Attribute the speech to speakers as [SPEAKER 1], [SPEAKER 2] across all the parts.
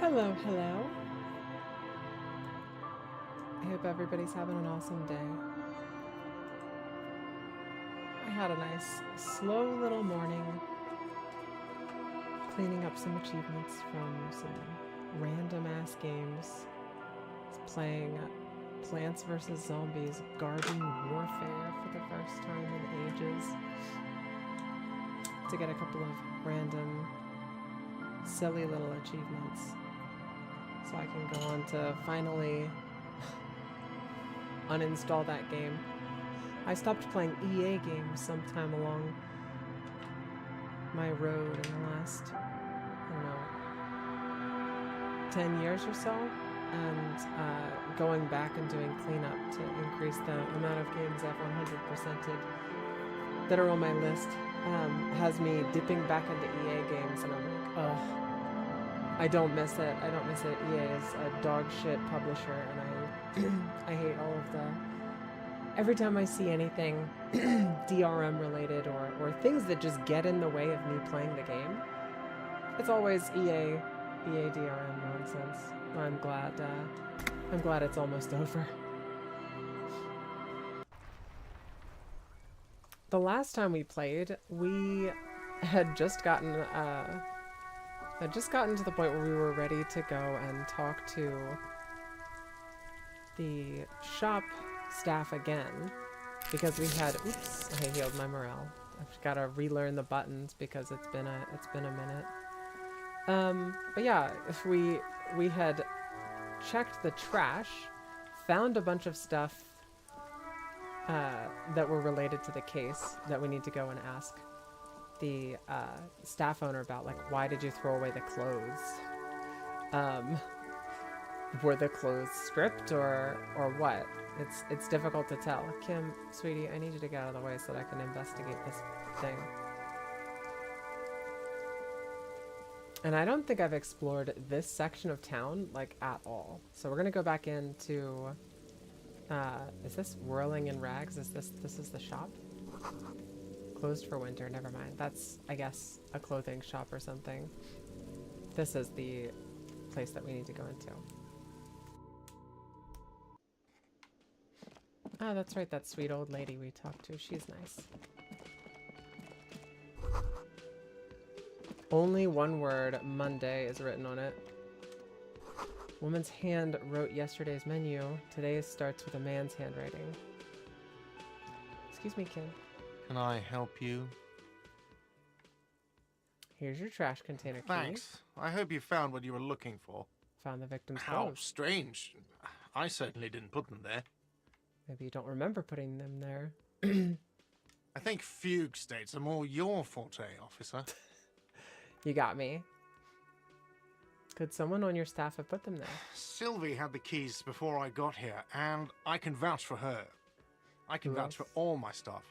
[SPEAKER 1] Hello, hello. I hope everybody's having an awesome day. I had a nice, slow little morning cleaning up some achievements from some random ass games. I was playing Plants vs. Zombies Garden Warfare for the first time in ages to get a couple of random, silly little achievements. So I can go on to finally uninstall that game. I stopped playing EA games sometime along my road in the last, I don't know, 10 years or so, and going back and doing cleanup to increase the amount of games I've 100%ed that are on my list has me dipping back into EA games, and I'm like, ugh. I don't miss it. I don't miss it. EA is a dog shit publisher, and I hate all of the... Every time I see anything DRM related or things that just get in the way of me playing the game, it's always EA DRM nonsense. I'm glad it's almost over. The last time we played, we had just gotten to the point where we were ready to go and talk to the shop staff again, because we had, oops, I healed my morale. I've got to relearn the buttons because it's been a minute. But yeah, if we had checked the trash, found a bunch of stuff that were related to the case that we need to go and ask the staff owner about, like, why did you throw away the clothes? Were the clothes stripped or what? It's difficult to tell. Kim, sweetie, I need you to get out of the way so that I can investigate this thing. And I don't think I've explored this section of town, like, at all. So we're gonna go back into... is this Whirling in Rags? This is the shop? Closed for winter, never mind. That's, I guess, a clothing shop or something. This is the place that we need to go into. Oh, that's right, that sweet old lady we talked to. She's nice. Only one word, Monday, is written on it. Woman's hand wrote yesterday's menu. Today's starts with a man's handwriting. Excuse me, Kim.
[SPEAKER 2] Can I help you?
[SPEAKER 1] Here's your trash container key.
[SPEAKER 2] Thanks. I hope you found what you were looking for.
[SPEAKER 1] Found the victim's
[SPEAKER 2] How
[SPEAKER 1] clothes.
[SPEAKER 2] strange. I certainly didn't put them there.
[SPEAKER 1] Maybe you don't remember putting them there.
[SPEAKER 2] I think fugue states are more your forte, officer.
[SPEAKER 1] You got me. Could someone on your staff have put them there?
[SPEAKER 2] Sylvie had the keys before I got here, and I can vouch for her. I can
[SPEAKER 1] Who
[SPEAKER 2] vouch
[SPEAKER 1] else?
[SPEAKER 2] for all my stuff.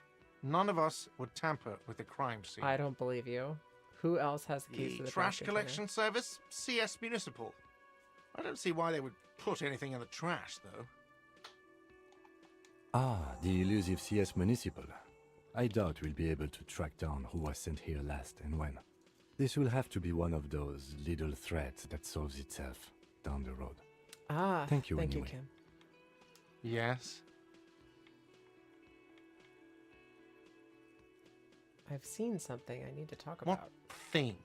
[SPEAKER 2] None of us would tamper with the crime scene.
[SPEAKER 1] I don't believe you. Who else has the keys to
[SPEAKER 2] The
[SPEAKER 1] the
[SPEAKER 2] trash
[SPEAKER 1] container?
[SPEAKER 2] collection service, CS Municipal. I don't see why they would put anything in the trash, though.
[SPEAKER 3] Ah, the elusive CS Municipal. I doubt we'll be able to track down who was sent here last and when. This will have to be one of those little threads that solves itself down the road.
[SPEAKER 1] Ah,
[SPEAKER 3] Thank you
[SPEAKER 1] thank
[SPEAKER 3] anyway.
[SPEAKER 1] you, Kim.
[SPEAKER 2] Yes?
[SPEAKER 1] I've seen something I need to talk
[SPEAKER 2] What
[SPEAKER 1] about.
[SPEAKER 2] thing?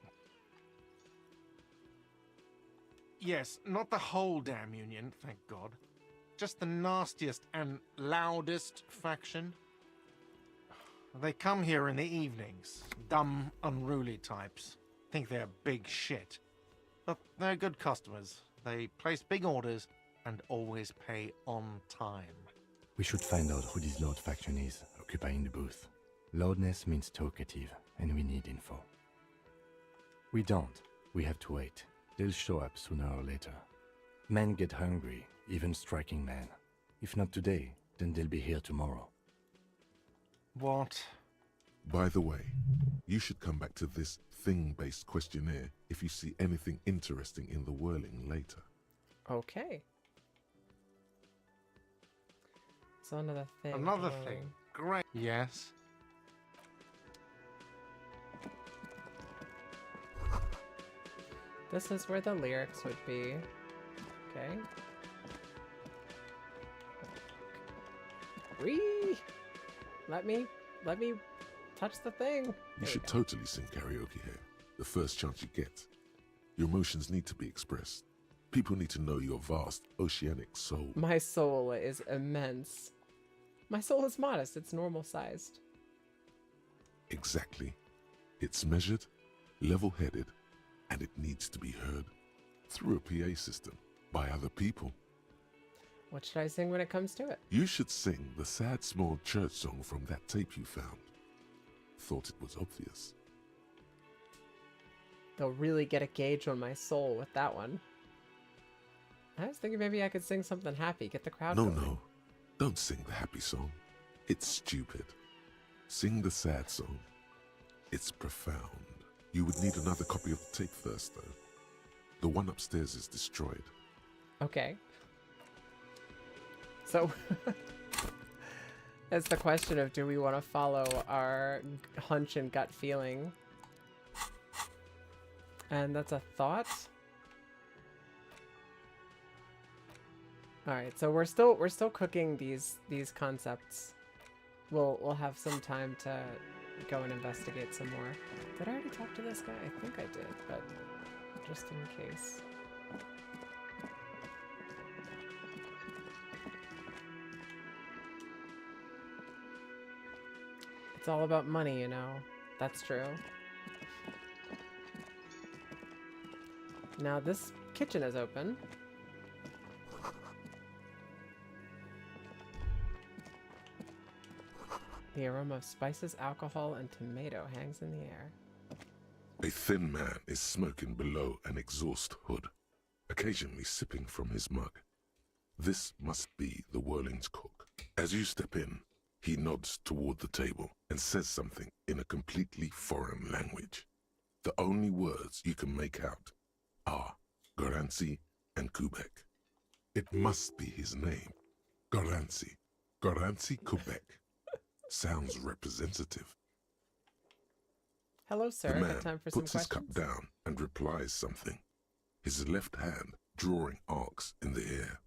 [SPEAKER 2] Yes, not the whole damn union, thank God. Just the nastiest and loudest faction. They come here in the evenings. Dumb, unruly types. Think they're big shit. But they're good customers. They place big orders and always pay on time.
[SPEAKER 3] We should find out who this loud faction is occupying the booth. Loudness means talkative, and we need info. We don't. We have to wait. They'll show up sooner or later. Men get hungry, even striking men. If not today, then they'll be here tomorrow.
[SPEAKER 2] What?
[SPEAKER 4] By the way, you should come back to this thing-based questionnaire if you see anything interesting in the whirling later.
[SPEAKER 1] Okay. So another thing.
[SPEAKER 2] Another thing. Great. Yes?
[SPEAKER 1] This is where the lyrics would be. Okay. Whee! Let me touch the thing.
[SPEAKER 4] You
[SPEAKER 1] There
[SPEAKER 4] should
[SPEAKER 1] we go.
[SPEAKER 4] totally sing karaoke here, the first chance you get. Your emotions need to be expressed. People need to know your vast, oceanic soul.
[SPEAKER 1] My soul is immense. My soul is modest. It's normal sized.
[SPEAKER 4] Exactly. It's measured, level-headed, and it needs to be heard through a PA system by other people.
[SPEAKER 1] What should I sing when it comes to it?
[SPEAKER 4] You should sing the sad small church song from that tape you found. Thought it was obvious.
[SPEAKER 1] They'll really get a gauge on my soul with that one. I was thinking maybe I could sing something happy, get the crowd
[SPEAKER 4] No,
[SPEAKER 1] going.
[SPEAKER 4] no. Don't sing the happy song. It's stupid. Sing the sad song. It's profound. You would need another copy of the tape first, though. The one upstairs is destroyed.
[SPEAKER 1] Okay. So, it's the question of, do we want to follow our hunch and gut feeling? And that's a thought. All right, so we're still cooking these concepts. We'll have some time to go and investigate some more. Did I already talk to this guy? I think I did, but just in case. It's all about money, you know. That's true. Now this kitchen is open. The aroma of spices, alcohol, and tomato hangs in the air.
[SPEAKER 4] A thin man is smoking below an exhaust hood, occasionally sipping from his mug. This must be the Whirling's cook. As you step in, he nods toward the table and says something in a completely foreign language. The only words you can make out are Garancy and Kubek. It must be his name. Garancy. Garancy Kubek. Sounds representative.
[SPEAKER 1] Hello, sir.
[SPEAKER 4] The
[SPEAKER 1] I
[SPEAKER 4] man
[SPEAKER 1] got time for some
[SPEAKER 4] puts his cup
[SPEAKER 1] questions.
[SPEAKER 4] down and replies something, his left hand drawing arcs in the air.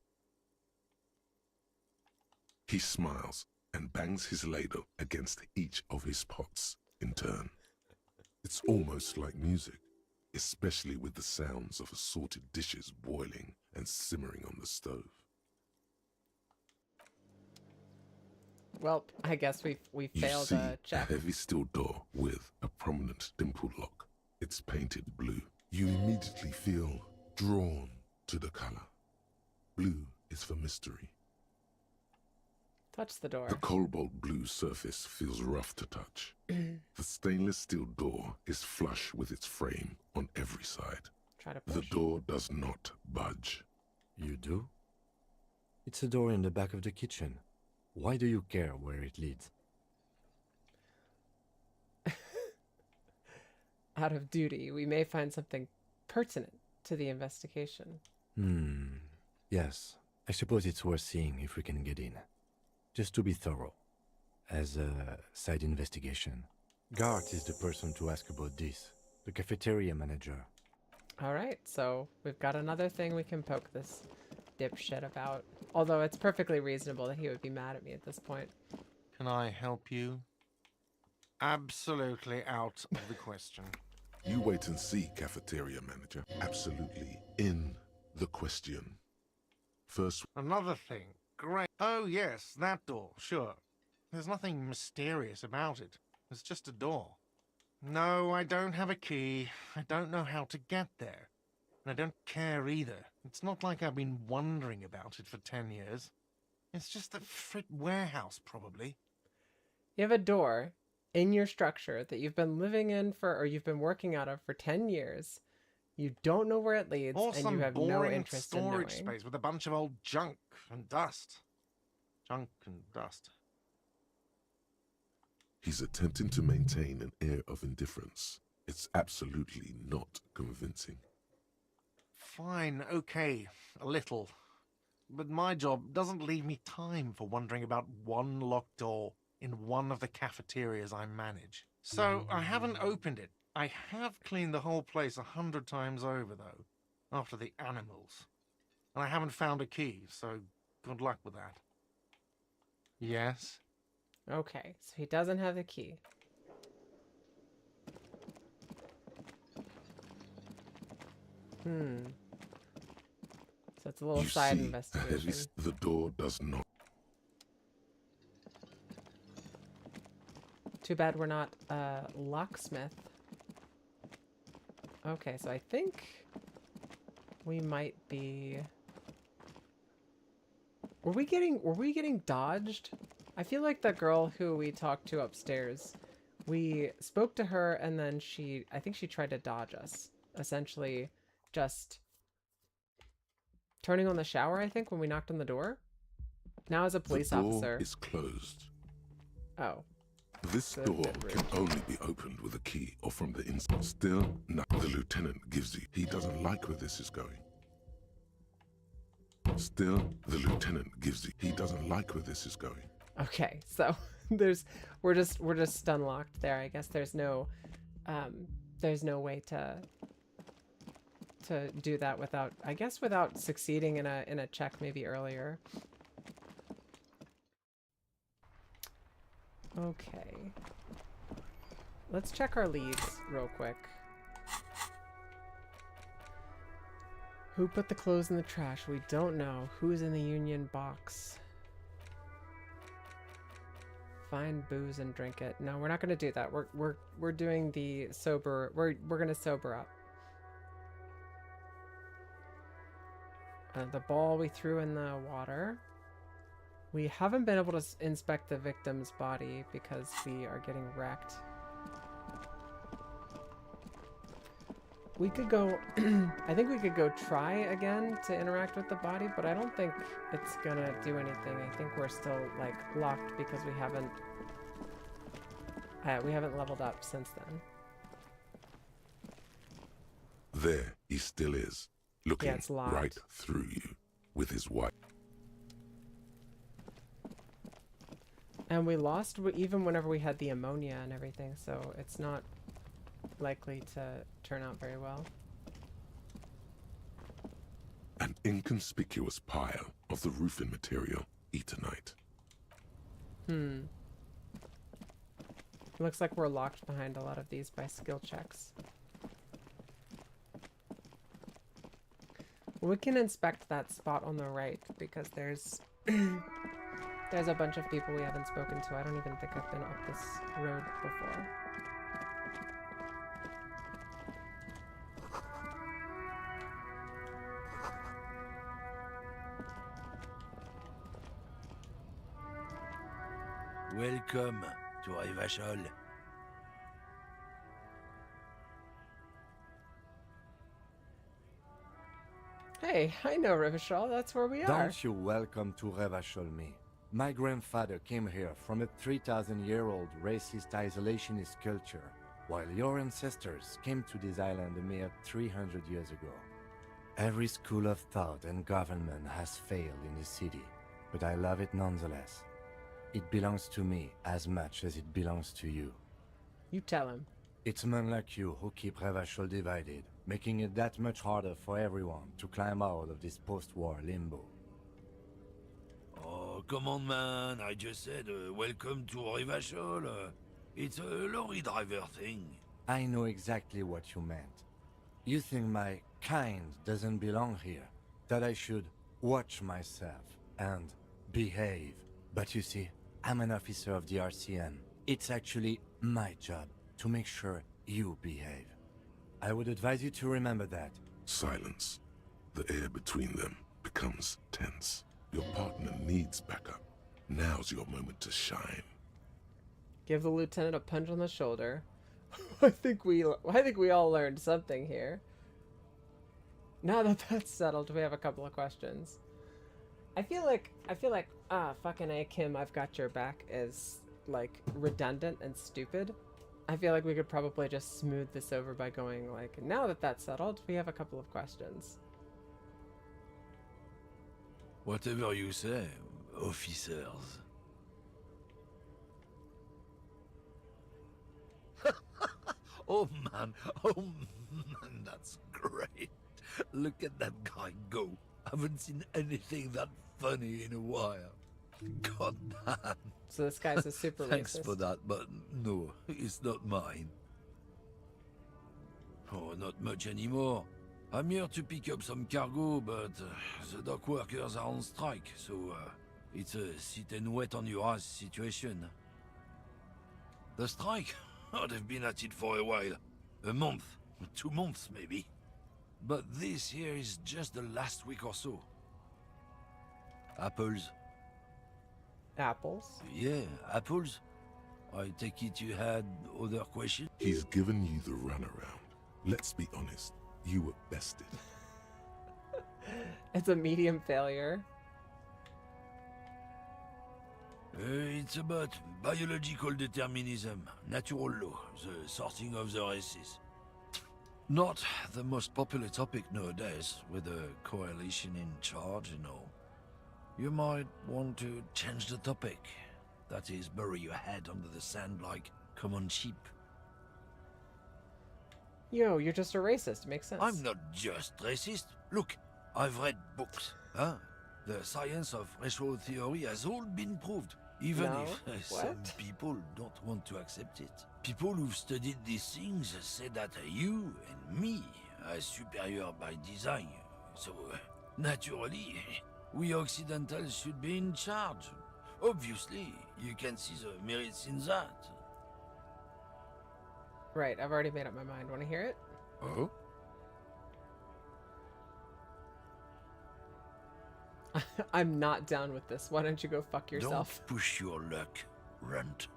[SPEAKER 4] He smiles and bangs his ladle against each of his pots in turn. It's almost like music, especially with the sounds of assorted dishes boiling and simmering on the stove.
[SPEAKER 1] Well, I guess we
[SPEAKER 4] You
[SPEAKER 1] failed
[SPEAKER 4] see
[SPEAKER 1] a
[SPEAKER 4] a
[SPEAKER 1] check.
[SPEAKER 4] heavy steel door with a prominent dimple lock. It's painted blue. You immediately feel drawn to the color. Blue is for mystery.
[SPEAKER 1] Touch the door.
[SPEAKER 4] The cobalt blue surface feels rough to touch. The stainless steel door is flush with its frame on every side.
[SPEAKER 1] Try to
[SPEAKER 4] The
[SPEAKER 1] push.
[SPEAKER 4] door does not budge.
[SPEAKER 3] You do? It's a door in the back of the kitchen. Why do you care where it leads?
[SPEAKER 1] Out of duty, we may find something pertinent to the investigation.
[SPEAKER 3] Yes. I suppose it's worth seeing if we can get in. Just to be thorough. As a side investigation. Gart is the person to ask about this. The cafeteria manager.
[SPEAKER 1] All right, so we've got another thing we can poke this dipshit about. Although it's perfectly reasonable that he would be mad at me at this point.
[SPEAKER 2] Can I help you? Absolutely out of the question.
[SPEAKER 4] You wait and see, cafeteria manager. Absolutely in the question. First,
[SPEAKER 2] Another thing. Great. Oh, yes, that door. Sure. There's nothing mysterious about it. It's just a door. No, I don't have a key. I don't know how to get there. And I don't care either. It's not like I've been wondering about it for 10 years. It's just a frit warehouse, probably.
[SPEAKER 1] You have a door in your structure that you've been living in for, or you've been working out of for 10 years. You don't know where it leads,
[SPEAKER 2] Or
[SPEAKER 1] and
[SPEAKER 2] some
[SPEAKER 1] you have no
[SPEAKER 2] boring
[SPEAKER 1] interest in knowing.
[SPEAKER 2] storage space with a bunch of old junk and dust. Junk and dust.
[SPEAKER 4] he's attempting to maintain an air of indifference. It's absolutely not convincing.
[SPEAKER 2] Fine, okay, a little. But my job doesn't leave me time for wondering about one locked door in one of the cafeterias I manage. So I haven't opened it, I have cleaned the whole place 100 times over, though, after the animals. And I haven't found a key, so good luck with that. Yes?
[SPEAKER 1] Okay, so he doesn't have the key. Hmm. So it's a little
[SPEAKER 4] You
[SPEAKER 1] side
[SPEAKER 4] see,
[SPEAKER 1] investigation.
[SPEAKER 4] the door does not.
[SPEAKER 1] Too bad we're not a locksmith. Okay, so I think we might be... Were we getting dodged? I feel like the girl who we talked to upstairs, we spoke to her and then I think she tried to dodge us. Essentially just turning on the shower, I think, when we knocked on the door. Now as a police
[SPEAKER 4] The door
[SPEAKER 1] officer.
[SPEAKER 4] is closed.
[SPEAKER 1] Oh.
[SPEAKER 4] This
[SPEAKER 1] That's a
[SPEAKER 4] door
[SPEAKER 1] bit
[SPEAKER 4] can
[SPEAKER 1] rude.
[SPEAKER 4] only be opened with a key or from the inside. Still, no, the lieutenant gives you. He doesn't like where this is going. Still, the lieutenant gives you. He doesn't like where this is going.
[SPEAKER 1] Okay, so we're just unlocked there. I guess there's no way to do that without succeeding in a check maybe earlier. Okay. Let's check our leads real quick. Who put the clothes in the trash? We don't know. Who's in the union box? Find booze and drink it. No, we're not gonna do that. We're doing the sober. We're gonna sober up. The ball we threw in the water. We haven't been able to inspect the victim's body because we are getting wrecked. We could go... I think we could go try again to interact with the body, but I don't think it's gonna do anything. I think we're still, like, locked because we haven't leveled up since then.
[SPEAKER 4] There he still is, looking
[SPEAKER 1] Yeah, it's locked.
[SPEAKER 4] right through you with his wife.
[SPEAKER 1] And we lost even whenever we had the ammonia and everything, so it's not likely to turn out very well.
[SPEAKER 4] An inconspicuous pile of the roofing material, Eternite.
[SPEAKER 1] Looks like we're locked behind a lot of these by skill checks. We can inspect that spot on the right because there's there's a bunch of people we haven't spoken to. I don't even think I've been up this road before.
[SPEAKER 5] Welcome to Revachol.
[SPEAKER 1] Hey, I know Rivishal. That's where we are.
[SPEAKER 3] Don't you welcome to Revachol me. My grandfather came here from a 3,000-year-old racist isolationist culture, while your ancestors came to this island a mere 300 years ago. Every school of thought and government has failed in the city, but I love it nonetheless. It belongs to me as much as it belongs to you.
[SPEAKER 1] You tell him.
[SPEAKER 3] It's men like you who keep Revachol divided, making it that much harder for everyone to climb out of this post-war limbo.
[SPEAKER 5] Oh, come on, man. I just said welcome to Revachol. It's a lorry driver thing.
[SPEAKER 3] I know exactly what you meant. You think my kind doesn't belong here, that I should watch myself and behave. But you see, I'm an officer of the RCM. It's actually my job to make sure you behave. I would advise you to remember that.
[SPEAKER 4] Silence. The air between them becomes tense. Your partner needs backup. Now's your moment to shine.
[SPEAKER 1] Give the lieutenant a punch on the shoulder. I think we all learned something here. Now that that's settled, we have a couple of questions. I feel like fucking A Kim, I've got your back is like redundant and stupid. I feel like we could probably just smooth this over by going like, now that that's settled, we have a couple of questions.
[SPEAKER 5] Whatever you say, officers. Oh man, that's great. Look at that guy go. Haven't seen anything that funny in a while. God damn.
[SPEAKER 1] So this guy's a super
[SPEAKER 5] Thanks
[SPEAKER 1] racist.
[SPEAKER 5] for that, but no, it's not mine. Oh, not much anymore. I'm here to pick up some cargo, but the dock workers are on strike, so it's a sit and wait on your ass situation. The strike? Oh, they've been at it for a while. A month, 2 months maybe. But this here is just the last week or so. Apples.
[SPEAKER 1] Apples.
[SPEAKER 5] Yeah, apples. I take it you had other questions?
[SPEAKER 4] He's given you the runaround. Let's be honest, you were bested.
[SPEAKER 1] It's a medium failure.
[SPEAKER 5] It's about biological determinism, natural law, the sorting of the races. Not the most popular topic nowadays, with a coalition in charge and all. You might want to change the topic. That is, bury your head under the sand like common sheep.
[SPEAKER 1] Yo, you're just a racist. Makes sense.
[SPEAKER 5] I'm not just racist. Look, I've read books. Huh? The science of racial theory has all been proved, even
[SPEAKER 1] No?
[SPEAKER 5] if some
[SPEAKER 1] What?
[SPEAKER 5] people don't want to accept it. People who've studied these things say that you and me are superior by design. So, naturally, we Occidentals should be in charge. Obviously, you can see the merits in that.
[SPEAKER 1] Right, I've already made up my mind. Want to hear it?
[SPEAKER 5] Oh?
[SPEAKER 1] I'm not down with this. Why don't you go fuck yourself?
[SPEAKER 5] Don't push your luck, runt.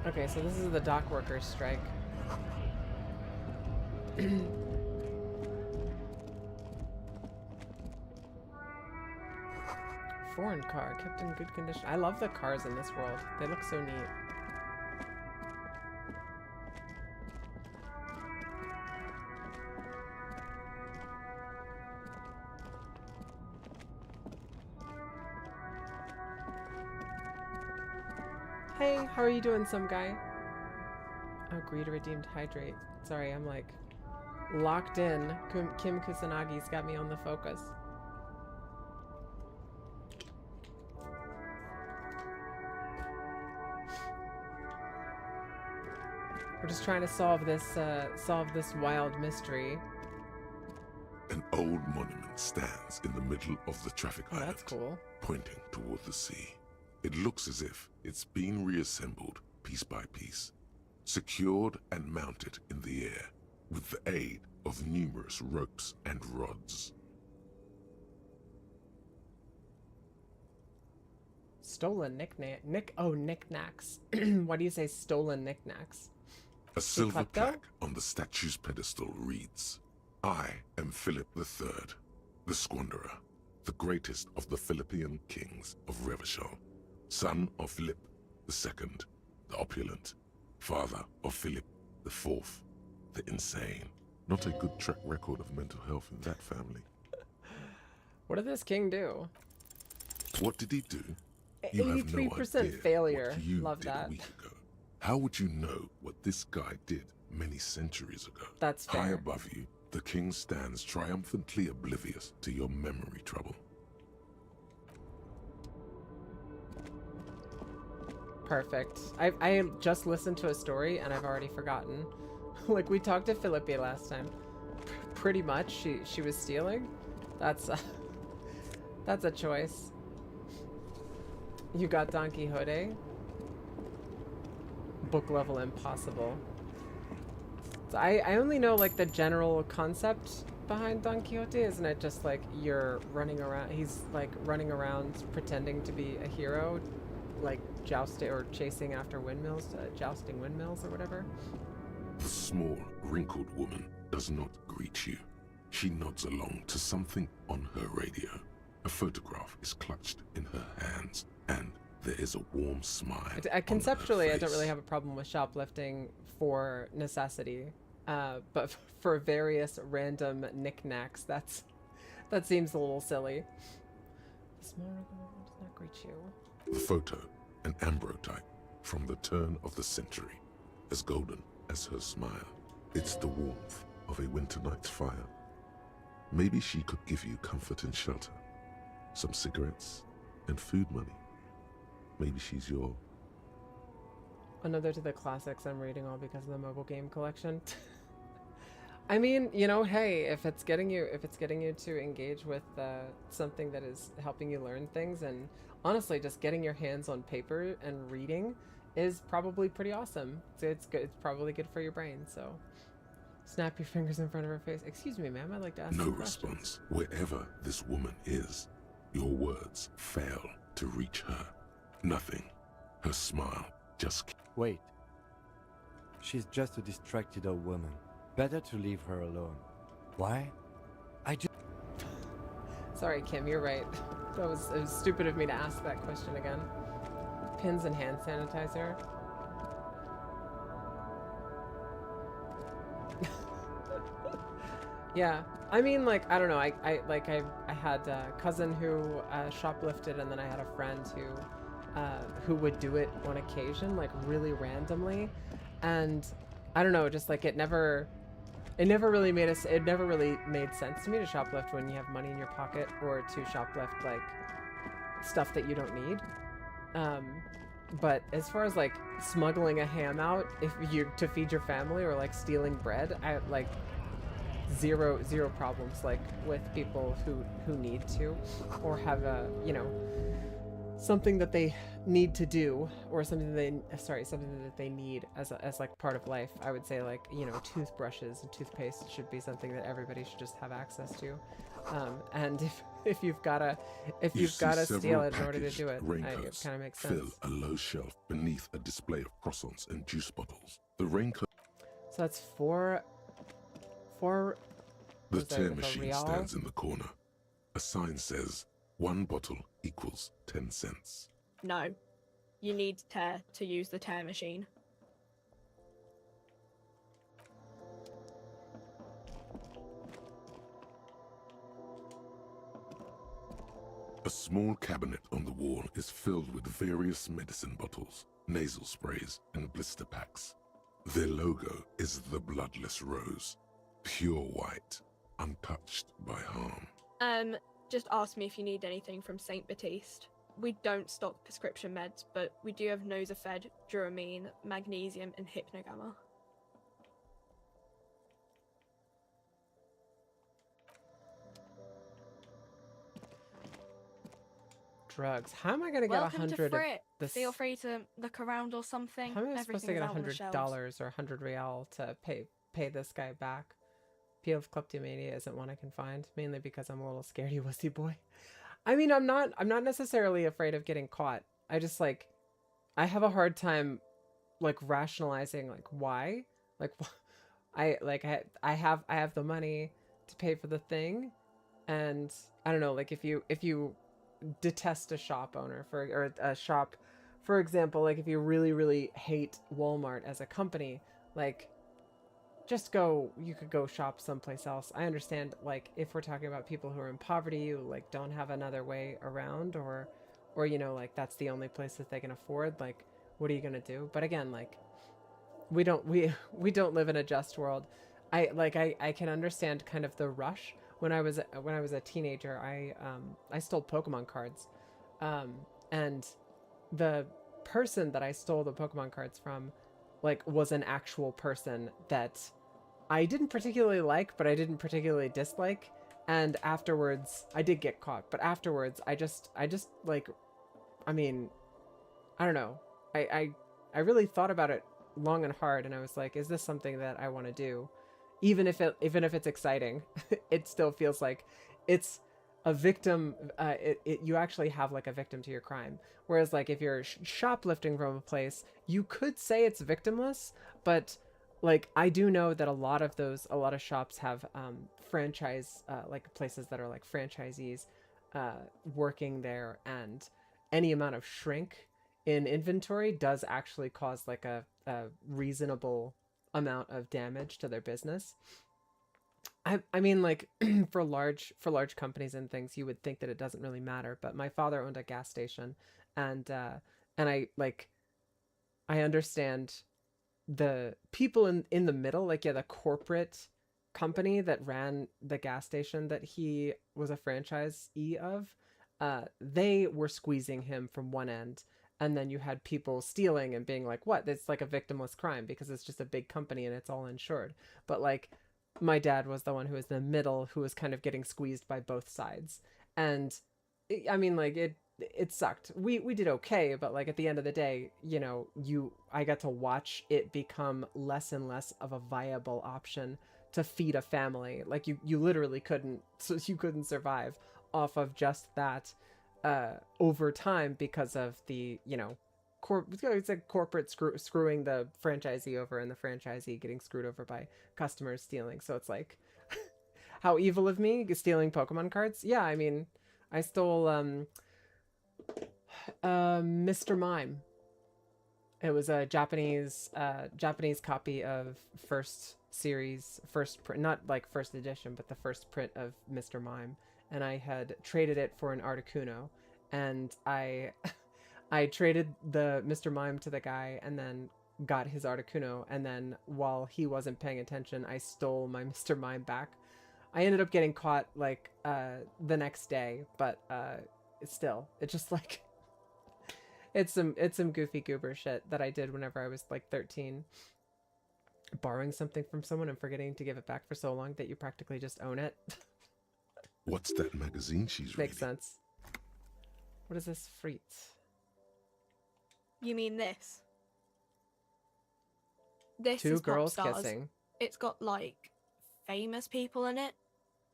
[SPEAKER 1] Okay, so this is the dock workers' strike. Foreign car, kept in good condition. I love the cars in this world. They look so neat. Hey, how are you doing, some guy? Agree to redeemed hydrate. Sorry, I'm like locked in. Kim Kusanagi's got me on the focus. We're just trying to solve this wild mystery.
[SPEAKER 4] An old monument stands in the middle of the traffic
[SPEAKER 1] Oh,
[SPEAKER 4] island,
[SPEAKER 1] that's cool.
[SPEAKER 4] pointing toward the sea. It looks as if it's been reassembled piece by piece, secured and mounted in the air with the aid of numerous ropes and rods.
[SPEAKER 1] Stolen knickknacks. Why do you say stolen knickknacks?
[SPEAKER 4] A silver
[SPEAKER 1] klepto?
[SPEAKER 4] plaque on the statue's pedestal reads, "I am Philip III, the Squanderer, the greatest of the Philippian kings of Revachol, son of Philip II, the opulent, father of Philip IV, the insane." Not a good track record of mental health in that family.
[SPEAKER 1] What did this king do?
[SPEAKER 4] What did he do? You have no
[SPEAKER 1] 83%
[SPEAKER 4] idea
[SPEAKER 1] failure.
[SPEAKER 4] what you
[SPEAKER 1] Love
[SPEAKER 4] did
[SPEAKER 1] that.
[SPEAKER 4] a week ago. How would you know what this guy did many centuries ago?
[SPEAKER 1] That's
[SPEAKER 4] High
[SPEAKER 1] fair.
[SPEAKER 4] above you, the king stands triumphantly oblivious to your memory trouble.
[SPEAKER 1] Perfect. I just listened to a story and I've already forgotten. Like we talked to Philippi last time. Pretty much, she was stealing. That's a choice. You got Don Quixote. Book level impossible. So I only know like the general concept behind Don Quixote. Isn't it just like you're running around? He's like running around pretending to be a hero, like jousting or chasing after windmills, jousting windmills or whatever.
[SPEAKER 4] The small, wrinkled woman does not greet you. She nods along to something on her radio. A photograph is clutched in her hands, and there is a warm smile.
[SPEAKER 1] Conceptually,
[SPEAKER 4] on her
[SPEAKER 1] I don't really
[SPEAKER 4] face.
[SPEAKER 1] have a problem with shoplifting for necessity, but for various random knickknacks, that seems a little silly. The small is not greet you.
[SPEAKER 4] The photo, an ambrotype from the turn of the century, as golden as her smile. It's the warmth of a winter night's fire. Maybe she could give you comfort and shelter, some cigarettes and food money. Maybe she's your...
[SPEAKER 1] Another to the classics I'm reading all because of the mobile game collection. I mean, you know, hey, if it's getting you to engage with something that is helping you learn things, and honestly, just getting your hands on paper and reading is probably pretty awesome. So it's good. It's probably good for your brain. So, snap your fingers in front of her face. Excuse me, ma'am. I'd like to ask
[SPEAKER 4] No
[SPEAKER 1] some questions.
[SPEAKER 4] response. Wherever this woman is, your words fail to reach her. Nothing. Her smile just...
[SPEAKER 3] Wait. She's just a distracted old woman. Better to leave her alone. Why?
[SPEAKER 1] Sorry, Kim, you're right. It was stupid of me to ask that question again. Pins and hand sanitizer. Yeah, I mean, like, I don't know. I had a cousin who shoplifted, and then I had a friend who would do it on occasion, like really randomly, and I don't know, just like it never really made sense to me to shoplift when you have money in your pocket, or to shoplift like stuff that you don't need. But as far as like smuggling a ham out if you to feed your family, or like stealing bread, I like zero problems like with people who need to, or have a, you know, something that they need to do, or something that they need as like part of life. I would say, like, you know, toothbrushes and toothpaste should be something that everybody should just have access to. And if you've gotta steal it in order to do it, it kind of makes sense.
[SPEAKER 4] Fill a low shelf beneath a display of croissants and juice bottles. The raincoat.
[SPEAKER 1] So that's four.
[SPEAKER 4] The tear machine stands in the corner. A sign says 1 bottle equals 10 cents.
[SPEAKER 6] No. You need tear to use the tear machine.
[SPEAKER 4] A small cabinet on the wall is filled with various medicine bottles, nasal sprays, and blister packs. Their logo is the bloodless rose, pure white, untouched by harm.
[SPEAKER 6] Just ask me if you need anything from St. Baptiste. We don't stock prescription meds, but we do have Nosafed, Duramine, magnesium, and Hypnogamma.
[SPEAKER 1] Drugs. How am I gonna get
[SPEAKER 6] Welcome to
[SPEAKER 1] 100 of
[SPEAKER 6] Frit.
[SPEAKER 1] this?
[SPEAKER 6] Feel free to look around or something.
[SPEAKER 1] How am I supposed to get
[SPEAKER 6] Everything's out on the
[SPEAKER 1] $100
[SPEAKER 6] shelves.
[SPEAKER 1] or 100 real to pay this guy back? Peel of kleptomania isn't one I can find, mainly because I'm a little scaredy wussy boy. I mean, I'm not necessarily afraid of getting caught. I just, like, I have a hard time, like, rationalizing, like, why, like, I have the money to pay for the thing, and I don't know, like, if you detest a shop owner or a shop, for example, like, if you really hate Walmart as a company, like, you could go shop someplace else. I understand, like, if we're talking about people who are in poverty, who, like, don't have another way around, or, you know, like, that's the only place that they can afford, like, what are you gonna do? But again, like, we don't live in a just world. I can understand kind of the rush. When I was a teenager, I stole Pokemon cards, and the person that I stole the Pokemon cards from, like, was an actual person that I didn't particularly like, but I didn't particularly dislike. And afterwards, I did get caught, but afterwards, I just like, I mean, I don't know. I really thought about it long and hard, and I was like, is this something that I want to do? Even if it's exciting, it still feels like it's a victim. You actually have, like, a victim to your crime. Whereas, like, if you're shoplifting from a place, you could say it's victimless, but, like, I do know that a lot of shops have franchise, like, places that are like franchisees working there, and any amount of shrink in inventory does actually cause, like, a reasonable amount of damage to their business. I mean, like for large companies and things, you would think that it doesn't really matter. But my father owned a gas station, and I understand the people in the middle, like yeah, the corporate company that ran the gas station that he was a franchisee of, they were squeezing him from one end, and then you had people stealing and being like, what, it's like a victimless crime because it's just a big company and it's all insured. But like my dad was the one who was in the middle, who was kind of getting squeezed by both sides. And I mean, like it sucked. We did okay, but like at the end of the day, you know, I got to watch it become less and less of a viable option to feed a family. Like you literally couldn't, so you couldn't survive off of just that over time because of the, you know, it's like corporate screwing the franchisee over and the franchisee getting screwed over by customers stealing. So it's like, how evil of me stealing Pokemon cards. Yeah, I mean, I stole Mr. Mime. It was a Japanese copy of first print, not like first edition, but the first print of Mr. Mime, and I had traded it for an Articuno, and I traded the Mr. Mime to the guy and then got his Articuno, and then while he wasn't paying attention, I stole my Mr. Mime back. I ended up getting caught like the next day, but it's just like it's some goofy goober shit that I did whenever I was like 13. Borrowing something from someone and forgetting to give it back for so long that you practically just own it.
[SPEAKER 4] What's that magazine she's reading?
[SPEAKER 1] Makes sense. What is this fruit?
[SPEAKER 6] You mean this? This
[SPEAKER 1] Two
[SPEAKER 6] is
[SPEAKER 1] girls
[SPEAKER 6] Popstars.
[SPEAKER 1] kissing.
[SPEAKER 6] It's got like famous people in it.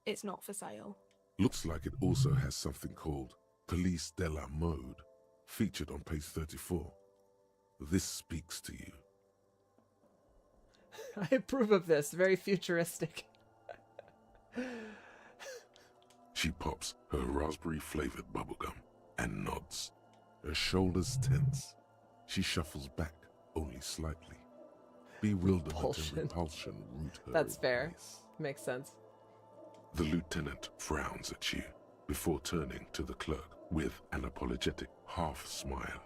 [SPEAKER 6] It's not for sale.
[SPEAKER 4] Looks like it also has something called Police de la Mode, featured on page 34. This speaks to you.
[SPEAKER 1] I approve of this. Very futuristic.
[SPEAKER 4] She pops her raspberry-flavored bubblegum and nods. Her shoulders tense. She shuffles back only slightly. Bewilderment
[SPEAKER 1] Repulsion.
[SPEAKER 4] and repulsion root her.
[SPEAKER 1] That's
[SPEAKER 4] in
[SPEAKER 1] fair.
[SPEAKER 4] place.
[SPEAKER 1] Makes sense.
[SPEAKER 4] The lieutenant frowns at you before turning to the clerk with an apologetic half smile.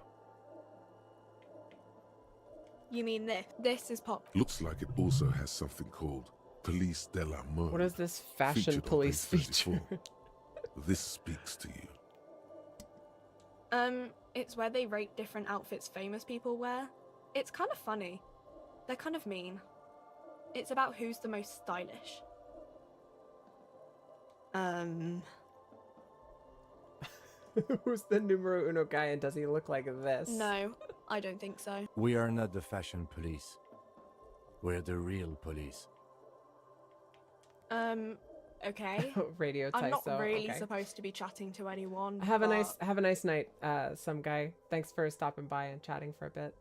[SPEAKER 6] You mean this? This is Pop.
[SPEAKER 4] Looks like it also has something called Police de la Mode.
[SPEAKER 1] What is this fashion
[SPEAKER 4] featured on
[SPEAKER 1] police
[SPEAKER 4] page
[SPEAKER 1] feature?
[SPEAKER 4] 34. This speaks to you.
[SPEAKER 6] It's where they rate different outfits famous people wear. It's kind of funny. They're kind of mean. It's about who's the most stylish.
[SPEAKER 1] Who's the numero uno guy and does he look like this?
[SPEAKER 6] No, I don't think so.
[SPEAKER 3] We are not the fashion police. We're the real police.
[SPEAKER 6] Okay.
[SPEAKER 1] Radio
[SPEAKER 6] I'm not
[SPEAKER 1] Tyso.
[SPEAKER 6] really
[SPEAKER 1] Okay.
[SPEAKER 6] supposed to be chatting to anyone.
[SPEAKER 1] Have a
[SPEAKER 6] but
[SPEAKER 1] nice night, some guy. Thanks for stopping by and chatting for a bit.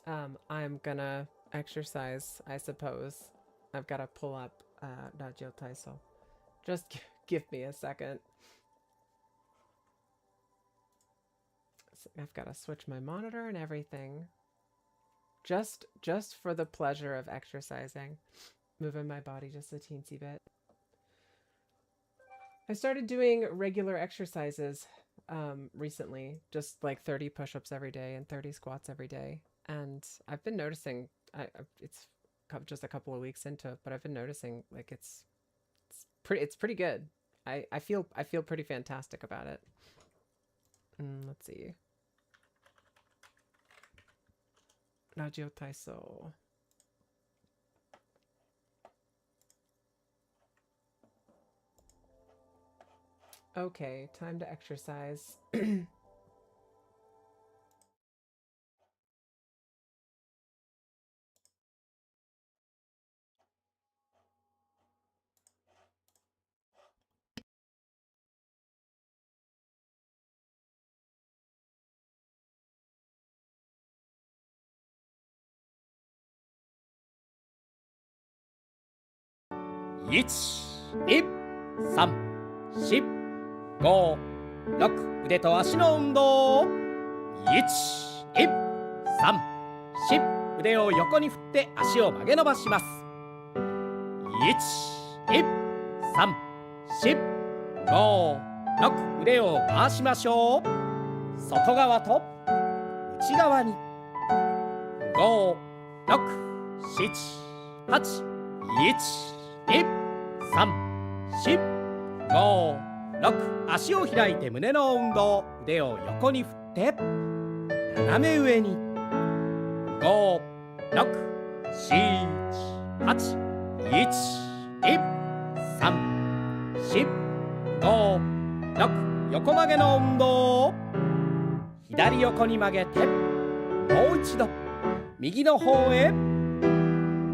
[SPEAKER 1] I'm gonna exercise, I suppose. I've got to pull up Radio Tyso. Just give me a second. I've got to switch my monitor and everything. Just for the pleasure of exercising. Moving my body just a teensy bit. I started doing regular exercises recently, just like 30 push-ups every day and 30 squats every day. And I've been noticing, it's just a couple of weeks into it, but I've been noticing like it's pretty good. I feel pretty fantastic about it. Let's see. Radio Tyso. Okay, time to exercise.1、
[SPEAKER 7] 2、3、4、5、6腕と足の運動。1、2、3、4腕を横に振って足を曲げ伸ばします。1、12345腕を回しましょう。外側と内側に。567812345足を開いて胸の運動。腕を横に振って斜め上に。567812345横曲げの運動。左横に曲げてもう一度右の方へ。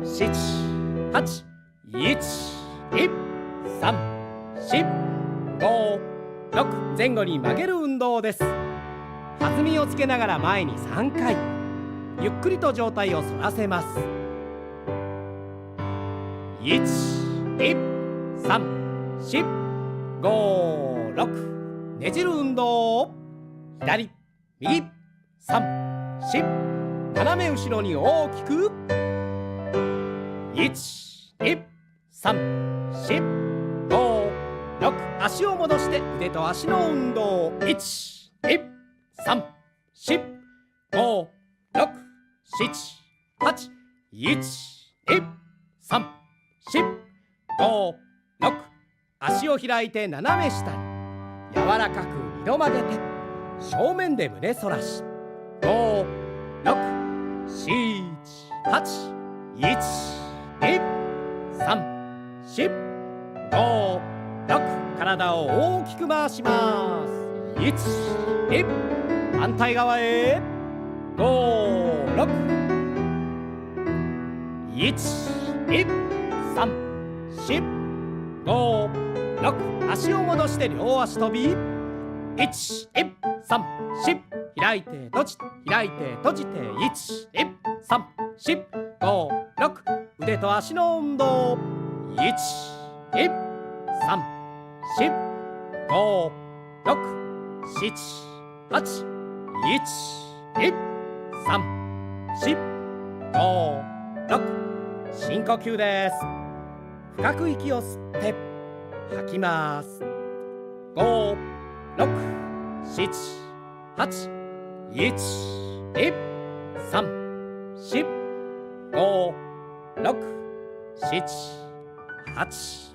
[SPEAKER 7] 7812345前後に曲げる運動です。弾みをつけながら前に3回。ゆっくりと上体を反らせます。12345ねじる運動。左右3、4斜め後ろに大きく。1、2、3、4、5、6足を戻して腕と足の運動。1、2、3、4、5、6、7、8、1、2、3、4、5、6足を開いて斜め下に。柔らかく2度曲げて正面で胸反らし。5、6、7、8、1、2、3、4、5、6体を大きく回します。1、反対側へ。5、6、1、2、3、4、5、6足を戻して両足跳び。1、2、3、4開いて閉じて開いて閉じて。1、2、3、4、5、6腕と足の運動。1、2、3、4、5、6、7、8、1、2、3、4、5、6深呼吸です。深く息を吸って吐きます。5、6、7、8、1、2、3、4、5、6、7、8。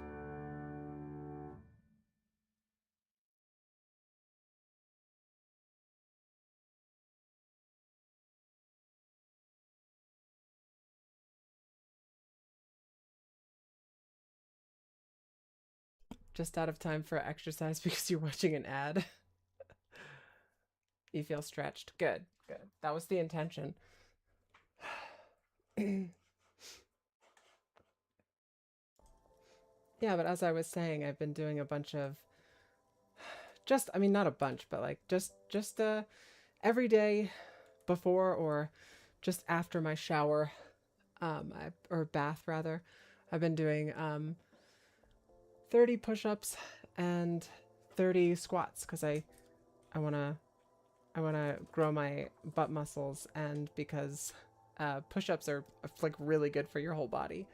[SPEAKER 1] Just out of time for exercise because you're watching an ad. You feel stretched. Good, good. That was the intention. Yeah, but as I was saying, I've been doing a bunch of I mean, not a bunch, but like just every day before or just after my shower, or bath rather, I've been doing 30 push-ups and 30 squats because I want to grow my butt muscles, and because push-ups are like really good for your whole body.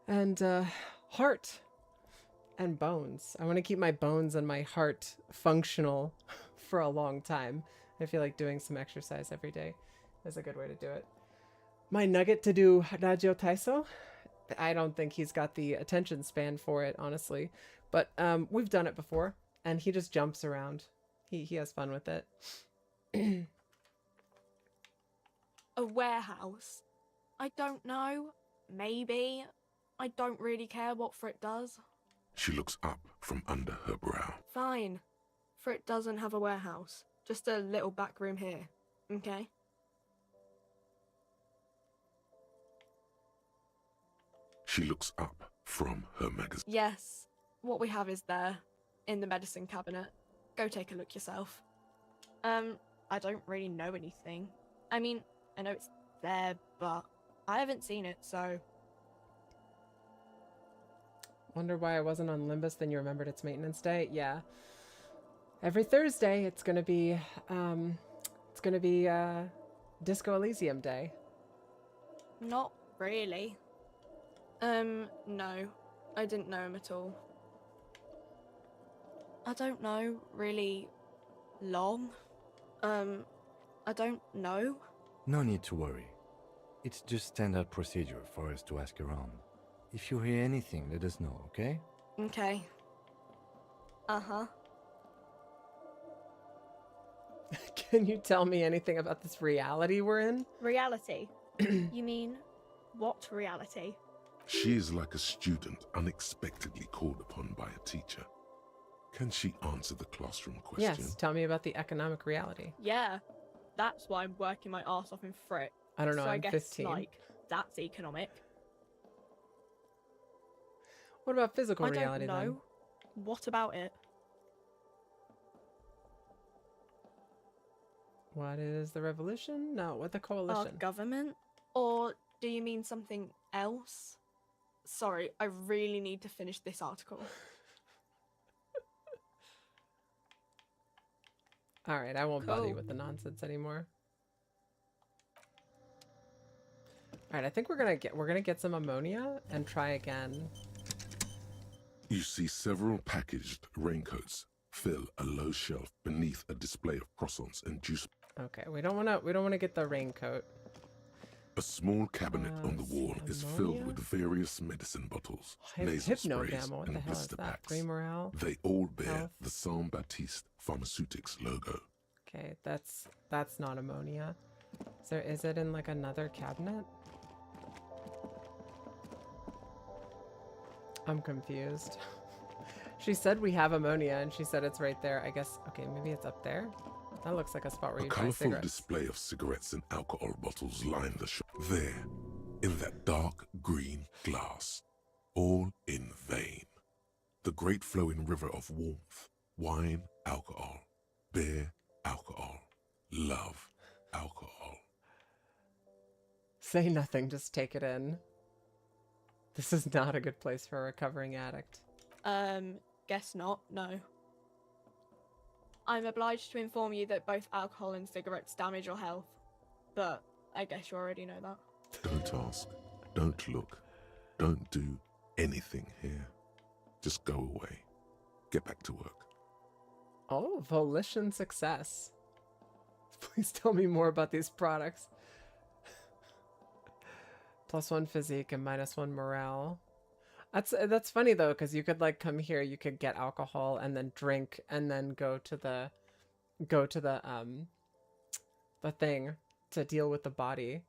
[SPEAKER 1] And heart and bones. I want to keep my bones and my heart functional for a long time. I feel like doing some exercise every day is a good way to do it. My nugget to do Rajio Taiso, I don't think he's got the attention span for it, honestly. But we've done it before, and he just jumps around. He has fun with it.
[SPEAKER 6] A warehouse? I don't know. Maybe. I don't really care what Frit does.
[SPEAKER 4] She looks up from under her brow.
[SPEAKER 6] Fine. Frit doesn't have a warehouse. Just a little back room here. Okay?
[SPEAKER 4] She looks up from her magazine.
[SPEAKER 6] Yes. What we have is there. In the medicine cabinet. Go take a look yourself. I don't really know anything. I mean, I know it's there, but I haven't seen it, so...
[SPEAKER 1] Wonder why I wasn't on Limbus, then you remembered it's maintenance day? Yeah. Every Thursday, it's gonna be Disco Elysium Day.
[SPEAKER 6] Not really. No. I didn't know him at all. I don't know, really long. I don't know.
[SPEAKER 3] No need to worry. It's just standard procedure for us to ask around. If you hear anything, let us know, okay?
[SPEAKER 6] Okay. Uh-huh.
[SPEAKER 1] Can you tell me anything about this reality we're in?
[SPEAKER 8] Reality? You mean what reality?
[SPEAKER 4] She is like a student unexpectedly called upon by a teacher. Can she answer the classroom question?
[SPEAKER 1] Yes, tell me about the economic reality.
[SPEAKER 8] Yeah, that's why I'm working my arse off in Frick.
[SPEAKER 1] I don't know,
[SPEAKER 8] so I
[SPEAKER 1] I'm
[SPEAKER 8] guess,
[SPEAKER 1] 15.
[SPEAKER 8] like, that's economic.
[SPEAKER 1] What about physical
[SPEAKER 8] I don't
[SPEAKER 1] reality
[SPEAKER 8] know.
[SPEAKER 1] then?
[SPEAKER 8] What about it?
[SPEAKER 1] What is the revolution? No, what the
[SPEAKER 6] Our
[SPEAKER 1] coalition?
[SPEAKER 6] government? Or do you mean something else? Sorry, I really need to finish this article.
[SPEAKER 1] All right, I won't bother you
[SPEAKER 8] Cool.
[SPEAKER 1] with the nonsense anymore. All right, I think we're gonna get some ammonia and try again.
[SPEAKER 4] You see several packaged raincoats fill a low shelf beneath a display of croissants and juice.
[SPEAKER 1] Okay, we don't wanna get the raincoat.
[SPEAKER 4] A small cabinet on the
[SPEAKER 1] let's
[SPEAKER 4] wall
[SPEAKER 1] see,
[SPEAKER 4] is filled
[SPEAKER 1] ammonia?
[SPEAKER 4] with various medicine bottles,
[SPEAKER 1] Hy-
[SPEAKER 4] nasal sprays,
[SPEAKER 1] Hypnogamma, what the
[SPEAKER 4] and
[SPEAKER 1] hell is
[SPEAKER 4] blister
[SPEAKER 1] that?
[SPEAKER 4] packs.
[SPEAKER 1] Free morale.
[SPEAKER 4] They all bear
[SPEAKER 1] Health.
[SPEAKER 4] the Saint Baptiste Pharmaceutics logo.
[SPEAKER 1] Okay, that's not ammonia. So is it in like another cabinet? I'm confused. She said we have ammonia and she said it's right there. I guess, okay, maybe it's up there. That looks like a spot where
[SPEAKER 4] A
[SPEAKER 1] you try
[SPEAKER 4] colourful
[SPEAKER 1] cigarettes.
[SPEAKER 4] display of cigarettes and alcohol bottles line the shop. There, in that dark green glass, all in vain. The great flowing river of warmth, wine, alcohol, beer, alcohol, love, alcohol.
[SPEAKER 1] Say nothing, just take it in. This is not a good place for a recovering addict.
[SPEAKER 6] Guess not, no. I'm obliged to inform you that both alcohol and cigarettes damage your health. But I guess you already know that.
[SPEAKER 4] Don't ask, don't look, don't do anything here. Just go away. Get back to work.
[SPEAKER 1] Oh, volition success. Please tell me more about these products. +1 physique and -1 morale. That's funny though, because you could like come here, you could get alcohol and then drink and then go to the thing to deal with the body.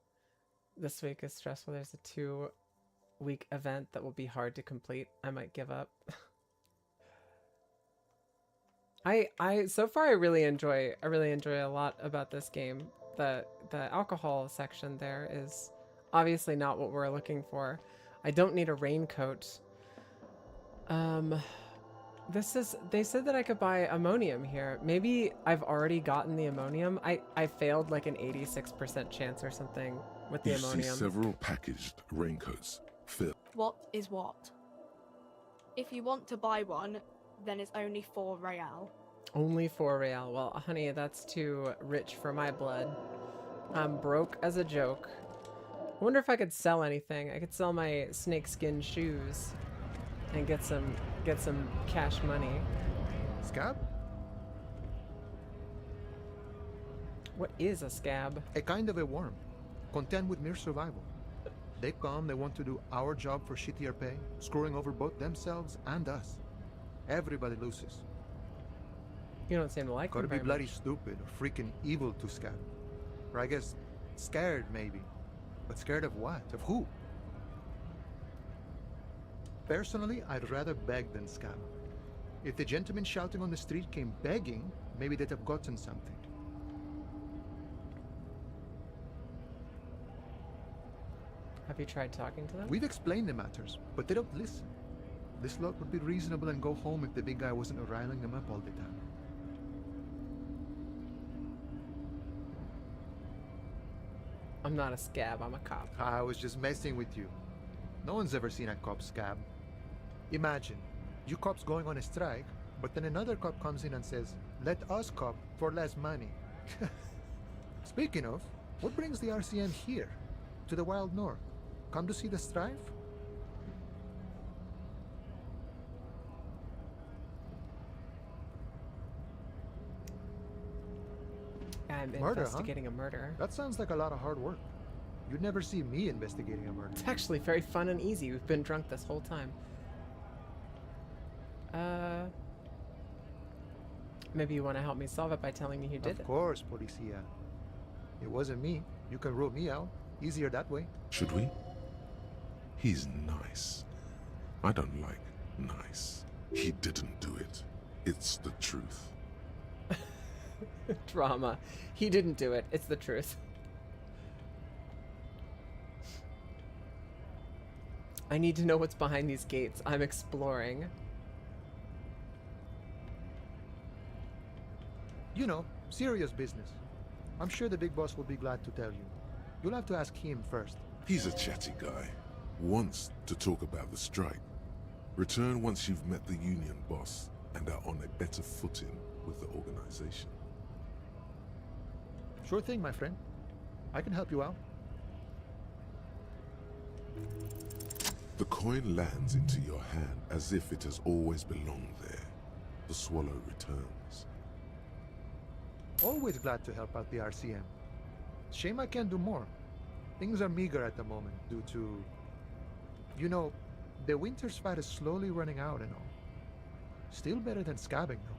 [SPEAKER 1] This week is stressful. There's a 2-week event that will be hard to complete. I might give up. I so far I really enjoy a lot about this game. The alcohol section there is obviously not what we're looking for. I don't need a raincoat. They said that I could buy ammonium here. Maybe I've already gotten the ammonium. I failed like an 86% chance or something with the
[SPEAKER 4] You see
[SPEAKER 1] ammonium.
[SPEAKER 4] several packaged raincoats filled.
[SPEAKER 6] What is what? If you want to buy one, then it's only 4 real.
[SPEAKER 1] Only 4 real. Well, honey, that's too rich for my blood. I'm broke as a joke. I wonder if I could sell anything. I could sell my snakeskin shoes and get some cash money.
[SPEAKER 9] Scab?
[SPEAKER 1] What is a scab?
[SPEAKER 9] A kind of a worm, content with mere survival. They come, they want to do our job for shittier pay, screwing over both themselves and us. Everybody loses.
[SPEAKER 1] You don't seem to like
[SPEAKER 9] Gotta
[SPEAKER 1] them
[SPEAKER 9] be
[SPEAKER 1] very
[SPEAKER 9] bloody
[SPEAKER 1] much.
[SPEAKER 9] stupid or freaking evil to Scab. Or I guess scared maybe. But scared of what? Of who? Personally, I'd rather beg than scab. If the gentleman shouting on the street came begging, maybe they'd have gotten something.
[SPEAKER 1] Have you tried talking to them?
[SPEAKER 9] We've explained the matters, but they don't listen. This lot would be reasonable and go home if the big guy wasn't riling them up all the time.
[SPEAKER 1] I'm not a scab, I'm a cop.
[SPEAKER 9] I was just messing with you. No one's ever seen a cop scab. Imagine, you cops going on a strike, but then another cop comes in and says, "Let us cop for less money." Speaking of, what brings the RCM here? To the Wild North? Come to see the strife?
[SPEAKER 1] I'm
[SPEAKER 9] Murder, huh?
[SPEAKER 1] investigating a murder.
[SPEAKER 9] That sounds like a lot of hard work. You'd never see me investigating a murder.
[SPEAKER 1] It's actually very fun and easy. We've been drunk this whole time. Maybe you want to help me solve it by telling me who did it.
[SPEAKER 9] Of course, Policia. It wasn't me. You can rule me out. Easier that way.
[SPEAKER 4] Should we? He's nice. I don't like nice. He didn't do it. It's the truth.
[SPEAKER 1] Drama. He didn't do it. It's the truth. I need to know what's behind these gates. I'm exploring.
[SPEAKER 9] You know, serious business. I'm sure the big boss will be glad to tell you. You'll have to ask him first.
[SPEAKER 4] He's a chatty guy. Wants to talk about the strike. Return once you've met the union boss and are on a better footing with the organization.
[SPEAKER 9] Sure thing, my friend. I can help you out.
[SPEAKER 4] The coin lands into your hand as if it has always belonged there. The swallow returns.
[SPEAKER 9] Always glad to help out the RCM. Shame I can't do more. Things are meager at the moment due to... You know, the winter's fight is slowly running out and all. Still better than scabbing, though.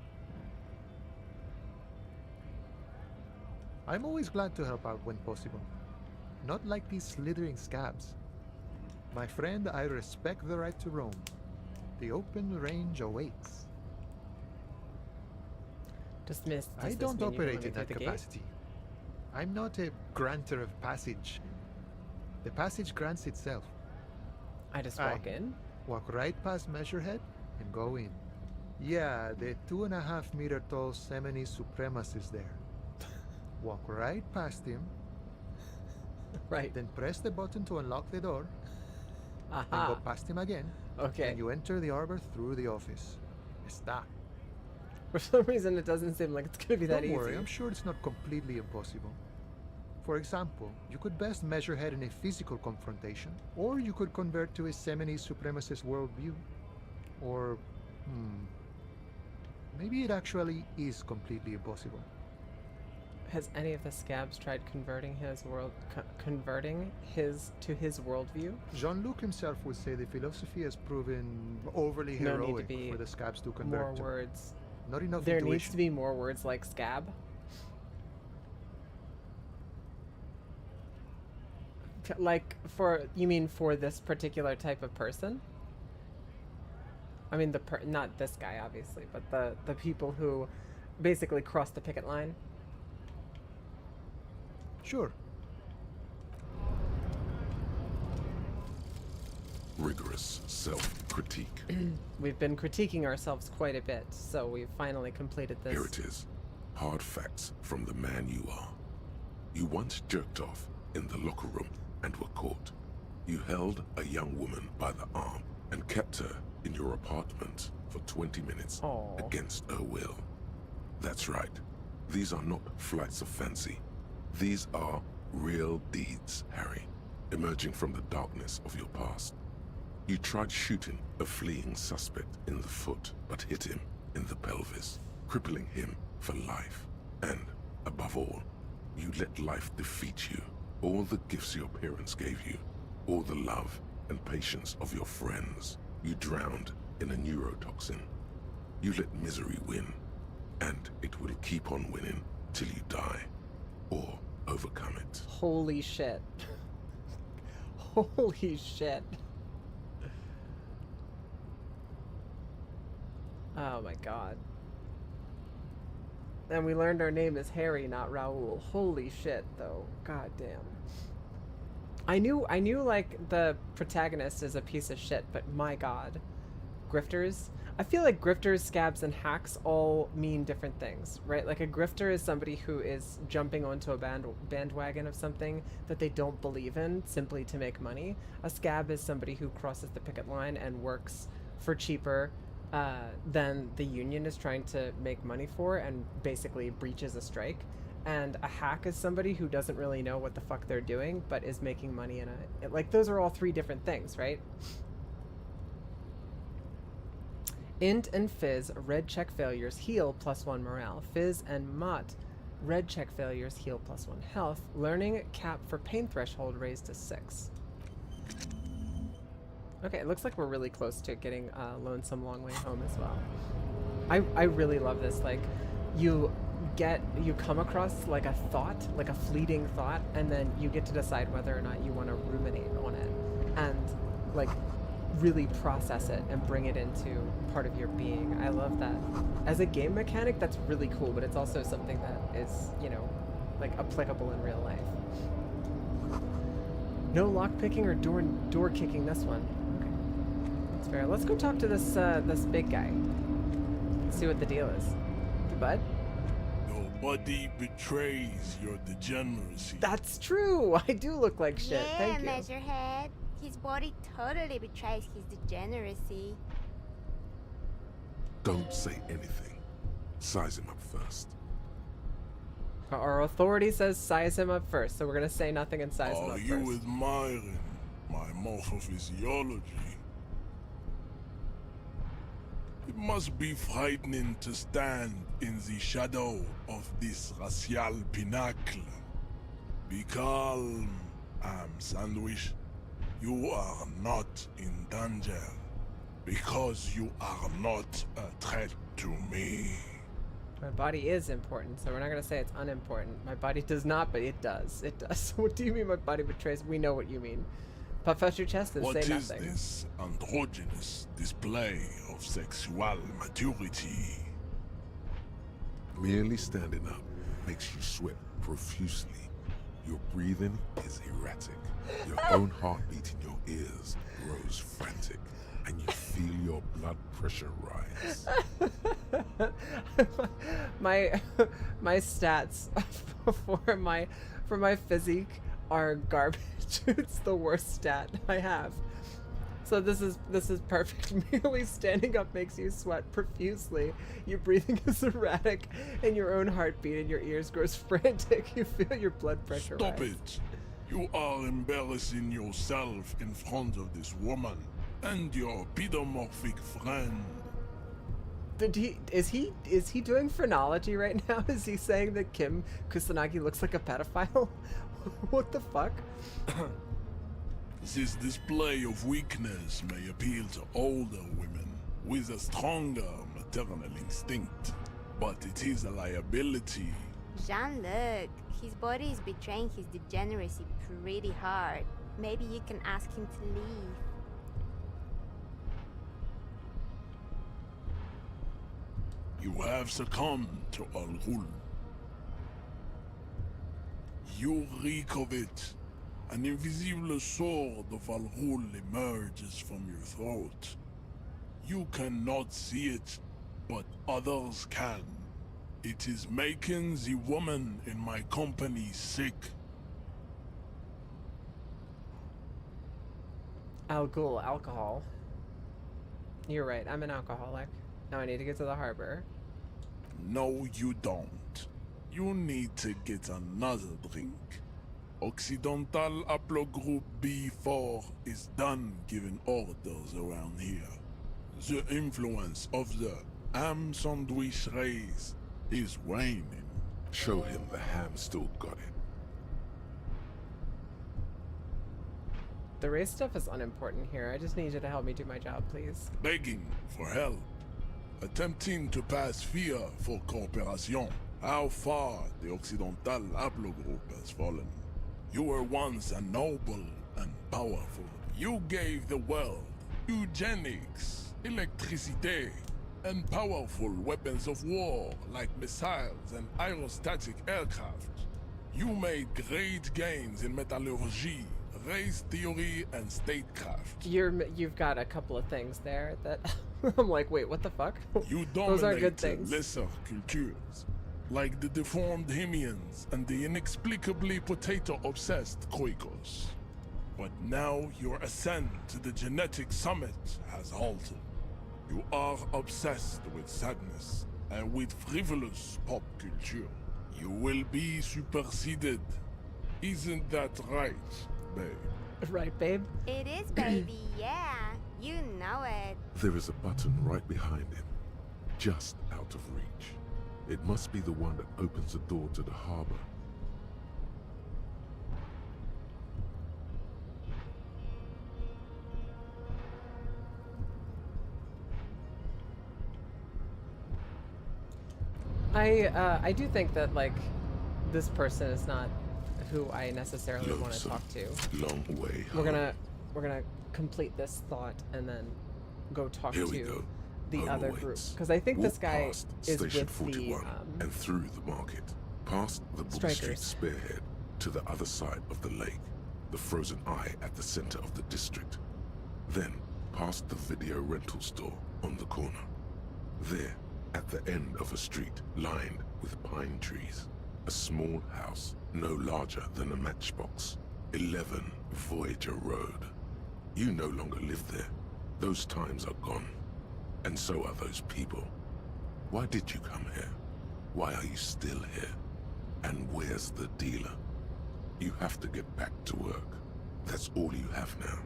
[SPEAKER 9] I'm always glad to help out when possible. Not like these slithering scabs. My friend, I respect the right to roam. The open range awaits.
[SPEAKER 1] Dismissed.
[SPEAKER 9] I don't operate in that capacity. I'm not a granter of passage. The passage grants itself.
[SPEAKER 1] I just walk in?
[SPEAKER 9] Walk right past Measurehead and go in. Yeah, the 2.5 meter tall Semini Supremus is there. Walk right past him.
[SPEAKER 1] Right.
[SPEAKER 9] Then press the button to unlock the door.
[SPEAKER 1] Aha.
[SPEAKER 9] Then go past him again.
[SPEAKER 1] Okay.
[SPEAKER 9] And you enter the arbor through the office. Está.
[SPEAKER 1] For some reason, it doesn't seem like it's going to be that easy.
[SPEAKER 9] Don't worry, I'm sure it's not completely impossible. For example, you could best measure head in a physical confrontation, or you could convert to a Semini Supremacist worldview. Or, maybe it actually is completely impossible.
[SPEAKER 1] Has any of the scabs tried converting his to his worldview?
[SPEAKER 9] Jean-Luc himself would say the philosophy has proven overly
[SPEAKER 1] No need to
[SPEAKER 9] heroic
[SPEAKER 1] be
[SPEAKER 9] for the scabs to convert
[SPEAKER 1] More
[SPEAKER 9] to.
[SPEAKER 1] words.
[SPEAKER 9] Not enough
[SPEAKER 1] There
[SPEAKER 9] intuition.
[SPEAKER 1] needs to be more words like scab. Like you mean for this particular type of person? I mean not this guy obviously, but the people who basically cross the picket line.
[SPEAKER 9] Sure.
[SPEAKER 4] Rigorous self-critique.
[SPEAKER 1] We've been critiquing ourselves quite a bit, so we've finally completed this.
[SPEAKER 4] Here it is. Hard facts from the man you are. You once jerked off in the locker room and were caught. You held a young woman by the arm and kept her in your apartment for 20 minutes
[SPEAKER 1] Aww.
[SPEAKER 4] against her will. That's right. These are not flights of fancy. These are real deeds, Harry, emerging from the darkness of your past. You tried shooting a fleeing suspect in the foot, but hit him in the pelvis, crippling him for life. And, above all, you let life defeat you. All the gifts your parents gave you, all the love and patience of your friends, you drowned in a neurotoxin. You let misery win, and it will keep on winning till you die, or overcome it.
[SPEAKER 1] Holy shit. Holy shit. Oh my god. And we learned our name is Harry, not Raoul. Holy shit, though. God damn. I knew like the protagonist is a piece of shit, but my god. Grifters. I feel like grifters, scabs, and hacks all mean different things, right? Like a grifter is somebody who is jumping onto a bandwagon of something that they don't believe in simply to make money. A scab is somebody who crosses the picket line and works for cheaper than the union is trying to make money for and basically breaches a strike. And a hack is somebody who doesn't really know what the fuck they're doing but is making money in a... Like, those are all three different things, right? Int and Fizz, red check failures, heal +1 morale. Fizz and Mutt, Red check failures heal +1 health. Learning cap for pain threshold raised to 6. Okay, it looks like we're really close to getting Lonesome Long Way Home as well. I really love this. Like, you come across like a thought, like a fleeting thought, and then you get to decide whether or not you want to ruminate on it and like really process it and bring it into part of your being. I love that. As a game mechanic, that's really cool, but it's also something that is, you know, like applicable in real life. No lock picking or door kicking this one. Okay, that's fair. Let's go talk to this this big guy. See what the deal is. Hey, bud.
[SPEAKER 10] Nobody betrays your degeneracy.
[SPEAKER 1] That's true. I do look like shit.
[SPEAKER 11] Yeah,
[SPEAKER 1] Thank you.
[SPEAKER 11] Measurehead. His body totally betrays his degeneracy.
[SPEAKER 4] Don't say anything. Size him up first.
[SPEAKER 1] Our authority says size him up first, so we're gonna say nothing and size him
[SPEAKER 10] Are
[SPEAKER 1] up
[SPEAKER 10] you
[SPEAKER 1] first.
[SPEAKER 10] admiring my morphophysiology? It must be frightening to stand in the shadow of this racial pinnacle. Be calm, Sandwich. You are not in danger, because you are not a threat to me.
[SPEAKER 1] My body is important, so we're not gonna say it's unimportant. My body does not, but it does. It does. What do you mean my body betrays? We know what you mean. Puff out your chest and
[SPEAKER 10] What
[SPEAKER 1] say
[SPEAKER 10] is
[SPEAKER 1] nothing.
[SPEAKER 10] this androgynous display of sexual maturity?
[SPEAKER 4] Merely standing up makes you sweat profusely. Your breathing is erratic. Your own heartbeat in your ears grows frantic, and you feel your blood pressure rise.
[SPEAKER 1] my stats for my physique are garbage. It's the worst stat I have. So this is perfect. Merely standing up makes you sweat profusely. Your breathing is erratic, and your own heartbeat in your ears grows frantic. You feel your blood pressure
[SPEAKER 10] Stop
[SPEAKER 1] rise.
[SPEAKER 10] it! You are embarrassing yourself in front of this woman and your pedomorphic friend.
[SPEAKER 1] Is he doing phrenology right now? Is he saying that Kim Kusanagi looks like a pedophile? What the fuck?
[SPEAKER 10] This display of weakness may appeal to older women with a stronger maternal instinct, but it is a liability.
[SPEAKER 11] Jean-Luc, his body is betraying his degeneracy pretty hard. Maybe you can ask him to leave.
[SPEAKER 10] You have succumbed to Al Ghul. You reek of it. An invisible sword of Al Ghul emerges from your throat. You cannot see it, but others can. It is making the woman in my company sick.
[SPEAKER 1] Al Ghul, alcohol. You're right, I'm an alcoholic. Now I need to get to the harbor.
[SPEAKER 10] No, you don't. You need to get another drink. Occidental Haplogroup B4 is done giving orders around here. The influence of the ham sandwich race is waning.
[SPEAKER 4] Show him the ham still got it.
[SPEAKER 1] The race stuff is unimportant here. I just need you to help me do my job, please.
[SPEAKER 10] Begging for help. Attempting to pass fear for cooperation. How far the Occidental Haplogroup has fallen. You were once a noble and powerful. You gave the world eugenics, electricity, and powerful weapons of war like missiles and aerostatic aircraft. You made great gains in metallurgy, race theory, and statecraft.
[SPEAKER 1] You've got a couple of things there that I'm like, wait, what the fuck?
[SPEAKER 10] You
[SPEAKER 1] Those are good
[SPEAKER 10] dominated
[SPEAKER 1] things.
[SPEAKER 10] lesser cultures, like the deformed Hemians and the inexplicably potato-obsessed Khoikos. But now your ascent to the genetic summit has halted. You are obsessed with sadness and with frivolous pop culture. You will be superseded. Isn't that right, babe?
[SPEAKER 1] Right, babe?
[SPEAKER 11] It is, baby, yeah. You know it.
[SPEAKER 4] There is a button right behind him, just out of reach. It must be the one that opens the door to the harbor.
[SPEAKER 1] I do think that like this person is not who I necessarily want to
[SPEAKER 4] Lonesome.
[SPEAKER 1] talk to.
[SPEAKER 4] Long way
[SPEAKER 1] We're
[SPEAKER 4] home.
[SPEAKER 1] gonna complete this thought and then go talk
[SPEAKER 4] Here we
[SPEAKER 1] to
[SPEAKER 4] go.
[SPEAKER 1] the
[SPEAKER 4] Home
[SPEAKER 1] other group,
[SPEAKER 4] awaits.
[SPEAKER 1] because I think
[SPEAKER 4] Walk
[SPEAKER 1] this guy
[SPEAKER 4] past
[SPEAKER 1] is
[SPEAKER 4] Station
[SPEAKER 1] with
[SPEAKER 4] 41
[SPEAKER 1] the
[SPEAKER 4] and through the market, past the Bull Street
[SPEAKER 1] strikers.
[SPEAKER 4] spearhead to the other side of the lake, the frozen eye at the center of the district. Then past the video rental store on the corner. There, at the end of a street lined with pine trees, a small house no larger than a matchbox. 11 Voyager Road. You no longer live there. Those times are gone. And so are those people. Why did you come here? Why are you still here? And where's the dealer? You have to get back to work. That's all you have now.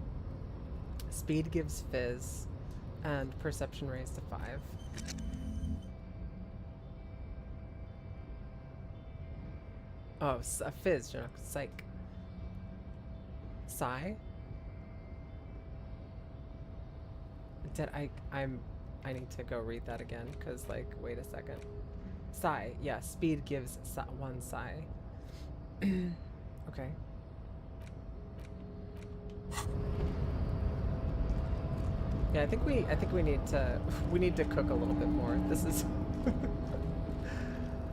[SPEAKER 1] Speed gives fizz, and perception raised to 5. Oh, a fizz, Junk. Psych. Sigh? I need to go read that again, because, like, wait a second. Sigh. Yeah, speed gives 1 sigh. Okay. Yeah, I think we need to cook a little bit more. This is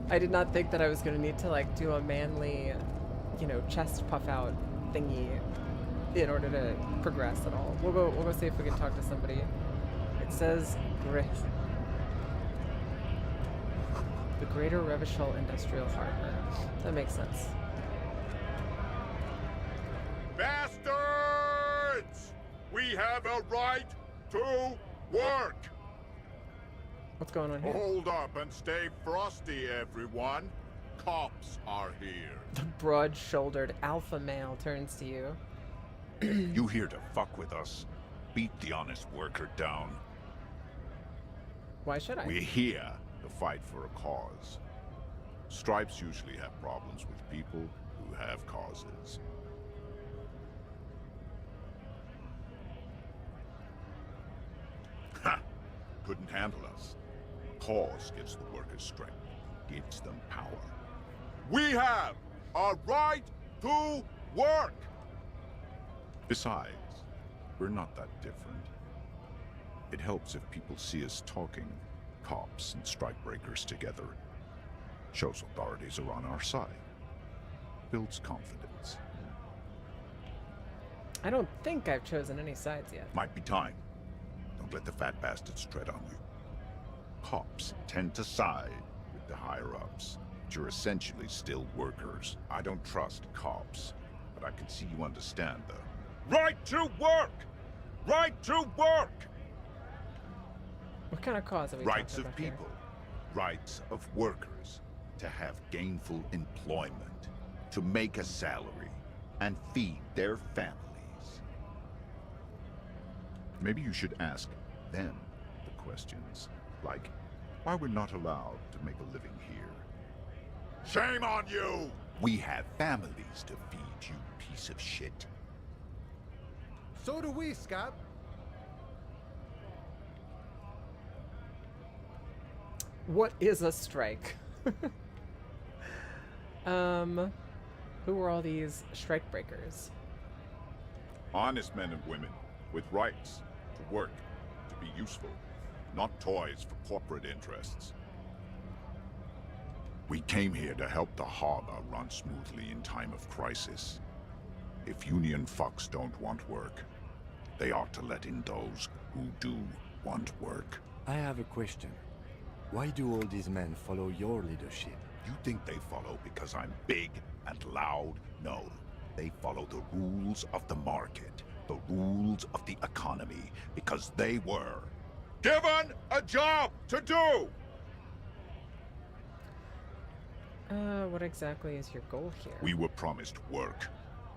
[SPEAKER 1] I did not think that I was gonna need to like do a manly, you know, chest puff out thingy in order to progress at all. We'll go see if we can talk to somebody. It says the Greater Revachol Industrial Harbor. That makes sense.
[SPEAKER 12] Bastards! We have a right to work!
[SPEAKER 1] What's going on here?
[SPEAKER 12] Hold up and stay frosty, everyone. Cops are here.
[SPEAKER 1] The broad-shouldered alpha male turns to you.
[SPEAKER 13] You here to fuck with us? Beat the honest worker down.
[SPEAKER 1] Why should I?
[SPEAKER 13] We're here to fight for a cause. Stripes usually have problems with people who have causes. Ha! Couldn't handle us. Cause gives the workers strength, gives them power.
[SPEAKER 12] We have a right to work!
[SPEAKER 13] Besides, we're not that different. It helps if people see us talking, cops and strikebreakers together. Shows authorities are on our side. Builds confidence.
[SPEAKER 1] I don't think I've chosen any sides yet.
[SPEAKER 13] Might be time. Don't let the fat bastards tread on you. Cops tend to side with the higher-ups, but you're essentially still workers. I don't trust cops, but I can see you understand the
[SPEAKER 12] right to work! Right to work!
[SPEAKER 1] What kind of cause are we
[SPEAKER 13] rights
[SPEAKER 1] talking
[SPEAKER 13] of
[SPEAKER 1] about here?
[SPEAKER 13] people, rights of workers, to have gainful employment, to make a salary, and feed their families. Maybe you should ask them the questions, like why we're not allowed to make a living here.
[SPEAKER 12] Shame on you!
[SPEAKER 13] We have families to feed, you piece of shit.
[SPEAKER 9] So do we, Scab.
[SPEAKER 1] What is a strike? Who are all these strike breakers?
[SPEAKER 12] Honest men and women with rights to work, to be useful, not toys for corporate interests.
[SPEAKER 13] We came here to help the harbor run smoothly in time of crisis. If union fucks don't want work, they ought to let in those who do want work.
[SPEAKER 3] I have a question. Why do all these men follow your leadership?
[SPEAKER 13] You think they follow because I'm big and loud? No. They follow the rules of the market, the rules of the economy, because they were
[SPEAKER 12] given a job to do!
[SPEAKER 1] What exactly is your goal here?
[SPEAKER 13] We were promised work.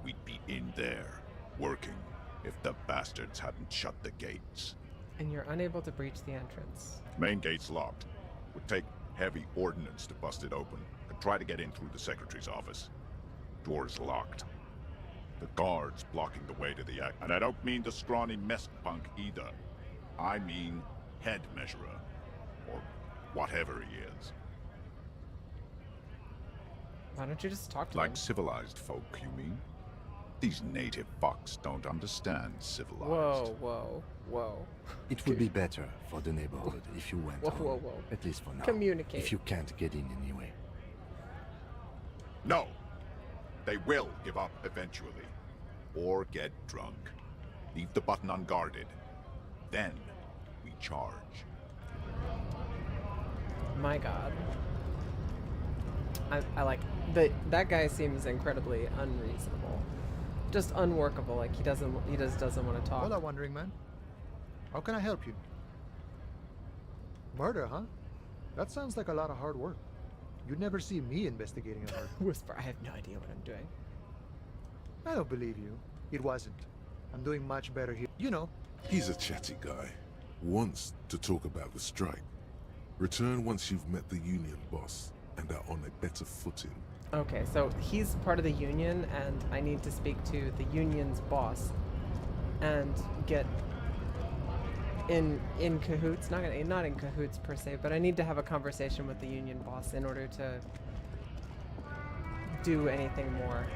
[SPEAKER 13] We'd be in there, working, if the bastards hadn't shut the gates.
[SPEAKER 1] And you're unable to breach the entrance.
[SPEAKER 13] Main gate's locked. Would take
[SPEAKER 12] heavy ordnance to bust it open and try to get in through the secretary's office. Door's locked. The guards blocking the way to the act. And I don't mean the scrawny mess punk either. I mean head measurer. Or whatever he is.
[SPEAKER 1] Why don't you just talk to
[SPEAKER 13] Like
[SPEAKER 1] them?
[SPEAKER 13] civilized folk, you mean? These native fucks don't understand civilized.
[SPEAKER 1] Whoa, whoa, whoa.
[SPEAKER 3] It would be better for the neighborhood if you went
[SPEAKER 1] Whoa,
[SPEAKER 3] home,
[SPEAKER 1] whoa, whoa.
[SPEAKER 3] at least for now.
[SPEAKER 1] Communicate.
[SPEAKER 3] If you can't get in anyway.
[SPEAKER 12] No! They will give up eventually. Or get drunk. Leave the button unguarded. Then we charge.
[SPEAKER 1] My God. I like that guy seems incredibly unreasonable, just unworkable. Like he just doesn't want to talk.
[SPEAKER 9] Hola, wandering man. How can I help you? Murder, huh? That sounds like a lot of hard work. You'd never see me investigating a murder.
[SPEAKER 1] Whisper. I have no idea what I'm doing.
[SPEAKER 9] I don't believe you. It wasn't. I'm doing much better here. You know.
[SPEAKER 4] He's a chatty guy. Wants to talk about the strike. Return once you've met the union boss and are on a better footing.
[SPEAKER 1] Okay, so he's part of the union, and I need to speak to the union's boss and get in cahoots. Not in cahoots per se, but I need to have a conversation with the union boss in order to do anything more.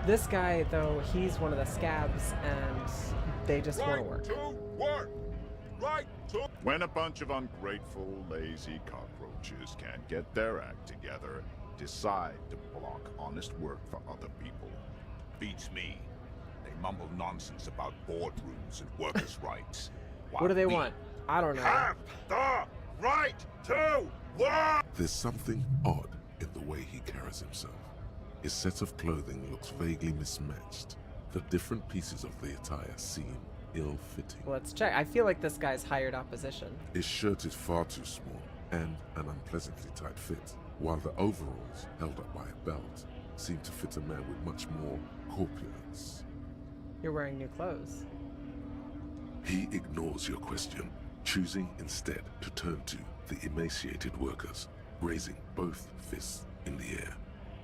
[SPEAKER 1] This guy, though, he's one of the scabs, and they just want to work.
[SPEAKER 12] Work! Right to... When a bunch of ungrateful, lazy cockroaches can't get their act together, decide to block honest work for other people. Beats me. They mumble nonsense about boardrooms and workers' rights.
[SPEAKER 1] What do they want? I don't know.
[SPEAKER 12] Have the right to work!
[SPEAKER 4] There's something odd in the way he carries himself. His set of clothing looks vaguely mismatched. The different pieces of the attire seem ill-fitting.
[SPEAKER 1] Let's check. I feel like this guy's hired opposition.
[SPEAKER 4] His shirt is far too small and an unpleasantly tight fit, while the overalls, held up by a belt, seem to fit a man with much more corpulence.
[SPEAKER 1] You're wearing new clothes.
[SPEAKER 4] He ignores your question, choosing instead to turn to the emaciated workers, raising both fists in the air.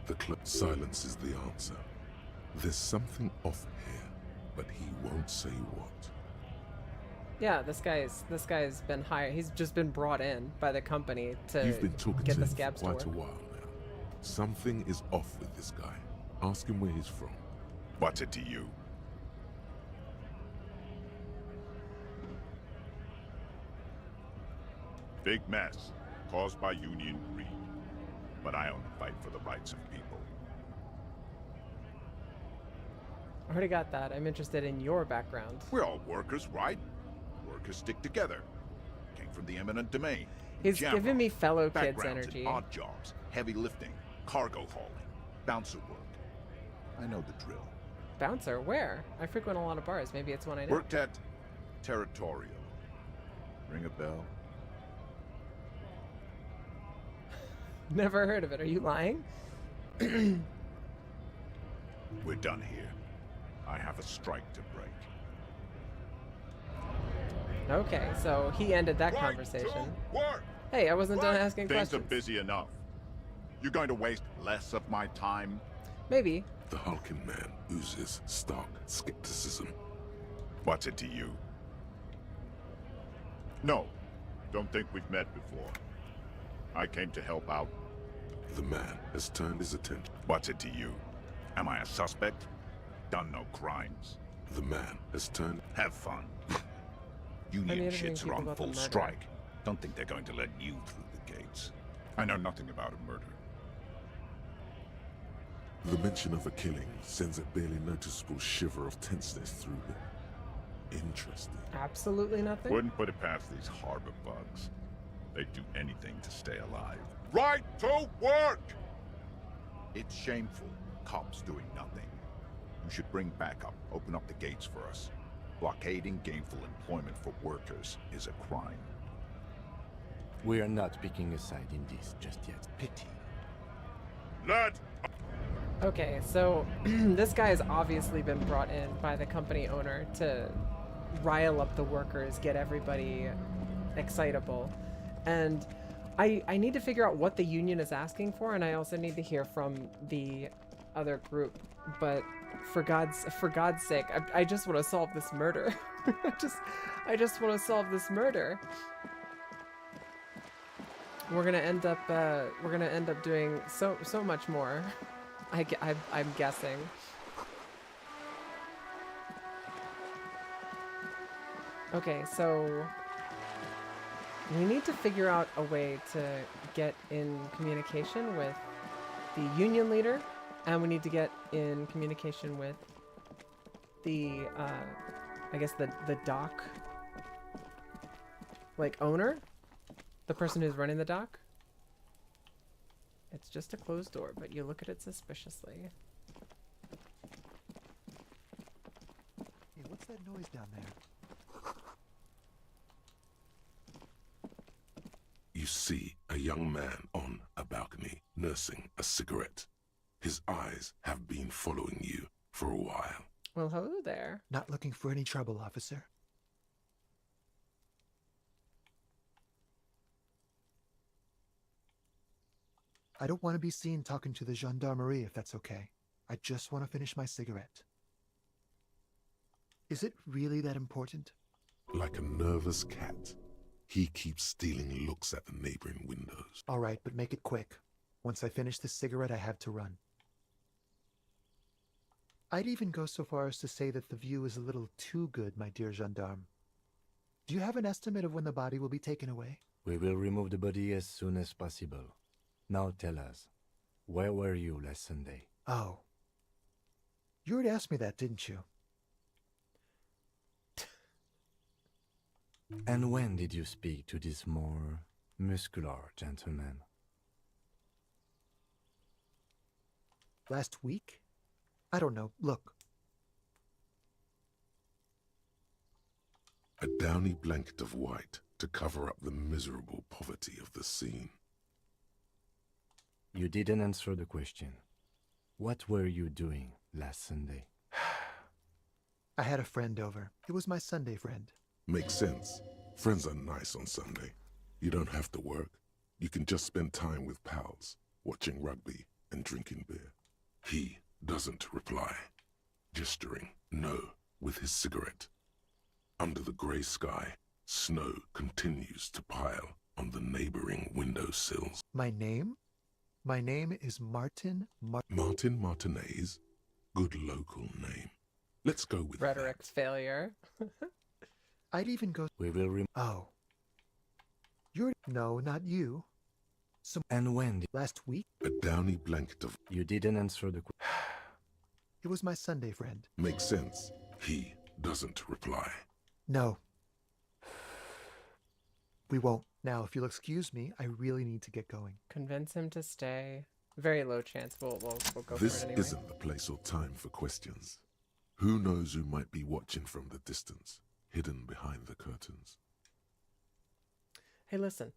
[SPEAKER 4] The silence is the answer. There's something off here, but he won't say what.
[SPEAKER 1] Yeah, this guy's been hired. He's just been brought in by the company to
[SPEAKER 4] You've been talking
[SPEAKER 1] get
[SPEAKER 4] to
[SPEAKER 1] the
[SPEAKER 4] him for
[SPEAKER 1] scabs to
[SPEAKER 4] quite a
[SPEAKER 1] work.
[SPEAKER 4] while now. Something is off with this guy. Ask him where he's from.
[SPEAKER 12] What's it to you? Big mess, caused by union greed. But I only fight for the rights of people.
[SPEAKER 1] I already got that. I'm interested in your background.
[SPEAKER 12] We're all workers, right? Workers stick together. Came from the eminent domain.
[SPEAKER 1] He's
[SPEAKER 12] Jammer,
[SPEAKER 1] giving me fellow kids
[SPEAKER 12] backgrounds
[SPEAKER 1] energy.
[SPEAKER 12] in odd jobs, heavy lifting, cargo hauling, bouncer work. I know the drill.
[SPEAKER 1] Bouncer? Where? I frequent a lot of bars. Maybe it's one I know.
[SPEAKER 12] Worked at Territorial. Ring a bell?
[SPEAKER 1] Never heard of it. Are you lying?
[SPEAKER 12] We're done here. I have a strike to break.
[SPEAKER 1] Okay, so he ended that conversation.
[SPEAKER 12] Work!
[SPEAKER 1] Hey, I wasn't done asking
[SPEAKER 12] Things
[SPEAKER 1] questions.
[SPEAKER 12] are busy enough. You're going to waste less of my time?
[SPEAKER 1] Maybe.
[SPEAKER 4] The hulking man oozes stark skepticism.
[SPEAKER 12] What's it to you? No, don't think we've met before. I came to help out.
[SPEAKER 4] The man has turned his attention.
[SPEAKER 12] What's it to you? Am I a suspect? Done no crimes.
[SPEAKER 4] The man has turned.
[SPEAKER 12] Have fun.
[SPEAKER 1] I'm
[SPEAKER 12] Union
[SPEAKER 1] interviewing
[SPEAKER 12] shits are
[SPEAKER 1] people
[SPEAKER 12] on
[SPEAKER 1] about the
[SPEAKER 12] full
[SPEAKER 1] murder.
[SPEAKER 12] strike. Don't think they're going to let you through the gates. I know nothing about a murder.
[SPEAKER 4] The mention of a killing sends a barely noticeable shiver of tenseness through him. Interesting.
[SPEAKER 1] Absolutely nothing?
[SPEAKER 12] Wouldn't put it past these harbor bugs. They'd do anything to stay alive. Right to work! It's shameful. Cops doing nothing. You should bring backup. Open up the gates for us. Blockading gainful employment for workers is a crime.
[SPEAKER 3] We are not picking a side in this just yet.
[SPEAKER 12] Pity. Let...
[SPEAKER 1] Okay, so this guy has obviously been brought in by the company owner to rile up the workers, get everybody excitable. And I need to figure out what the union is asking for, and I also need to hear from the other group. But for God's sake, I just want to solve this murder. I just want to solve this murder. We're gonna end up doing so much more. I'm guessing. Okay, so we need to figure out a way to get in communication with the union leader, and we need to get in communication with the, I guess the dock, like, owner? The person who's running the dock? It's just a closed door, but you look at it suspiciously.
[SPEAKER 9] Hey, what's that noise down there?
[SPEAKER 4] You see a young man on a balcony nursing a cigarette. His eyes have been following you for a while.
[SPEAKER 1] Well, hello there.
[SPEAKER 9] Not looking for any trouble, officer. I don't want to be seen talking to the gendarmerie, if that's okay. I just want to finish my cigarette. Is it really that important?
[SPEAKER 4] Like a nervous cat, he keeps stealing looks at the neighboring windows.
[SPEAKER 9] All right, but make it quick. Once I finish this cigarette, I have to run. I'd even go so far as to say that the view is a little too good, my dear gendarme. Do you have an estimate of when the body will be taken away?
[SPEAKER 3] We will remove the body as soon as possible. Now tell us, where were you last Sunday?
[SPEAKER 9] Oh. You already asked me that, didn't you?
[SPEAKER 3] And when did you speak to this more muscular gentleman?
[SPEAKER 9] Last week? I don't know. Look.
[SPEAKER 4] A downy blanket of white to cover up the miserable poverty of the scene.
[SPEAKER 3] You didn't answer the question. What were you doing last Sunday?
[SPEAKER 9] I had a friend over. It was my Sunday friend.
[SPEAKER 4] Makes sense. Friends are nice on Sunday. You don't have to work. You can just spend time with pals, watching rugby and drinking beer. He doesn't reply, gesturing no with his cigarette. Under the grey sky, snow continues to pile on the neighboring windowsills.
[SPEAKER 9] My name? My name is Martin
[SPEAKER 4] Martin Martinez? Good local name. Let's go with
[SPEAKER 1] Rhetoric's failure.
[SPEAKER 9] I'd even go...
[SPEAKER 3] We will
[SPEAKER 9] Oh. You're... No, not you.
[SPEAKER 3] And when did...
[SPEAKER 9] Last week?
[SPEAKER 4] A downy blanket of...
[SPEAKER 3] You didn't answer the question.
[SPEAKER 9] It was my Sunday friend.
[SPEAKER 4] Makes sense. He doesn't reply.
[SPEAKER 9] No. We won't. Now, if you'll excuse me, I really need to get going.
[SPEAKER 1] Convince him to stay. Very low chance we'll go for
[SPEAKER 4] This
[SPEAKER 1] it anyway.
[SPEAKER 4] isn't the place or time for questions. Who knows who might be watching from the distance, hidden behind the curtains.
[SPEAKER 1] Hey, listen.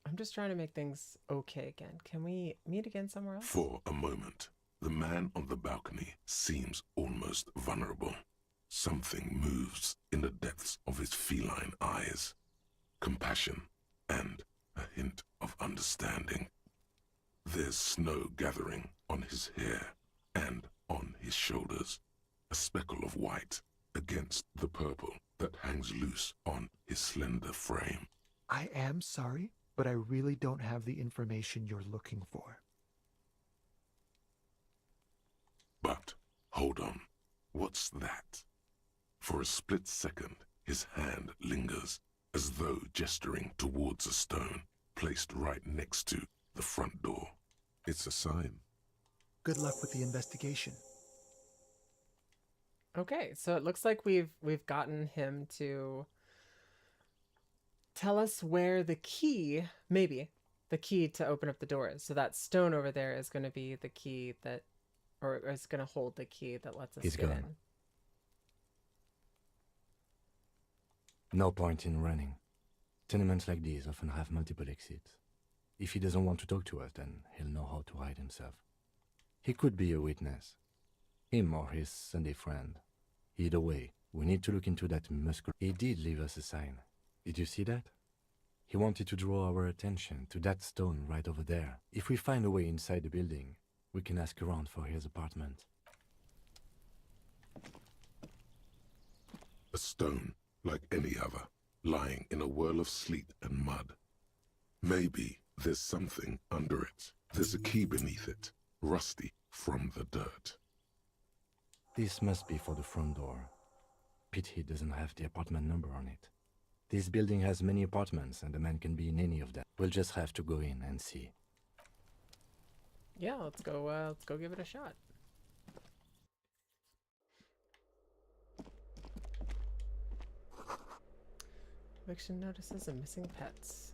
[SPEAKER 1] I'm just trying to make things okay again. Can we meet again somewhere else?
[SPEAKER 4] For a moment, the man on the balcony seems almost vulnerable. Something moves in the depths of his feline eyes. Compassion and a hint of understanding. There's snow gathering on his hair and on his shoulders. A speckle of white against the purple that hangs loose on his slender frame.
[SPEAKER 9] I am sorry, but I really don't have the information you're looking for.
[SPEAKER 4] But, hold on, what's that? For a split second, his hand lingers, as though gesturing towards a stone placed right next to the front door. It's a sign.
[SPEAKER 9] Good luck with the investigation.
[SPEAKER 1] Okay, so it looks like we've gotten him to tell us where the key, maybe, the key to open up the door is. So that stone over there is going to be the key that, or is going to hold the key that lets us
[SPEAKER 3] He's
[SPEAKER 1] get
[SPEAKER 3] gone.
[SPEAKER 1] in.
[SPEAKER 3] No point in running. Tenements like these often have multiple exits. If he doesn't want to talk to us, then he'll know how to hide himself. He could be a witness. Him or his Sunday friend. Either way, we need to look into that muscular... He did leave us a sign. Did you see that? He wanted to draw our attention to that stone right over there. If we find a way inside the building, we can ask around for his apartment.
[SPEAKER 4] A stone, like any other, lying in a whirl of sleet and mud. Maybe there's something under it. There's a key beneath it, rusty from the dirt.
[SPEAKER 3] This must be for the front door. Pity he doesn't have the apartment number on it. This building has many apartments, and the man can be in any of them. We'll just have to go in and see.
[SPEAKER 1] Yeah, let's go give it a shot. Eviction notices and missing pets.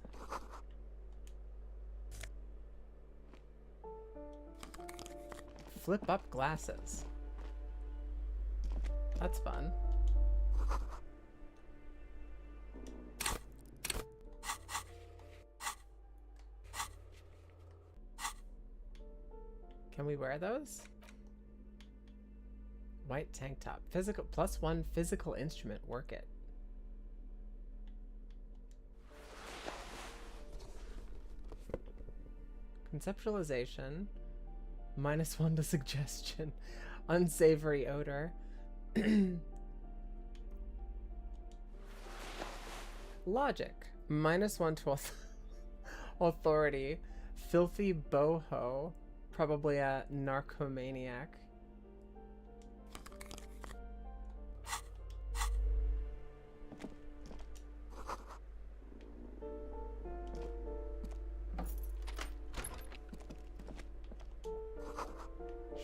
[SPEAKER 1] Flip up glasses. That's fun. Can we wear those? White tank top. Physical +1 physical instrument. Work it. Conceptualization. -1 to suggestion. Unsavory odor. Logic. -1 to authority. Filthy boho. Probably a narcomaniac.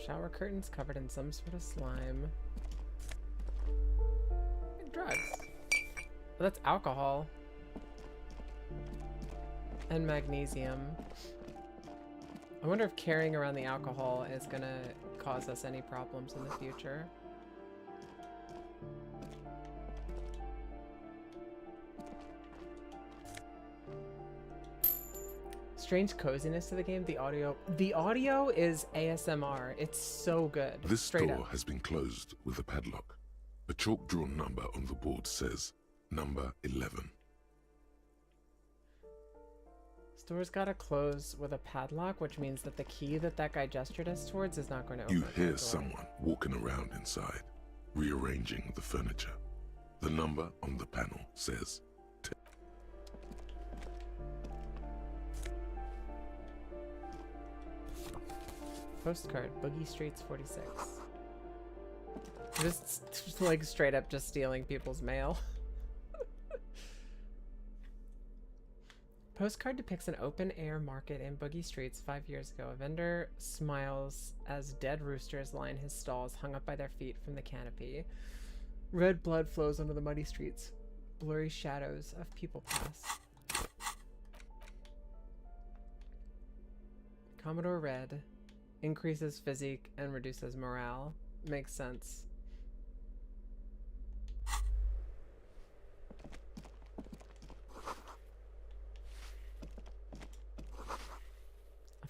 [SPEAKER 1] Shower curtains covered in some sort of slime. Drugs. Oh, that's alcohol. And magnesium. I wonder if carrying around the alcohol is gonna cause us any problems in the future. Strange coziness to the game. The audio is ASMR. It's so good.
[SPEAKER 4] This
[SPEAKER 1] Straight
[SPEAKER 4] door
[SPEAKER 1] up.
[SPEAKER 4] has been closed with a padlock. A chalk-drawn number on the board says number 11.
[SPEAKER 1] Door's gotta close with a padlock, which means that the key that guy gestured us towards is not going to open.
[SPEAKER 4] You
[SPEAKER 1] that
[SPEAKER 4] hear
[SPEAKER 1] door.
[SPEAKER 4] someone walking around inside, rearranging the furniture. The number on the panel says 10.
[SPEAKER 1] Postcard, Boogie Streets 46. Just like straight up just stealing people's mail. Postcard depicts an open-air market in Boogie Streets 5 years ago. A vendor smiles as dead roosters line his stalls, hung up by their feet from the canopy. Red blood flows onto the muddy streets. Blurry shadows of people pass. Commodore Red increases physique and reduces morale. Makes sense.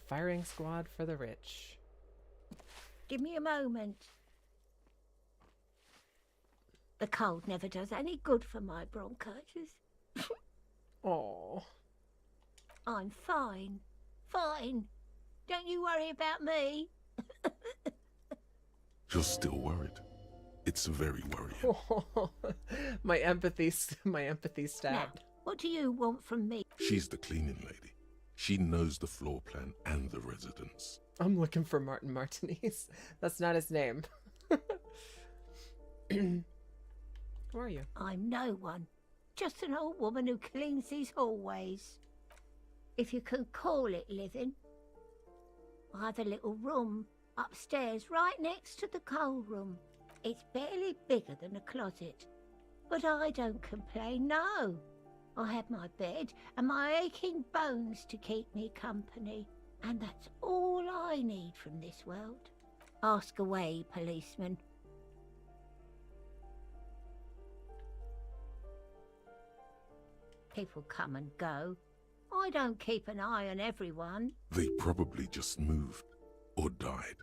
[SPEAKER 1] Firing squad for the rich.
[SPEAKER 14] Give me a moment. The cold never does any good for my bronchitis.
[SPEAKER 1] Oh.
[SPEAKER 14] I'm fine. Fine. Don't you worry about me.
[SPEAKER 4] You're still worried. It's very worrying.
[SPEAKER 1] my empathy stabbed.
[SPEAKER 14] Now, what do you want from me?
[SPEAKER 4] She's the cleaning lady. She knows the floor plan and the residence.
[SPEAKER 1] I'm looking for Martin Martinez. That's not his name. Who are you?
[SPEAKER 14] I'm no one. Just an old woman who cleans these hallways. If you can call it living. I have a little room upstairs right next to the coal room. It's barely bigger than a closet. But I don't complain, no. I have my bed and my aching bones to keep me company. And that's all I need from this world. Ask away, policeman. People come and go. I don't keep an eye on everyone.
[SPEAKER 4] They probably just moved or died.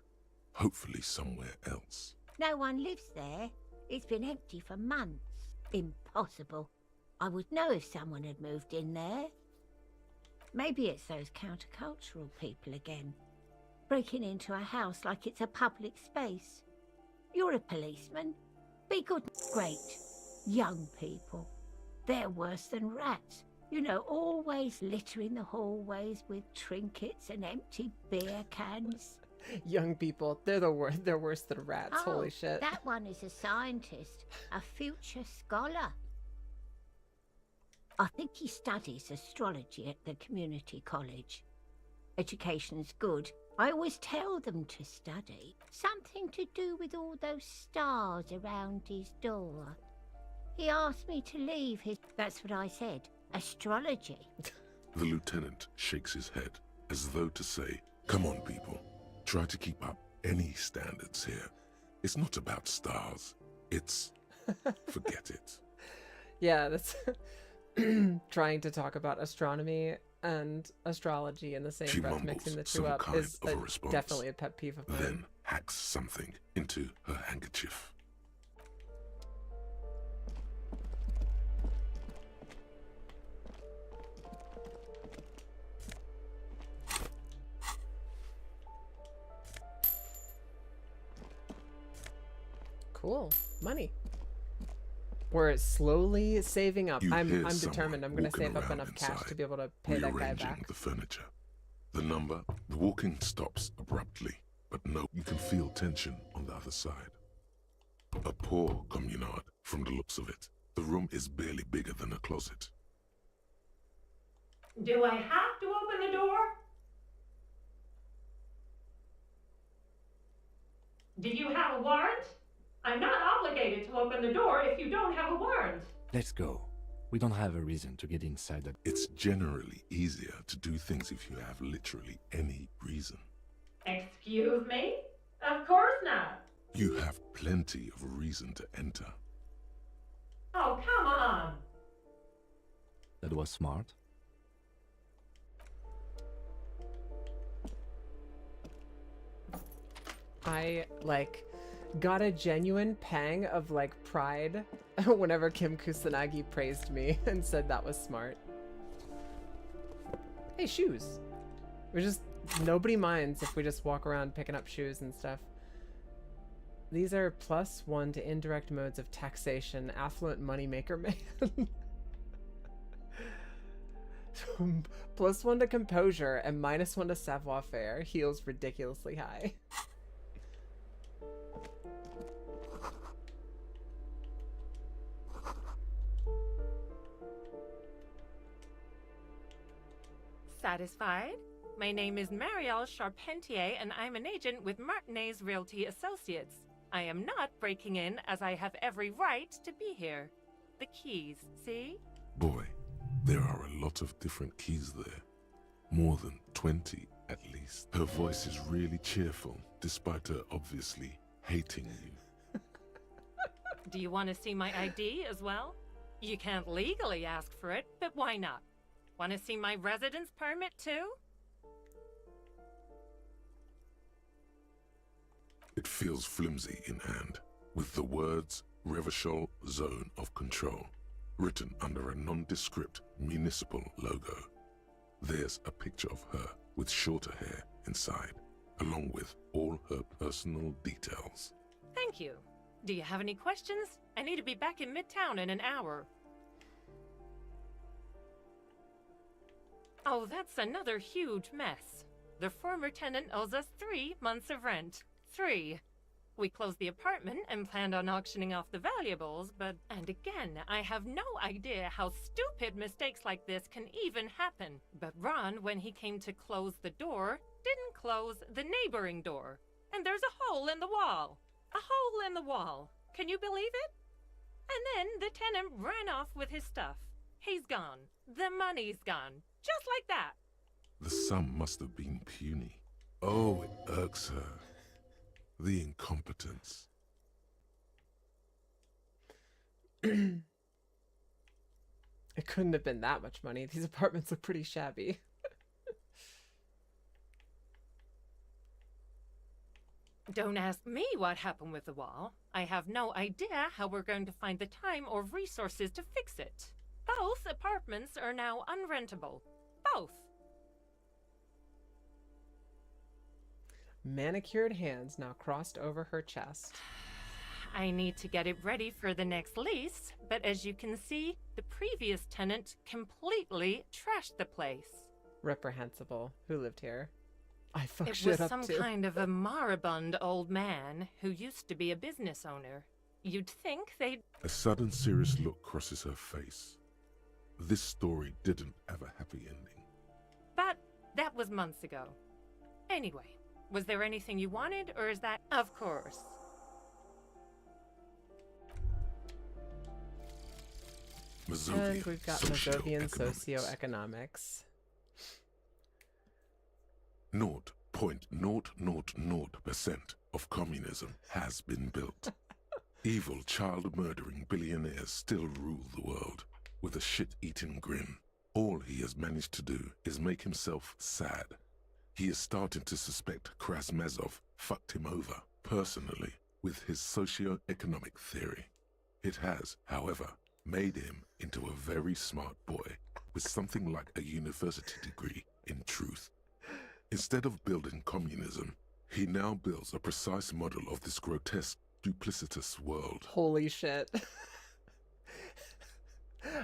[SPEAKER 4] Hopefully somewhere else.
[SPEAKER 14] No one lives there. It's been empty for months. Impossible. I would know if someone had moved in there. Maybe it's those countercultural people again, breaking into a house like it's a public space. You're a policeman. Be good. Great. Young people. They're worse than rats. You know, always littering the hallways with trinkets and empty beer cans.
[SPEAKER 1] Young people, they're worse than rats. Holy shit.
[SPEAKER 14] That one is a scientist, a future scholar. I think he studies astrology at the community college. Education's good. I always tell them to study. Something to do with all those stars around his door. He asked me to leave his... That's what I said. Astrology.
[SPEAKER 4] The lieutenant shakes his head, as though to say, come on, people. Try to keep up any standards here. It's not about stars. It's... forget it.
[SPEAKER 1] Yeah, that's... trying to talk about astronomy and astrology in the same
[SPEAKER 4] She
[SPEAKER 1] breath,
[SPEAKER 4] mumbles
[SPEAKER 1] mixing the two
[SPEAKER 4] some
[SPEAKER 1] up,
[SPEAKER 4] kind
[SPEAKER 1] is
[SPEAKER 4] of a response,
[SPEAKER 1] definitely a pet peeve of mine.
[SPEAKER 4] Then hacks something into her handkerchief.
[SPEAKER 1] Cool. Money. We're slowly saving up.
[SPEAKER 4] You
[SPEAKER 1] I'm
[SPEAKER 4] hear
[SPEAKER 1] determined. I'm
[SPEAKER 4] someone
[SPEAKER 1] going to save
[SPEAKER 4] walking
[SPEAKER 1] up enough
[SPEAKER 4] around
[SPEAKER 1] cash
[SPEAKER 4] inside,
[SPEAKER 1] to be able to pay that guy
[SPEAKER 4] rearranging
[SPEAKER 1] back.
[SPEAKER 4] the furniture. The walking stops abruptly, but no, you can feel tension on the other side. A poor communard, from the looks of it. The room is barely bigger than a closet.
[SPEAKER 15] Do I have to open the door? Do you have a warrant? I'm not obligated to open the door if you don't have a warrant.
[SPEAKER 3] Let's go. We don't have a reason to get inside that.
[SPEAKER 4] It's generally easier to do things if you have literally any reason.
[SPEAKER 15] Excuse me? Of course not.
[SPEAKER 4] You have plenty of reason to enter.
[SPEAKER 15] Oh, come on.
[SPEAKER 3] That was smart.
[SPEAKER 1] I, like, got a genuine pang of, like, pride whenever Kim Kusanagi praised me and said that was smart. Hey, shoes. We're just... Nobody minds if we just walk around picking up shoes and stuff. These are +1 to indirect modes of taxation. Affluent moneymaker man. +1 to composure and -1 to savoir-faire. Heals ridiculously high.
[SPEAKER 16] Satisfied? My name is Marielle Charpentier, and I'm an agent with Martinez Realty Associates. I am not breaking in, as I have every right to be here. The keys, see?
[SPEAKER 4] Boy, there are a lot of different keys there. More than 20, at least. Her voice is really cheerful, despite her obviously hating you.
[SPEAKER 16] Do you want to see my ID as well? You can't legally ask for it, but why not? Want to see my residence permit too?
[SPEAKER 4] It feels flimsy in hand, with the words Revachol Zone of Control written under a nondescript municipal logo. There's a picture of her with shorter hair inside, along with all her personal details.
[SPEAKER 16] Thank you. Do you have any questions? I need to be back in Midtown in an hour. Oh, that's another huge mess. The former tenant owes us 3 months of rent. 3. We closed the apartment and planned on auctioning off the valuables, but... And again, I have no idea how stupid mistakes like this can even happen. But Ron, when he came to close the door, didn't close the neighboring door. And there's a hole in the wall. A hole in the wall. Can you believe it? And then the tenant ran off with his stuff. He's gone. The money's gone. Just like that.
[SPEAKER 4] The sum must have been puny. Oh, it irks her. The incompetence.
[SPEAKER 1] It couldn't have been that much money. These apartments look pretty shabby.
[SPEAKER 16] Don't ask me what happened with the wall. I have no idea how we're going to find the time or resources to fix it. Both apartments are now unrentable. Both.
[SPEAKER 1] Manicured hands now crossed over her chest.
[SPEAKER 16] I need to get it ready for the next lease, but as you can see, the previous tenant completely trashed the place.
[SPEAKER 1] Reprehensible. Who lived here? I fuck
[SPEAKER 16] It
[SPEAKER 1] shit
[SPEAKER 16] was
[SPEAKER 1] up
[SPEAKER 16] some
[SPEAKER 1] too.
[SPEAKER 16] kind of a moribund old man who used to be a business owner. You'd think they'd...
[SPEAKER 4] A sudden serious look crosses her face. This story didn't have a happy ending.
[SPEAKER 16] But that was months ago. Anyway, was there anything you wanted, or is that... Of course.
[SPEAKER 1] And we've got Mazovian socioeconomics.
[SPEAKER 4] 0.000% of communism has been built. Evil child-murdering billionaires still rule the world with a shit-eating grin. All he has managed to do is make himself sad. He is starting to suspect Krasmazov fucked him over, personally, with his socio-economic theory. It has, however, made him into a very smart boy with something like a university degree in truth. Instead of building communism, he now builds a precise model of this grotesque, duplicitous world.
[SPEAKER 1] Holy shit.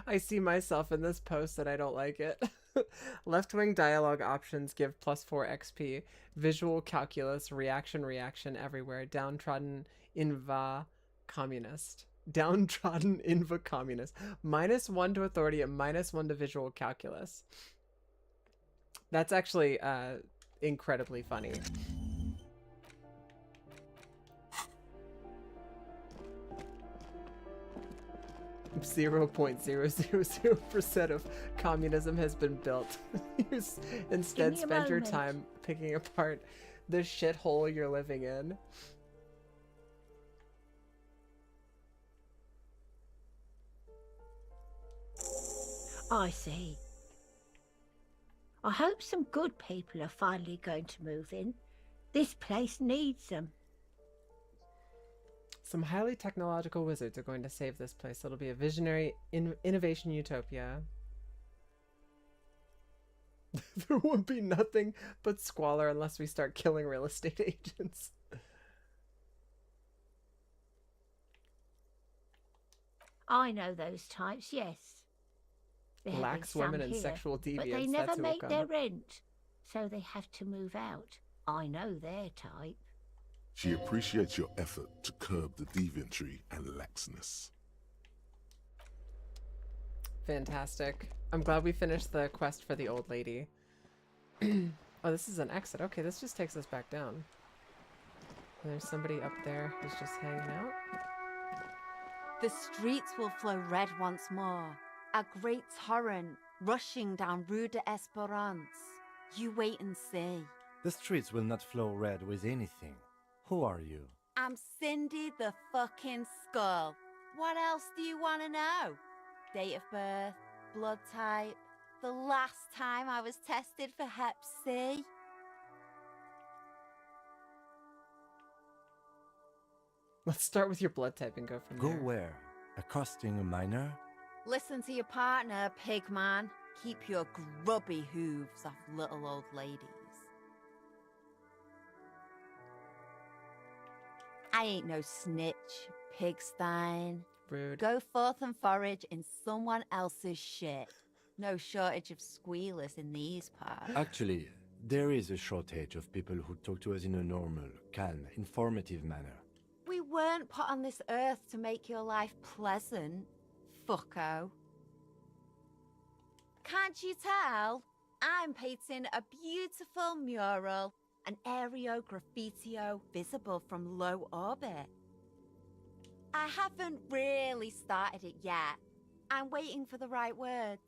[SPEAKER 1] I see myself in this post and I don't like it. Left-wing dialogue options give +4 XP. Visual calculus, reaction everywhere. Downtrodden inva communist. Downtrodden inva communist. -1 to authority and -1 to visual calculus. That's actually incredibly funny. Zero 0.000% of communism has been built. Instead, spend your time picking apart the shithole you're living in.
[SPEAKER 14] I see. I hope some good people are finally going to move in. This place needs them.
[SPEAKER 1] Some highly technological wizards are going to save this place. It'll be a visionary innovation utopia. There won't be nothing but squalor unless we start killing real estate agents.
[SPEAKER 14] I know those types, yes. There
[SPEAKER 1] Lax
[SPEAKER 14] have been
[SPEAKER 1] women
[SPEAKER 14] some
[SPEAKER 1] and
[SPEAKER 14] here,
[SPEAKER 1] sexual deviants.
[SPEAKER 14] but they never
[SPEAKER 1] that's who will
[SPEAKER 14] make
[SPEAKER 1] come.
[SPEAKER 14] their rent, so they have to move out. I know their type.
[SPEAKER 4] She appreciates your effort to curb the deviantry and laxness.
[SPEAKER 1] Fantastic. I'm glad we finished the quest for the old lady. Oh, this is an exit. Okay, this just takes us back down. And there's somebody up there who's just hanging out.
[SPEAKER 17] The streets will flow red once more. A great torrent rushing down Rue de Esperance. You wait and see.
[SPEAKER 3] The streets will not flow red with anything. Who are you?
[SPEAKER 17] I'm Cindy the fucking Skull. What else do you want to know? Date of birth, blood type, the last time I was tested for Hep C.
[SPEAKER 1] Let's start with your blood type and go from
[SPEAKER 3] Go
[SPEAKER 1] there.
[SPEAKER 3] where? Accosting a minor?
[SPEAKER 17] Listen to your partner, pig man. Keep your grubby hooves off little old ladies. I ain't no snitch, pigstein.
[SPEAKER 1] Rude.
[SPEAKER 17] Go forth and forage in someone else's shit. No shortage of squealers in these parts.
[SPEAKER 3] Actually, there is a shortage of people who talk to us in a normal, calm, informative manner.
[SPEAKER 17] We weren't put on this earth to make your life pleasant, fucko. Can't you tell? I'm painting a beautiful mural, an aereo graffitio visible from low orbit. I haven't really started it yet. I'm waiting for the right words.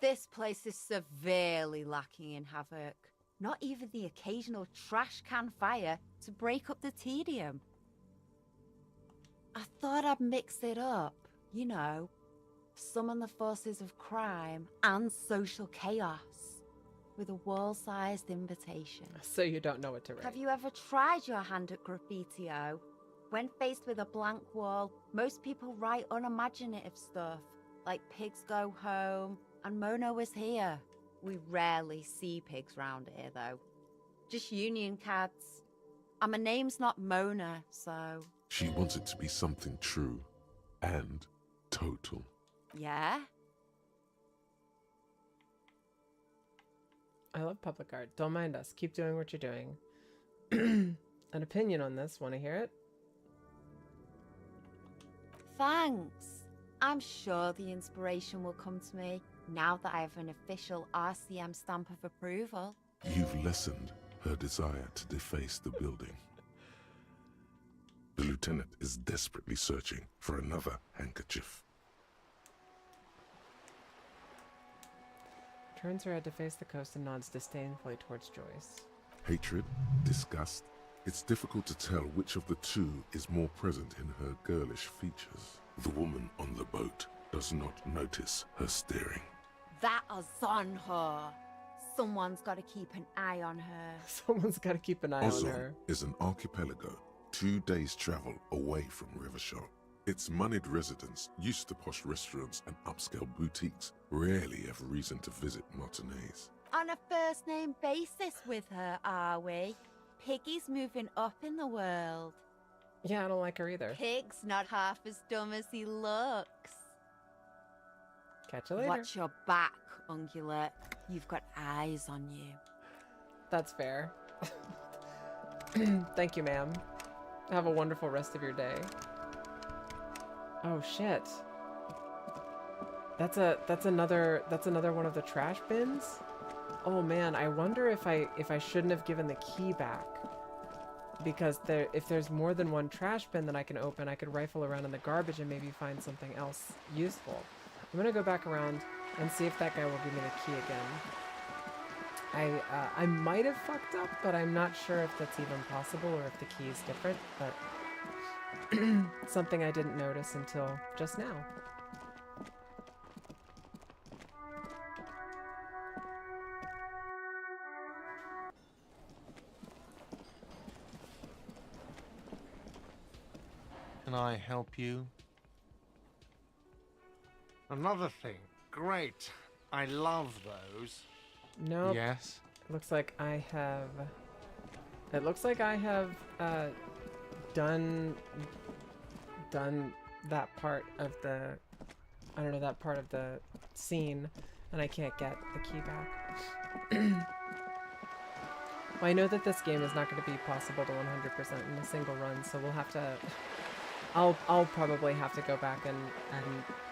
[SPEAKER 17] This place is severely lacking in havoc. Not even the occasional trash can fire to break up the tedium. I thought I'd mix it up, you know, summon the forces of crime and social chaos with a wall-sized invitation.
[SPEAKER 1] So you don't know what to write.
[SPEAKER 17] Have you ever tried your hand at graffitio? When faced with a blank wall, most people write unimaginative stuff, like pigs go home, and Mona was here. We rarely see pigs round here, though. Just union cats. And my name's not Mona, so...
[SPEAKER 4] She wants it to be something true and total.
[SPEAKER 17] Yeah?
[SPEAKER 1] I love public art. Don't mind us. Keep doing what you're doing. An opinion on this. Want to hear it?
[SPEAKER 17] Thanks. I'm sure the inspiration will come to me now that I have an official RCM stamp of approval.
[SPEAKER 4] You've lessened her desire to deface the building. The lieutenant is desperately searching for another handkerchief.
[SPEAKER 1] Turns her head to face the coast and nods disdainfully towards Joyce.
[SPEAKER 4] Hatred, disgust. It's difficult to tell which of the two is more present in her girlish features. The woman on the boat does not notice her staring.
[SPEAKER 17] That is on her. Someone's got to keep an eye on her.
[SPEAKER 1] Someone's got to keep an eye on her.
[SPEAKER 4] Ozon is an archipelago 2 days' travel away from Rivershore. Its moneyed residents, used to posh restaurants and upscale boutiques, rarely have reason to visit Martinez.
[SPEAKER 17] On a first-name basis with her, are we? Piggy's moving up in the world.
[SPEAKER 1] Yeah, I don't like her either.
[SPEAKER 17] Pig's not half as dumb as he looks.
[SPEAKER 1] Catch you later.
[SPEAKER 17] Watch your back, Ungulate. You've got eyes on you.
[SPEAKER 1] That's fair. Thank you, ma'am. Have a wonderful rest of your day. Oh shit. That's another one of the trash bins? Oh man, I wonder if I shouldn't have given the key back. Because if there's more than one trash bin that I can open, I could rifle around in the garbage and maybe find something else useful. I'm gonna go back around and see if that guy will give me the key again. I might have fucked up, but I'm not sure if that's even possible or if the key is different, but something I didn't notice until just now.
[SPEAKER 2] Can I help you? Another thing. Great. I love those.
[SPEAKER 1] Nope.
[SPEAKER 2] Yes?
[SPEAKER 1] It looks like I have done that part of the, I don't know, that part of the scene, and I can't get the key back. Well, I know that this game is not going to be possible to 100% in a single run, so we'll have to, I'll probably have to go back and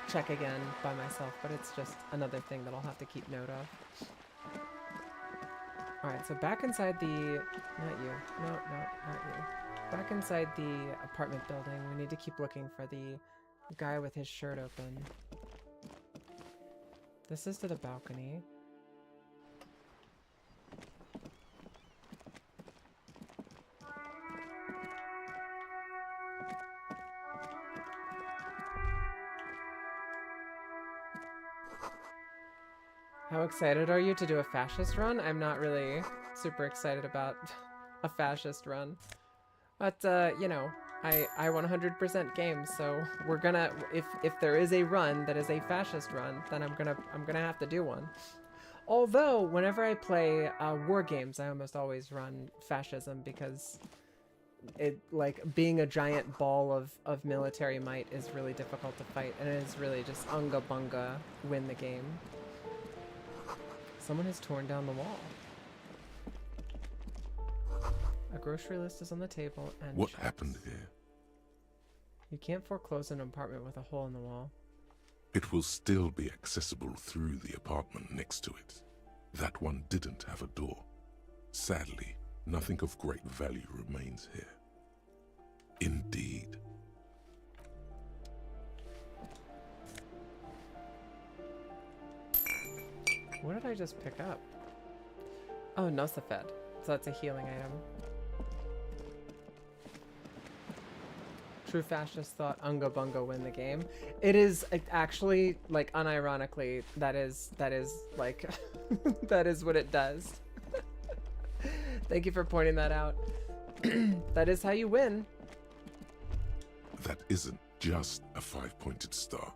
[SPEAKER 1] check again by myself, but it's just another thing that I'll have to keep note of. Alright, so back inside the... Not you. No, not you. Back inside the apartment building, we need to keep looking for the guy with his shirt open. This is to the balcony. How excited are you to do a fascist run? I'm not really super excited about a fascist run. But, you know, I 100% games, so we're gonna, if there is a run that is a fascist run, then I'm gonna have to do one. Although, whenever I play war games, I almost always run fascism because it, like, being a giant ball of military might is really difficult to fight, and it is really just unga bunga win the game. Someone has torn down the wall. A grocery list is on the table and
[SPEAKER 4] what
[SPEAKER 1] checks.
[SPEAKER 4] happened here?
[SPEAKER 1] You can't foreclose an apartment with a hole in the wall.
[SPEAKER 4] It will still be accessible through the apartment next to it. That one didn't have a door. Sadly, nothing of great value remains here. Indeed.
[SPEAKER 1] What did I just pick up? Oh, Nosafed. So that's a healing item. True fascist thought Unga Bunga win the game. It is actually, like, unironically, that is like, that is what it does. Thank you for pointing that out. That is how you win.
[SPEAKER 4] That isn't just a 5-pointed star.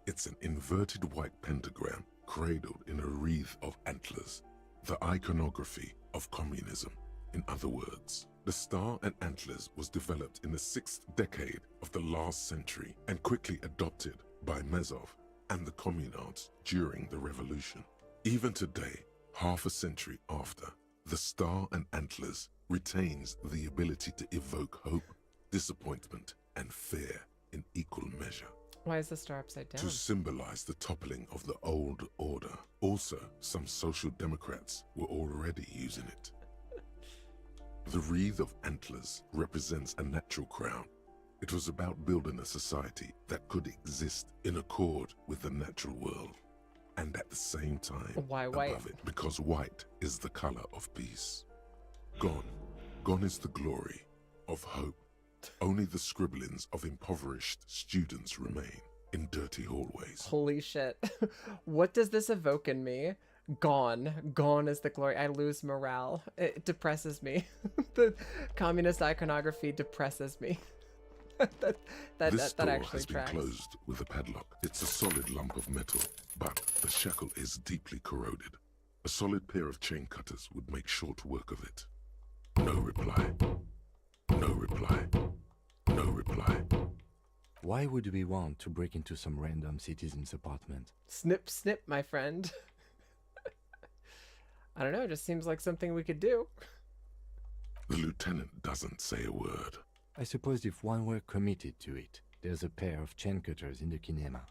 [SPEAKER 4] It's an inverted white pentagram cradled in a wreath of antlers, the iconography of communism. In other words, the star and antlers was developed in the 6th decade of the last century and quickly adopted by Mazov and the communards during the revolution. Even today, half a century after, the star and antlers retains the ability to evoke hope, disappointment, and fear in equal measure.
[SPEAKER 1] Why is the star upside down?
[SPEAKER 4] To symbolize the toppling of the old order. Also, some social democrats were already using it. The wreath of antlers represents a natural crown. It was about building a society that could exist in accord with the natural world, and at the same time
[SPEAKER 1] Why white?
[SPEAKER 4] above it, because white is the color of peace. Gone is the glory of hope. Only the scribblings of impoverished students remain in dirty hallways.
[SPEAKER 1] Holy shit. What does this evoke in me? Gone is the glory. I lose morale. It depresses me. The communist iconography depresses me.
[SPEAKER 4] This door
[SPEAKER 1] actually
[SPEAKER 4] has been
[SPEAKER 1] tracks.
[SPEAKER 4] closed with a padlock. It's a solid lump of metal, but the shackle is deeply corroded. A solid pair of chain cutters would make short work of it. No reply. No reply. No reply.
[SPEAKER 3] Why would we want to break into some random citizen's apartment?
[SPEAKER 1] Snip, snip, my friend. I don't know, it just seems like something we could do.
[SPEAKER 4] The lieutenant doesn't say a word.
[SPEAKER 3] I suppose if one were committed to it, there's a pair of chain cutters in the kinema.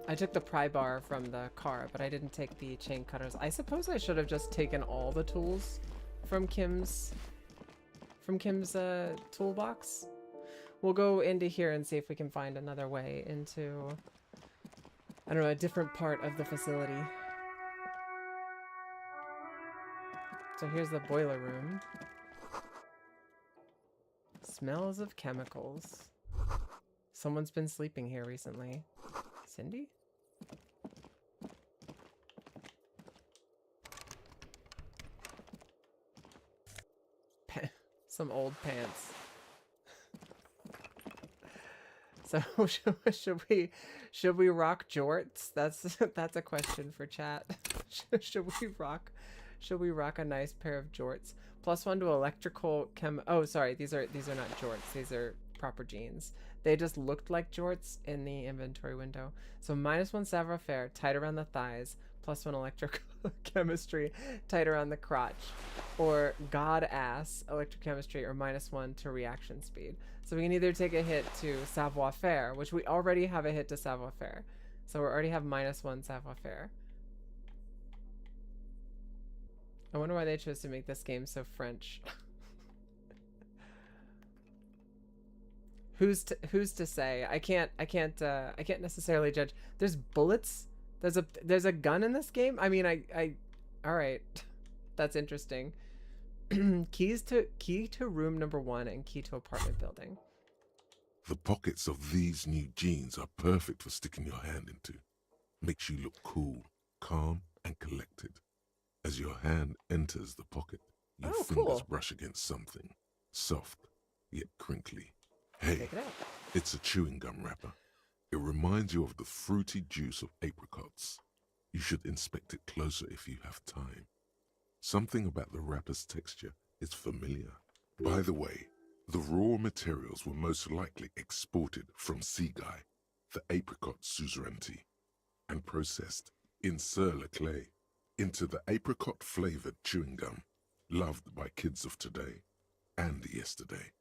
[SPEAKER 1] I took the pry bar from the car, but I didn't take the chain cutters. I suppose I should have just taken all the tools from Kim's toolbox. We'll go into here and see if we can find another way into, I don't know, a different part of the facility. So here's the boiler room. Smells of chemicals. Someone's been sleeping here recently. Cindy? Some old pants. So should we rock jorts? That's a question for chat. Should we rock a nice pair of jorts? +1 to electrical oh, sorry, these are not jorts. These are proper jeans. They just looked like jorts in the inventory window. So -1 savoir-faire, tight around the thighs, +1 electrical chemistry, tight around the crotch, or god-ass electrochemistry, or -1 to reaction speed. So we can either take a hit to savoir-faire, which we already have a hit to savoir-faire. So we already have -1 savoir-faire. I wonder why they chose to make this game so French. Who's to say? I can't necessarily judge. There's bullets. There's a gun in this game. I mean, all right, that's interesting. Key to room number 1 and key to apartment building.
[SPEAKER 4] The pockets of these new jeans are perfect for sticking your hand into. Makes you look cool, calm, and collected. As your hand enters the pocket, your fingers brush against something soft yet crinkly. Hey, it's a chewing gum wrapper. It reminds you of the fruity juice of apricots. You should inspect it closer if you have time. Something about the wrapper's texture is familiar. By the way, the raw materials were most likely exported from Seaguy, the apricot suzerainty, and processed in Sur-le-Clay into the apricot-flavored chewing gum loved by kids of today and yesterday.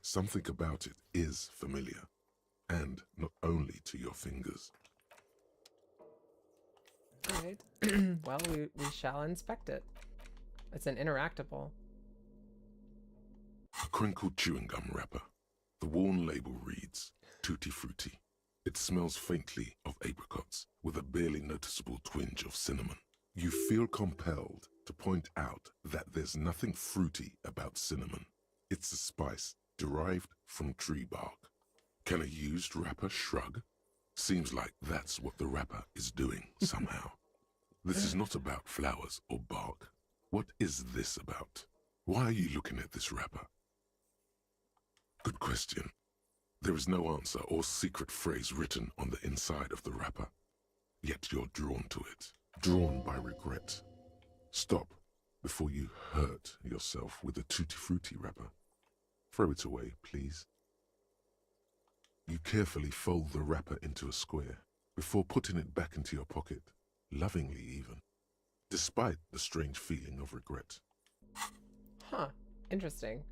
[SPEAKER 4] Something about it is familiar, and not only to your fingers.
[SPEAKER 1] Alright. Well, we shall inspect it. It's an interactable.
[SPEAKER 4] A crinkled chewing gum wrapper. The worn label reads, Tutti Frutti. It smells faintly of apricots, with a barely noticeable twinge of cinnamon. You feel compelled to point out that there's nothing fruity about cinnamon. It's a spice derived from tree bark. Can a used wrapper shrug? Seems like that's what the wrapper is doing somehow. This is not about flowers or bark. What is this about? Why are you looking at this wrapper? Good question. There is no answer or secret phrase written on the inside of the wrapper. Yet you're drawn to it, drawn by regret. Stop before you hurt yourself with a Tutti Frutti wrapper. Throw it away, please. You carefully fold the wrapper into a square before putting it back into your pocket, lovingly even, despite the strange feeling of regret.
[SPEAKER 1] Huh. Interesting.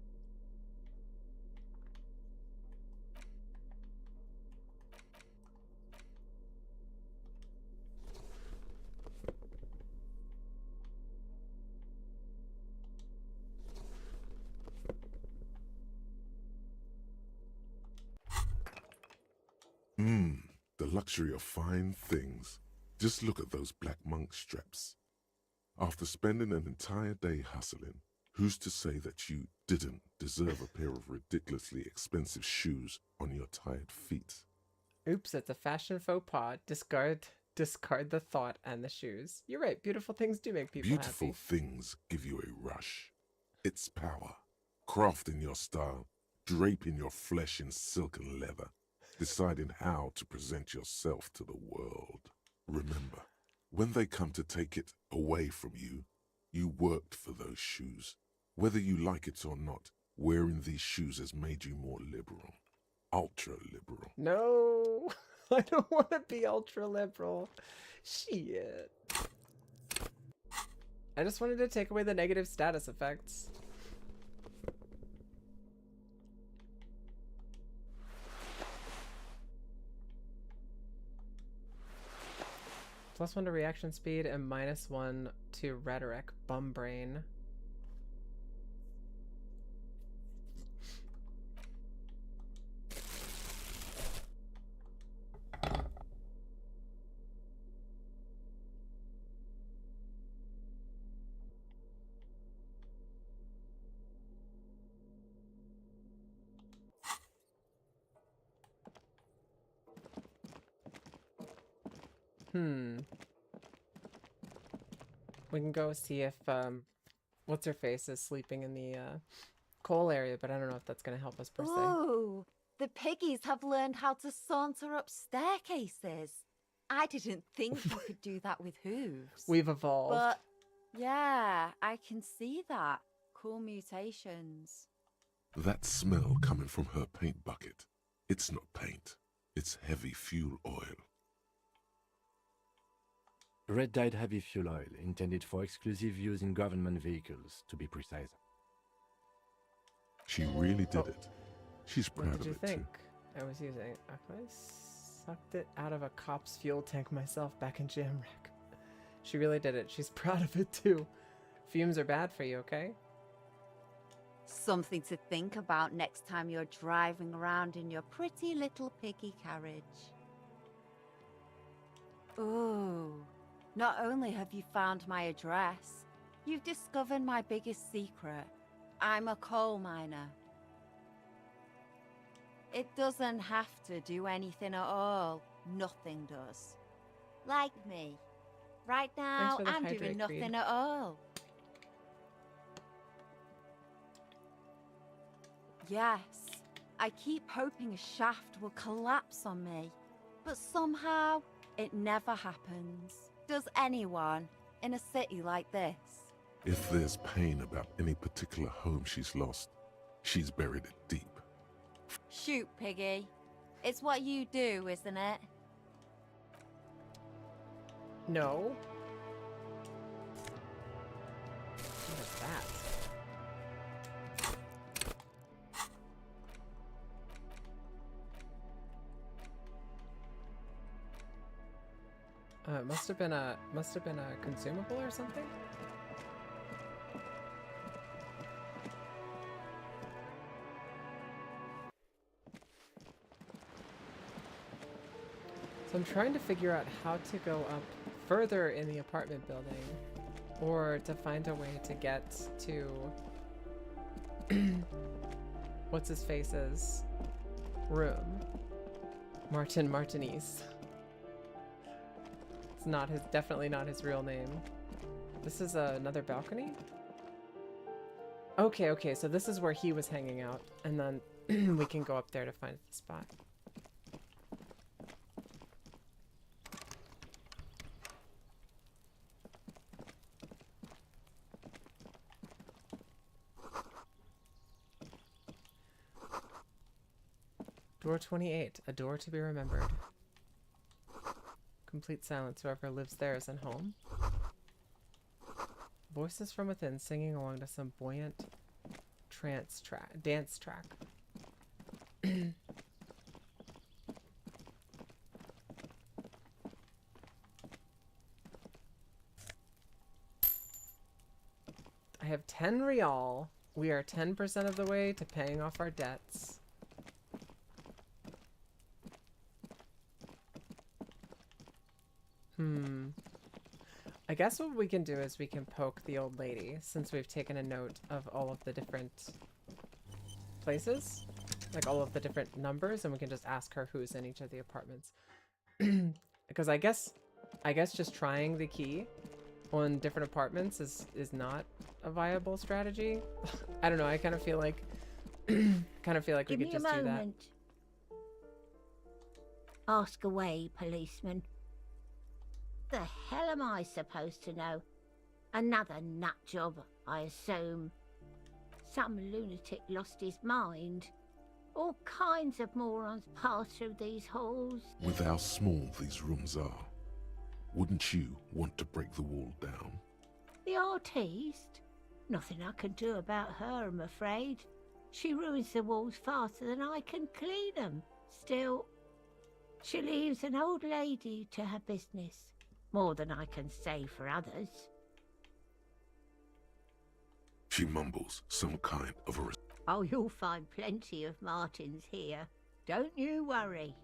[SPEAKER 4] The luxury of fine things. Just look at those black monk straps. After spending an entire day hustling, who's to say that you didn't deserve a pair of ridiculously expensive shoes on your tired feet?
[SPEAKER 1] Oops, it's a fashion faux pas. Discard the thought and the shoes. You're right, beautiful things do make people
[SPEAKER 4] Beautiful
[SPEAKER 1] happy.
[SPEAKER 4] things give you a rush. It's power. Crafting your style, draping your flesh in silk and leather, deciding how to present yourself to the world. Remember, when they come to take it away from you, you worked for those shoes. Whether you like it or not, wearing these shoes has made you more liberal. Ultra liberal.
[SPEAKER 1] No, I don't want to be ultra liberal. Shit. I just wanted to take away the negative status effects. +1 to reaction speed and -1 to rhetoric. Bum brain. We can go see if, what's her face is sleeping in the, coal area, but I don't know if that's going to help us per se.
[SPEAKER 17] Ooh, the piggies have learned how to saunter up staircases. I didn't think you could do that with hooves.
[SPEAKER 1] We've evolved.
[SPEAKER 17] But, yeah, I can see that. Cool mutations.
[SPEAKER 4] That smell coming from her paint bucket. It's not paint. It's heavy fuel oil.
[SPEAKER 3] Red dyed heavy fuel oil, intended for exclusive use in government vehicles, to be precise.
[SPEAKER 4] She really did it. She's proud
[SPEAKER 1] What
[SPEAKER 4] of
[SPEAKER 1] did you
[SPEAKER 4] it
[SPEAKER 1] think? I was using... I sucked it out of a cop's fuel tank myself back in Jamwreck. She really did it. She's proud of it too. Fumes are bad for you, okay?
[SPEAKER 17] Something to think about next time you're driving around in your pretty little piggy carriage. Ooh, not only have you found my address, you've discovered my biggest secret. I'm a coal miner. It doesn't have to do anything at all. Nothing does. Like me. Right now,
[SPEAKER 1] for the
[SPEAKER 17] I'm
[SPEAKER 1] hydrate,
[SPEAKER 17] doing nothing
[SPEAKER 1] Creed.
[SPEAKER 17] at all. Yes, I keep hoping a shaft will collapse on me, but somehow it never happens. Does anyone in a city like this?
[SPEAKER 4] If there's pain about any particular home she's lost, she's buried it deep.
[SPEAKER 17] Shoot, Piggy. It's what you do, isn't it?
[SPEAKER 1] No. What is that? It must have been a consumable or something. So I'm trying to figure out how to go up further in the apartment building, or to find a way to get to what's his face's room, Martinez. It's not his, definitely not his real name. This is another balcony? Okay, okay, so this is where he was hanging out, and then we can go up there to find the spot. Door 28, a door to be remembered. Complete silence, whoever lives there isn't home. Voices from within singing along to some buoyant dance track. I have 10 real. We are 10% of the way to paying off our debts. I guess what we can do is we can poke the old lady, since we've taken a note of all of the different places, like all of the different numbers, and we can just ask her who's in each of the apartments. Because I guess just trying the key on different apartments is not a viable strategy. I don't know, I kind of feel like we could just do that.
[SPEAKER 14] Give me a moment. Ask away, policeman. The hell am I supposed to know? Another nut job, I assume. Some lunatic lost his mind. All kinds of morons pass through these halls.
[SPEAKER 4] With how small these rooms are, wouldn't you want to break the wall down?
[SPEAKER 14] The artiste? Nothing I can do about her, I'm afraid. She ruins the walls faster than I can clean them. Still, she leaves an old lady to her business. More than I can say for others.
[SPEAKER 4] She mumbles some kind of a...
[SPEAKER 14] Oh, you'll find plenty of Martins here. Don't you worry.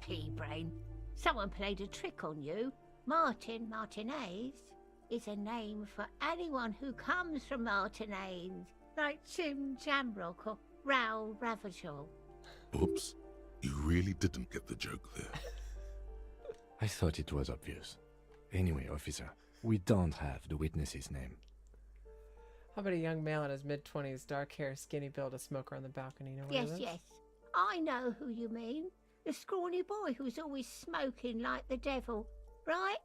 [SPEAKER 14] Pea-brain. Someone played a trick on you. Martinez is a name for anyone who comes from Martinez, like Jim Jamrock or Raoul Ravachol.
[SPEAKER 4] Oops. You really didn't get the joke there.
[SPEAKER 3] I thought it was obvious. Anyway, officer, we don't have the witness's name.
[SPEAKER 1] How about a young male in his mid-20s, dark hair, skinny build, a smoker on the balcony? You know where
[SPEAKER 14] Yes,
[SPEAKER 1] he lives?
[SPEAKER 14] yes. I know who you mean. The scrawny boy who's always smoking like the devil, right?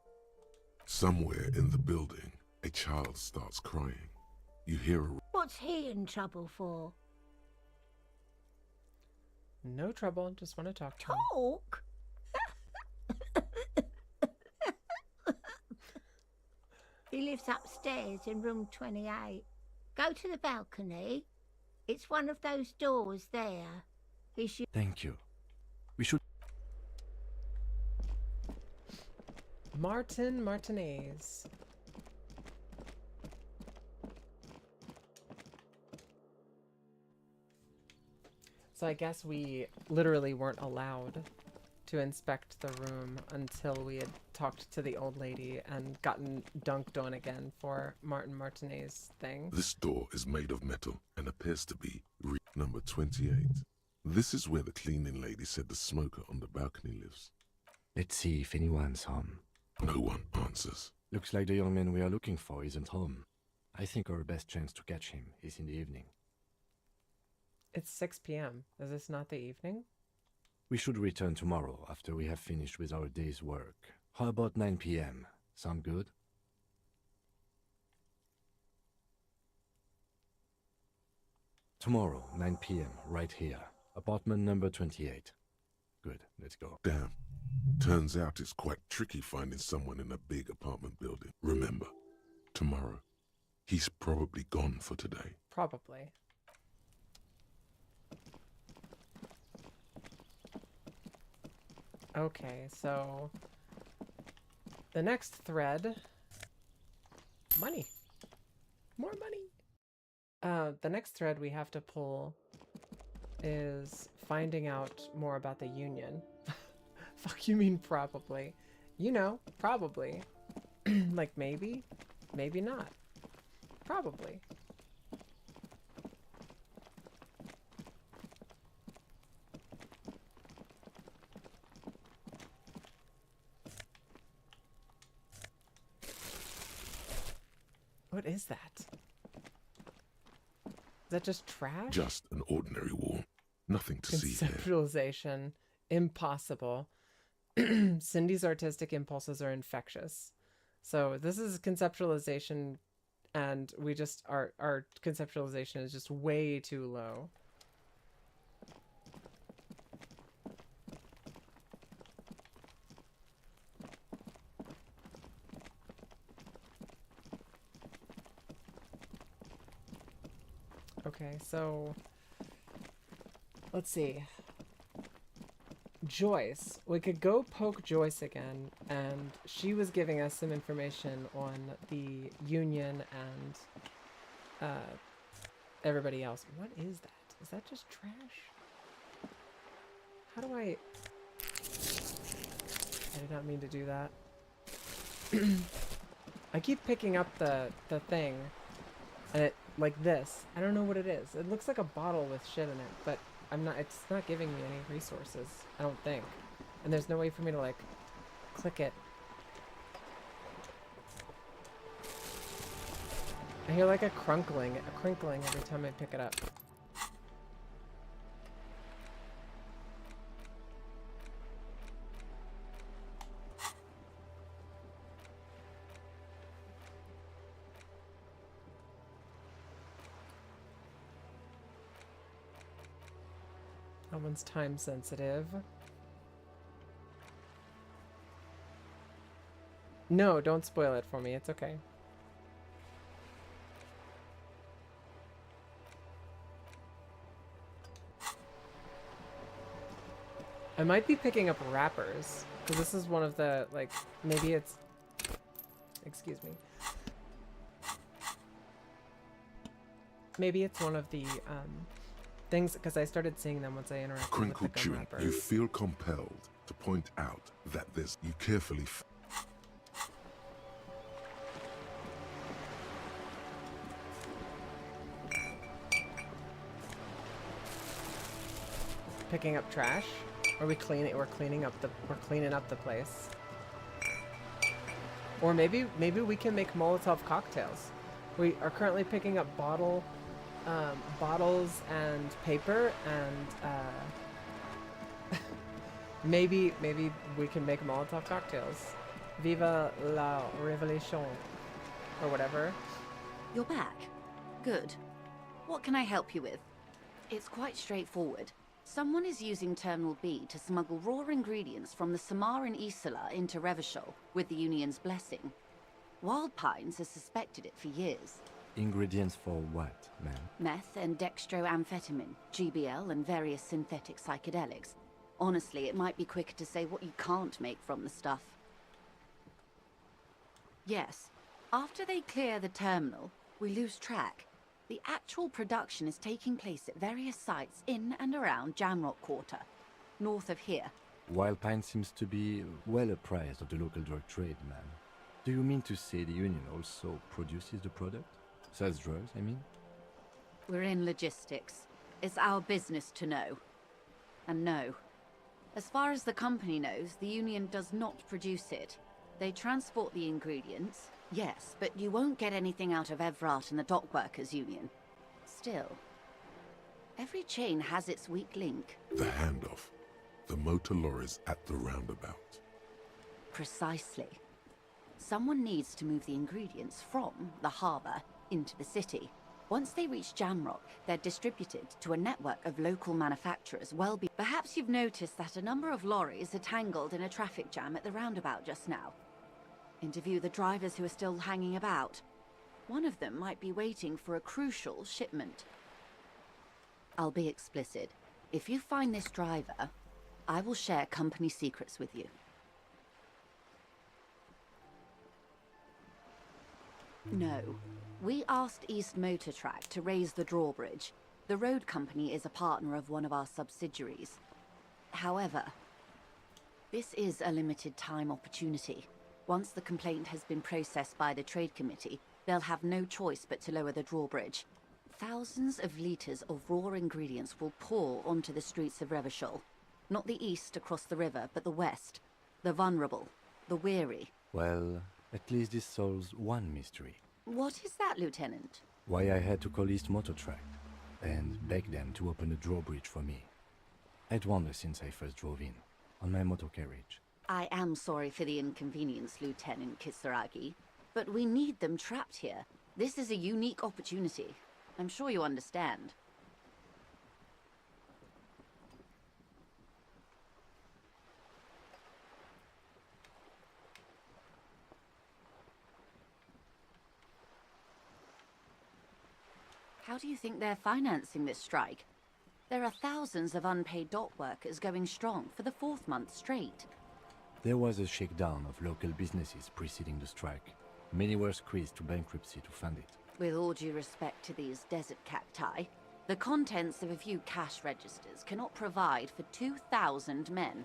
[SPEAKER 4] Somewhere in the building, a child starts crying. You hear a...
[SPEAKER 14] What's he in trouble for?
[SPEAKER 1] No trouble, just want to talk to him.
[SPEAKER 14] Talk? He lives upstairs in room 28. Go to the balcony. It's one of those doors there.
[SPEAKER 3] Thank you. We should...
[SPEAKER 1] Martinez. So I guess we literally weren't allowed to inspect the room until we had talked to the old lady and gotten dunked on again for Martinez thing.
[SPEAKER 4] This door is made of metal and appears to be number 28. This is where the cleaning lady said the smoker on the balcony lives.
[SPEAKER 3] Let's see if anyone's home.
[SPEAKER 4] No one answers.
[SPEAKER 3] Looks like the young man we are looking for isn't home. I think our best chance to catch him is in the evening.
[SPEAKER 1] It's 6 p.m. Is this not the evening?
[SPEAKER 3] We should return tomorrow after we have finished with our day's work. How about 9 p.m.? Sound good? Tomorrow, 9 p.m., right here. Apartment number 28. Good, let's go.
[SPEAKER 4] Damn. Turns out it's quite tricky finding someone in a big apartment building. Remember, tomorrow, he's probably gone for today.
[SPEAKER 1] Probably. Okay, so the next thread, money, more money. The next thread we have to pull is finding out more about the union. Fuck, you mean probably. You know, probably. Like maybe, maybe not. Probably. What is that? Is that just trash?
[SPEAKER 4] Just an ordinary wall. Nothing to see here.
[SPEAKER 1] Conceptualization. Impossible. Cindy's artistic impulses are infectious. So this is conceptualization, and we just our conceptualization is just way too low. Okay, so let's see. Joyce. We could go poke Joyce again, and she was giving us some information on the Union and everybody else. What is that? Is that just trash? How do I did not mean to do that. I keep picking up the thing, and it, like this. I don't know what it is. It looks like a bottle with shit in it, but it's not giving me any resources, I don't think. And there's no way for me to, like, click it. I hear, like, a crinkling every time I pick it up. That one's time sensitive. No, don't spoil it for me. It's okay. I might be picking up wrappers, because this is one of the, like, maybe it's... Excuse me. Maybe it's one of the, things, because I started seeing them once I interacted
[SPEAKER 4] Crinkle
[SPEAKER 1] with the gum
[SPEAKER 4] chewing.
[SPEAKER 1] wrapper.
[SPEAKER 4] You feel compelled to point out that this you carefully
[SPEAKER 1] Picking up trash? Or we're cleaning up the place. Or maybe we can make Molotov cocktails. We are currently picking up bottles and paper, and maybe we can make Molotov cocktails. Viva la Révolution, or whatever.
[SPEAKER 18] You're back. Good. What can I help you with? It's quite straightforward. Someone is using Terminal B to smuggle raw ingredients from the Samar in Isola into Revachol with the Union's blessing. Wild Pines has suspected it for years.
[SPEAKER 3] Ingredients for what, ma'am?
[SPEAKER 18] Meth and dextroamphetamine, GBL, and various synthetic psychedelics. Honestly, it might be quicker to say what you can't make from the stuff. Yes, after they clear the terminal, we lose track. The actual production is taking place at various sites in and around Jamrock Quarter, north of here.
[SPEAKER 3] Wild Pine seems to be well apprised of the local drug trade, ma'am. Do you mean to say the Union also produces the product? Sells drugs, I mean?
[SPEAKER 18] We're in logistics. It's our business to know. And no. As far as the company knows, the Union does not produce it. They transport the ingredients, yes, but you won't get anything out of Evrat and the Dockworkers Union. Still, every chain has its weak link.
[SPEAKER 4] the handoff. The motor lorries at the roundabout.
[SPEAKER 18] Precisely. Someone needs to move the ingredients from the harbour into the city. Once they reach Jamrock, they're distributed to a network of local manufacturers Perhaps you've noticed that a number of lorries are tangled in a traffic jam at the roundabout just now. Interview the drivers who are still hanging about. One of them might be waiting for a crucial shipment. I'll be explicit. If you find this driver, I will share company secrets with you. No. We asked East Motor Track to raise the drawbridge. The road company is a partner of one of our subsidiaries. However, this is a limited time opportunity. Once the complaint has been processed by the Trade Committee, they'll have no choice but to lower the drawbridge. Thousands of litres of raw ingredients will pour onto the streets of Revachol. Not the east across the river, but the west. The vulnerable, the weary.
[SPEAKER 3] Well, at least this solves one mystery.
[SPEAKER 18] What is that, Lieutenant?
[SPEAKER 3] Why I had to call East Motor Track and beg them to open a drawbridge for me. I'd wandered since I first drove in, on my motor carriage.
[SPEAKER 18] I am sorry for the inconvenience, Lieutenant Kisaragi, but we need them trapped here. This is a unique opportunity. I'm sure you understand. How do you think they're financing this strike? There are thousands of unpaid dock workers going strong for the 4th month straight.
[SPEAKER 3] There was a shakedown of local businesses preceding the strike. Many were squeezed to bankruptcy to fund it.
[SPEAKER 18] With all due respect to these desert cacti, the contents of a few cash registers cannot provide for 2,000 men.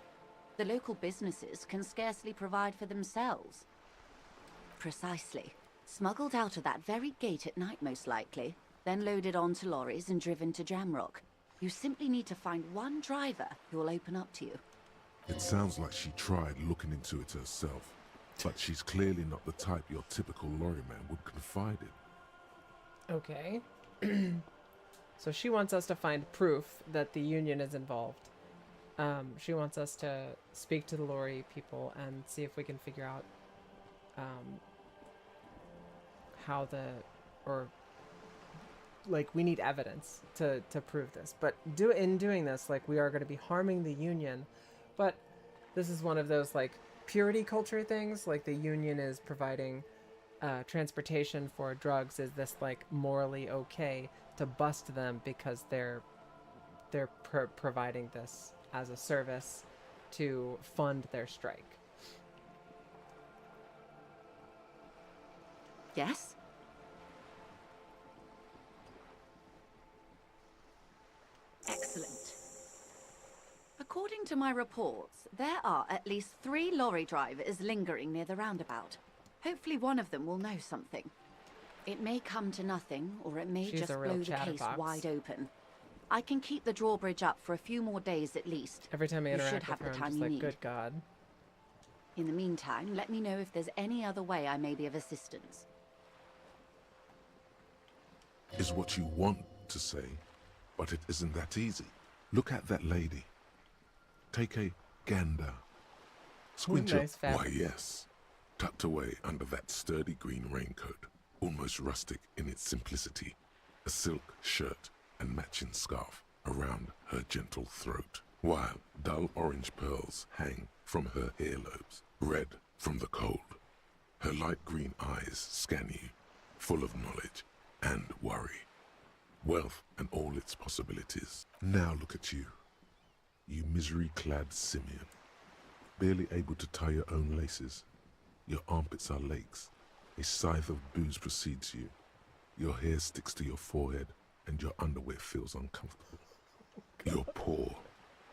[SPEAKER 18] The local businesses can scarcely provide for themselves. Precisely. Smuggled out of that very gate at night, most likely, then loaded onto lorries and driven to Jamrock. You simply need to find one driver who will open up to you.
[SPEAKER 4] It sounds like she tried looking into it herself, but she's clearly not the type your typical lorryman would confide in.
[SPEAKER 1] Okay. So she wants us to find proof that the union is involved. She wants us to speak to the lorry people and see if we can figure out how we need evidence to prove this. But in doing this, like, we are going to be harming the union. But this is one of those, like, purity culture things. Like, the union is providing transportation for drugs. Is this, like, morally okay to bust them because they're providing this as a service to fund their strike?
[SPEAKER 18] Yes? Excellent. According to my reports, there are at least 3 lorry drivers lingering near the roundabout. Hopefully one of them will know something. It may come to nothing, or it may just blow the case wide open. I can keep the drawbridge up for a few more days at least.
[SPEAKER 1] Every time I
[SPEAKER 18] you
[SPEAKER 1] interact
[SPEAKER 18] should have
[SPEAKER 1] with her,
[SPEAKER 18] the
[SPEAKER 1] I'm
[SPEAKER 18] time
[SPEAKER 1] just
[SPEAKER 18] you
[SPEAKER 1] like,
[SPEAKER 18] need.
[SPEAKER 1] good God.
[SPEAKER 18] In the meantime, let me know if there's any other way I may be of assistance.
[SPEAKER 4] Is what you want to say, but it isn't that easy. Look at that lady. Take a gander. Squint
[SPEAKER 1] Nice
[SPEAKER 4] up. Why,
[SPEAKER 1] fabric.
[SPEAKER 4] yes. Tucked away under that sturdy green raincoat, almost rustic in its simplicity, a silk shirt and matching scarf around her gentle throat, while dull orange pearls hang from her earlobes, red from the cold. Her light green eyes scan you, full of knowledge and worry. Wealth and all its possibilities. Now look at you. You misery-clad simian. Barely able to tie your own laces. Your armpits are lakes. A scythe of booze precedes you. Your hair sticks to your forehead and your underwear feels uncomfortable. You're poor.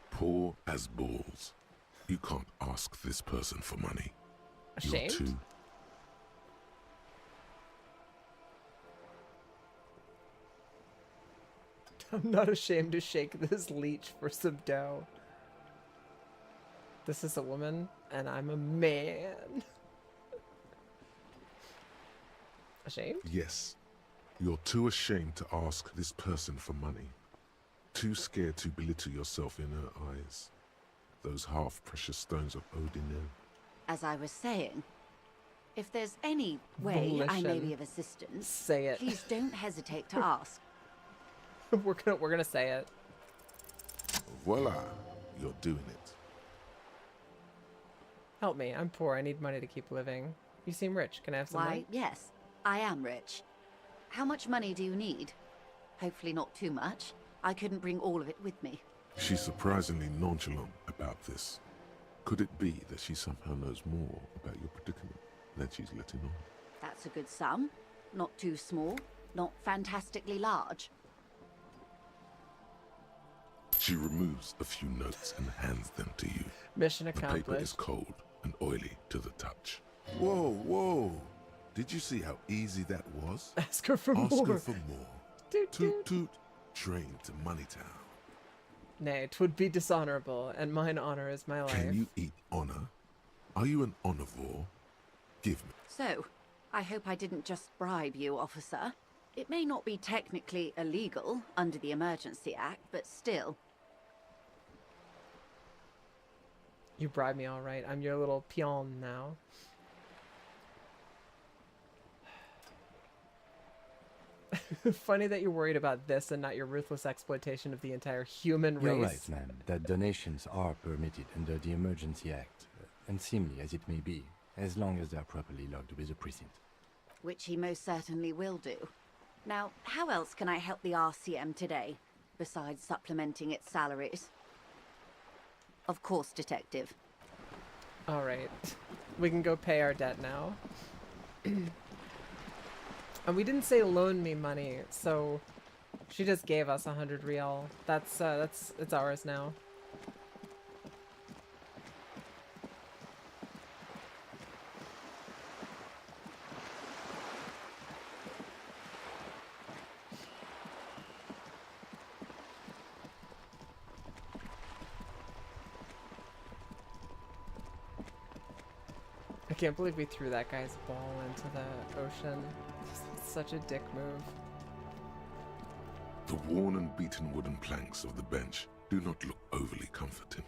[SPEAKER 4] Poor as balls. You can't ask this person for money.
[SPEAKER 1] Ashamed?
[SPEAKER 4] You're too...
[SPEAKER 1] I'm not ashamed to shake this leech for some dough. This is a woman, and I'm a man. Ashamed?
[SPEAKER 4] Yes. You're too ashamed to ask this person for money. Too scared to belittle yourself in her eyes. Those half-precious stones of Odin.
[SPEAKER 18] As I was saying, if there's any way I may be of assistance,
[SPEAKER 1] say it.
[SPEAKER 18] Please don't hesitate to ask.
[SPEAKER 1] We're gonna say it.
[SPEAKER 4] Voila, you're doing it.
[SPEAKER 1] Help me. I'm poor. I need money to keep living. You seem rich. Can I have some
[SPEAKER 18] Why,
[SPEAKER 1] money?
[SPEAKER 18] yes, I am rich. How much money do you need? Hopefully not too much. I couldn't bring all of it with me.
[SPEAKER 4] She's surprisingly nonchalant about this. Could it be that she somehow knows more about your predicament than she's letting on?
[SPEAKER 18] That's a good sum. Not too small, not fantastically large.
[SPEAKER 4] She removes a few notes and hands them to you.
[SPEAKER 1] Mission
[SPEAKER 4] The paper is
[SPEAKER 1] accomplished.
[SPEAKER 4] cold and oily to the touch. Whoa, whoa. Did you see how easy that was?
[SPEAKER 1] Ask her for
[SPEAKER 4] Ask
[SPEAKER 1] more.
[SPEAKER 4] her for more.
[SPEAKER 1] Toot,
[SPEAKER 4] toot, toot. Train to Moneytown.
[SPEAKER 1] Nay, 'twould be dishonorable, and mine honor is my life.
[SPEAKER 4] Can you eat honor? Are you an omnivore? Give me.
[SPEAKER 18] So, I hope I didn't just bribe you, officer. It may not be technically illegal under the Emergency Act, but still.
[SPEAKER 1] You bribed me all right. I'm your little peon now. Funny that you're worried about this and not your ruthless exploitation of the entire human race.
[SPEAKER 3] You're right, ma'am, that donations are permitted under the Emergency Act, unseemly as it may be, as long as they are properly logged with the precinct.
[SPEAKER 18] Which he most certainly will do. Now, how else can I help the RCM today, besides supplementing its salaries? Of course, Detective.
[SPEAKER 1] Alright. We can go pay our debt now. And we didn't say loan me money, so she just gave us 100 real. It's ours now. I can't believe we threw that guy's ball into the ocean. It's such a dick move.
[SPEAKER 4] The worn and beaten wooden planks of the bench do not look overly comforting.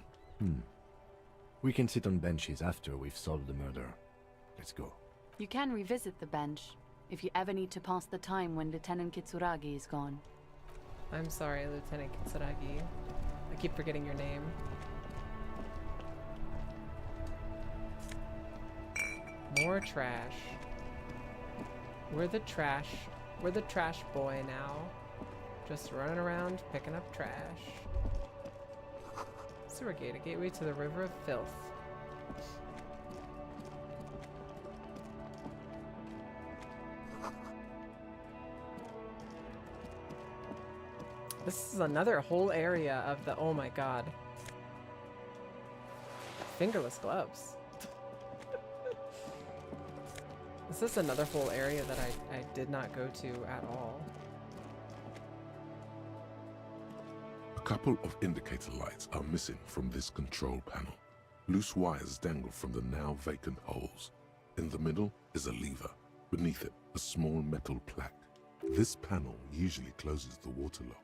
[SPEAKER 3] We can sit on benches after we've solved the murder. Let's go.
[SPEAKER 19] You can revisit the bench if you ever need to pass the time when Lieutenant Kitsuragi is gone.
[SPEAKER 1] I'm sorry, Lieutenant Kitsuragi. I keep forgetting your name. More trash. We're the trash boy now. Just running around picking up trash. Sewer gate, a gateway to the river of filth. This is another whole area of the, oh my god. Fingerless gloves. This is another whole area that I did not go to at all.
[SPEAKER 4] A couple of indicator lights are missing from this control panel. Loose wires dangle from the now vacant holes. In the middle is a lever. Beneath it, a small metal plaque. This panel usually closes the water lock,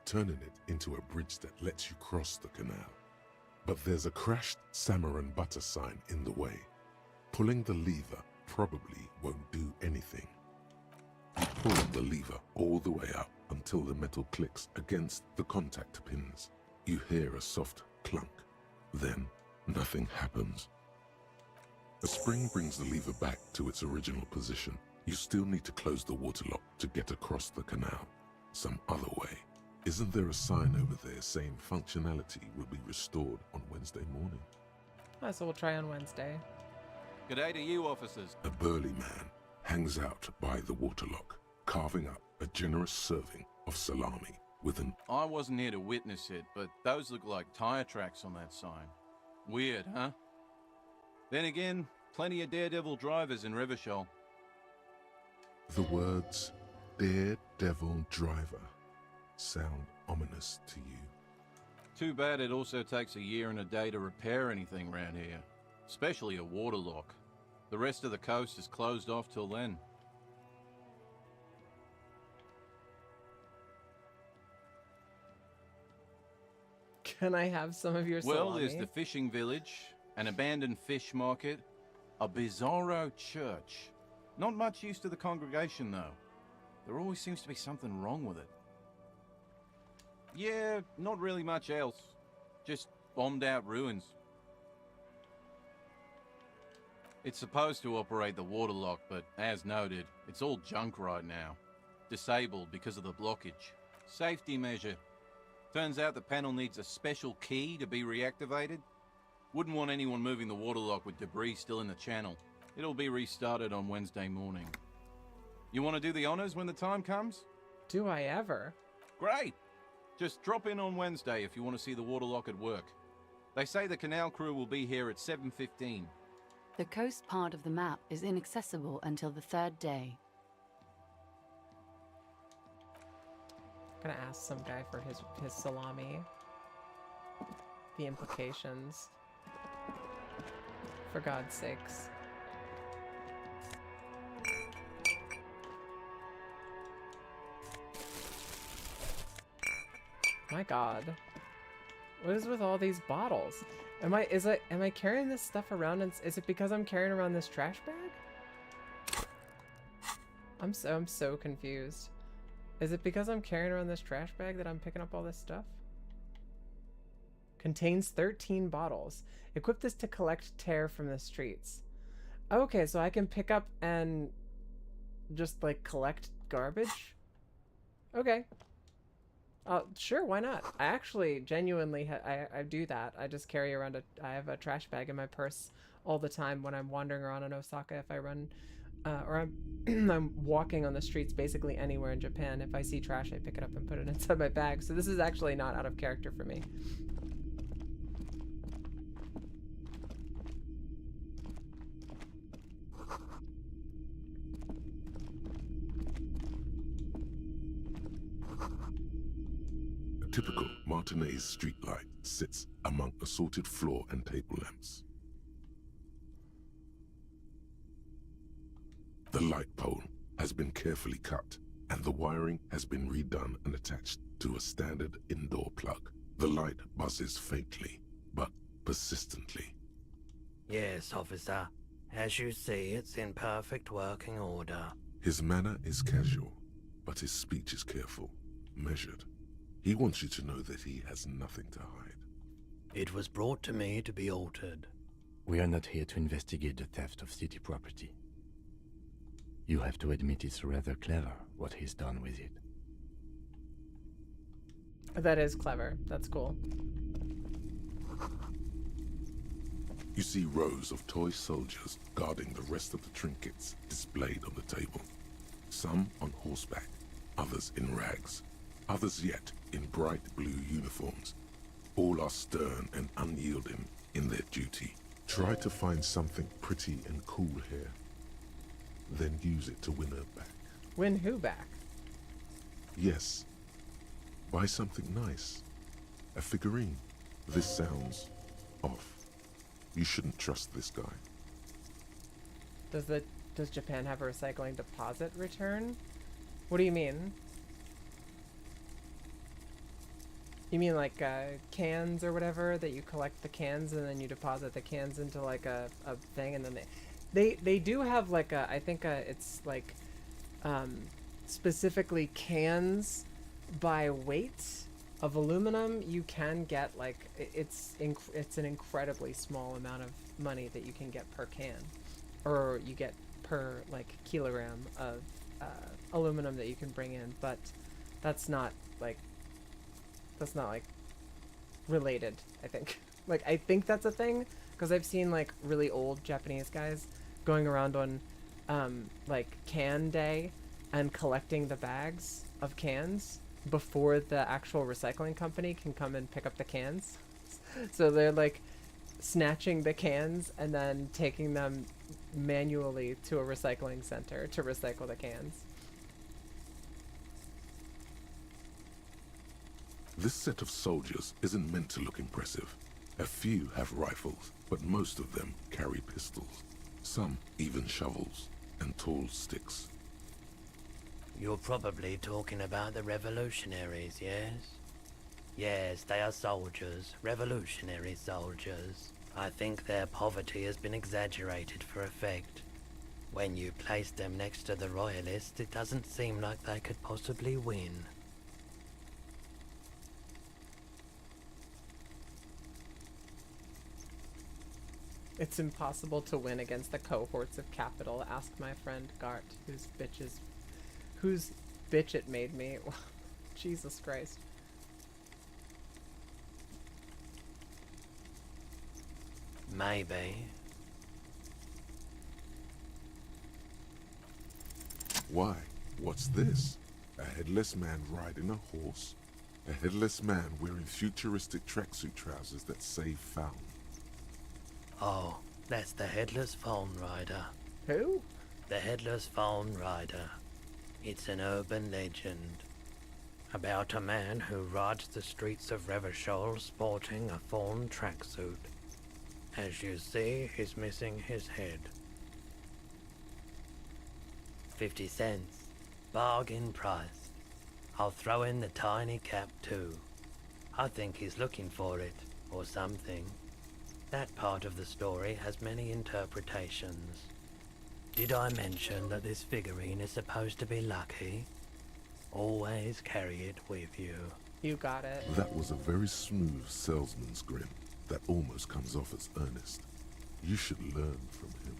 [SPEAKER 4] turning it into a bridge that lets you cross the canal. But there's a crashed salmon and butter sign in the way. Pulling the lever probably won't do anything. You pull the lever all the way up until the metal clicks against the contact pins. You hear a soft clunk. Then, nothing happens. A spring brings the lever back to its original position. You still need to close the water lock to get across the canal. Some other way. Isn't there a sign over there saying functionality will be restored on Wednesday morning?
[SPEAKER 1] Oh, so we'll try on Wednesday.
[SPEAKER 20] G'day to you, officers.
[SPEAKER 4] A burly man hangs out by the waterlock, carving up a generous serving of salami with an...
[SPEAKER 20] I wasn't here to witness it, but those look like tire tracks on that sign. Weird, huh? Then again, plenty of daredevil drivers in Revachol.
[SPEAKER 4] The words daredevil driver sound ominous to you.
[SPEAKER 20] Too bad it also takes a year and a day to repair anything around here, especially a waterlock. The rest of the coast is closed off till then.
[SPEAKER 1] Can I have some of your
[SPEAKER 20] Well,
[SPEAKER 1] salami?
[SPEAKER 20] there's the fishing village, an abandoned fish market, a bizarro church. Not much use to the congregation, though. There always seems to be something wrong with it. Yeah, not really much else. Just bombed out ruins. It's supposed to operate the waterlock, but as noted, it's all junk right now. Disabled because of the blockage. Safety measure. Turns out the panel needs a special key to be reactivated. Wouldn't want anyone moving the waterlock with debris still in the channel. It'll be restarted on Wednesday morning. You want to do the honors when the time comes?
[SPEAKER 1] Do I ever?
[SPEAKER 20] Great! Just drop in on Wednesday if you want to see the waterlock at work. They say the canal crew will be here at 7:15.
[SPEAKER 19] The coast part of the map is inaccessible until the third day.
[SPEAKER 1] I'm gonna ask some guy for his salami. The implications. For God's sakes. My god. What is with all these bottles? Am I carrying this stuff around and is it because I'm carrying around this trash bag? I'm so confused. Is it because I'm carrying around this trash bag that I'm picking up all this stuff? Contains 13 bottles. Equip this to collect tear from the streets. Okay, so I can pick up and just like collect garbage? Okay. Sure, why not? I actually genuinely I do that. I just carry around I have a trash bag in my purse all the time when I'm wandering around in Osaka. If I run or I'm walking on the streets basically anywhere in Japan. If I see trash, I pick it up and put it inside my bag. So this is actually not out of character for me.
[SPEAKER 4] A typical Martinez streetlight sits among assorted floor and table lamps. The light pole has been carefully cut, and the wiring has been redone and attached to a standard indoor plug. The light buzzes faintly, but persistently.
[SPEAKER 21] Yes, officer. As you see, it's in perfect working order.
[SPEAKER 4] His manner is casual, but his speech is careful, measured. He wants you to know that he has nothing to hide.
[SPEAKER 21] It was brought to me to be altered.
[SPEAKER 3] We are not here to investigate the theft of city property. You have to admit it's rather clever what he's done with it.
[SPEAKER 1] That is clever. That's cool.
[SPEAKER 4] You see rows of toy soldiers guarding the rest of the trinkets displayed on the table. Some on horseback, others in rags, others yet in bright blue uniforms. All are stern and unyielding in their duty. Try to find something pretty and cool here. Then use it to win her back.
[SPEAKER 1] Win who back?
[SPEAKER 4] Yes. Buy something nice. A figurine. This sounds off. You shouldn't trust this guy.
[SPEAKER 1] Does Japan have a recycling deposit return? What do you mean? You mean like cans or whatever, that you collect the cans and then you deposit the cans into like a thing, and then they do have like a, I think it's like specifically cans by weight of aluminum. You can get like it's an incredibly small amount of money that you can get per can, or you get per like kilogram of aluminum that you can bring in, but that's not like related, I think. Like, I think that's a thing, because I've seen, like, really old Japanese guys going around on, like, can day and collecting the bags of cans before the actual recycling company can come and pick up the cans. So they're, like, snatching the cans and then taking them manually to a recycling center to recycle the cans.
[SPEAKER 4] This set of soldiers isn't meant to look impressive. A few have rifles, but most of them carry pistols. Some even shovels and tall sticks.
[SPEAKER 21] You're probably talking about the revolutionaries, yes? Yes, they are soldiers, revolutionary soldiers. I think their poverty has been exaggerated for effect. When you place them next to the royalists, it doesn't seem like they could possibly win.
[SPEAKER 1] It's impossible to win against the cohorts of capital. Ask my friend Gart, whose bitch it made me. Jesus Christ.
[SPEAKER 21] Maybe.
[SPEAKER 4] Why? What's this? A headless man riding a horse? A headless man wearing futuristic tracksuit trousers that say found.
[SPEAKER 21] Oh, that's the Headless Phone Rider.
[SPEAKER 1] Who?
[SPEAKER 21] The Headless Phone Rider. It's an urban legend about a man who rides the streets of Revachol sporting a fawn tracksuit. As you see, he's missing his head. 50 cents. Bargain price. I'll throw in the tiny cap too. I think he's looking for it, or something. That part of the story has many interpretations. Did I mention that this figurine is supposed to be lucky? Always carry it with you.
[SPEAKER 1] You got it.
[SPEAKER 4] That was a very smooth salesman's grin that almost comes off as earnest. You should learn from him.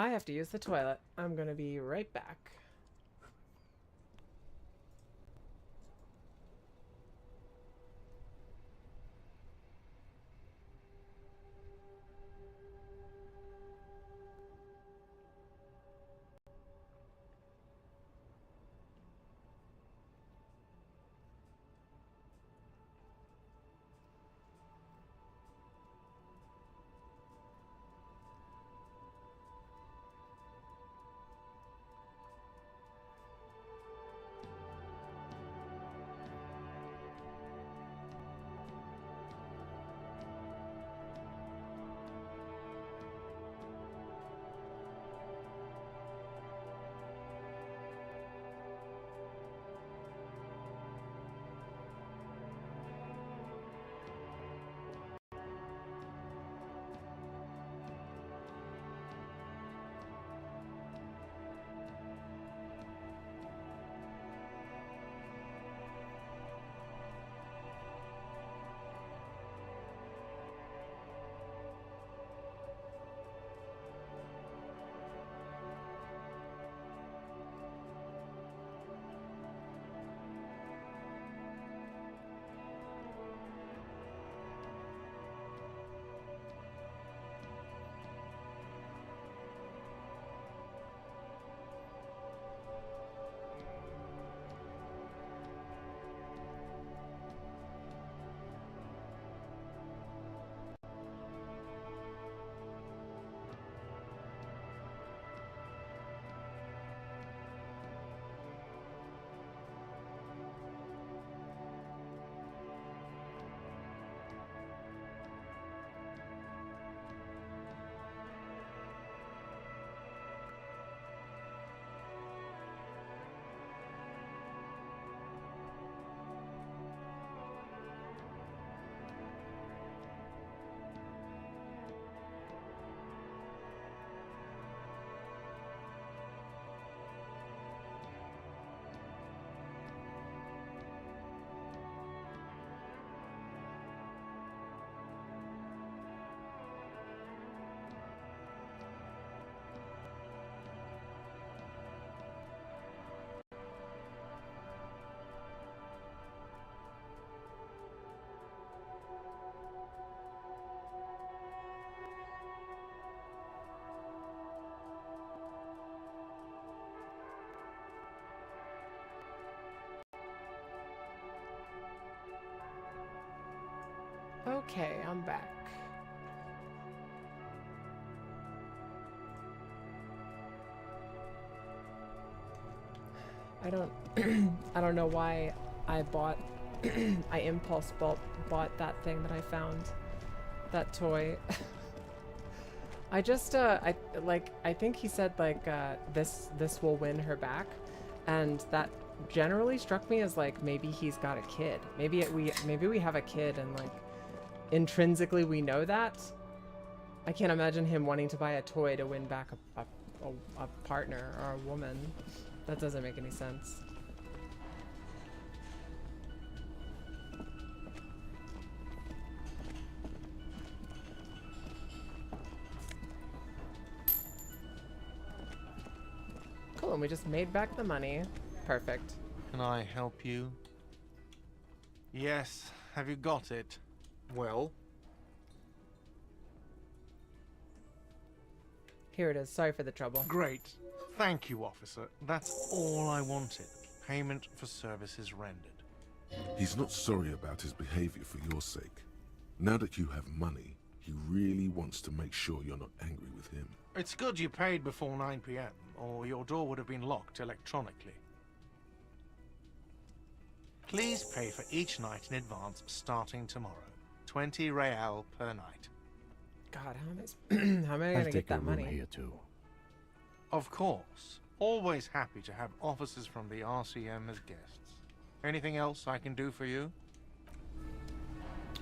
[SPEAKER 1] I have to use the toilet. I'm gonna be right back. Okay, I'm back. I don't I don't know why I bought I impulse bought that thing that I found. That toy. I just I think he said like this will win her back, and that generally struck me as like maybe he's got a kid. Maybe we have a kid and like intrinsically we know that. I can't imagine him wanting to buy a toy to win back a partner or a woman. That doesn't make any sense. Cool, and we just made back the money. Perfect.
[SPEAKER 2] Can I help you? Yes. Have you got it?
[SPEAKER 9] Well,
[SPEAKER 1] here it is. Sorry for the trouble.
[SPEAKER 2] Great. Thank you, officer. That's all I wanted. Payment for services rendered.
[SPEAKER 4] He's not sorry about his behavior for your sake. Now that you have money, he really wants to make sure you're not angry with him.
[SPEAKER 2] It's good you paid before 9 p.m., or your door would have been locked electronically. Please pay for each night in advance starting tomorrow. 20 real per night.
[SPEAKER 1] God, how am I
[SPEAKER 3] I'll
[SPEAKER 1] gonna get
[SPEAKER 3] take a
[SPEAKER 1] that
[SPEAKER 3] room
[SPEAKER 1] money?
[SPEAKER 3] here too.
[SPEAKER 2] Of course. Always happy to have officers from the RCM as guests. Anything else I can do for you?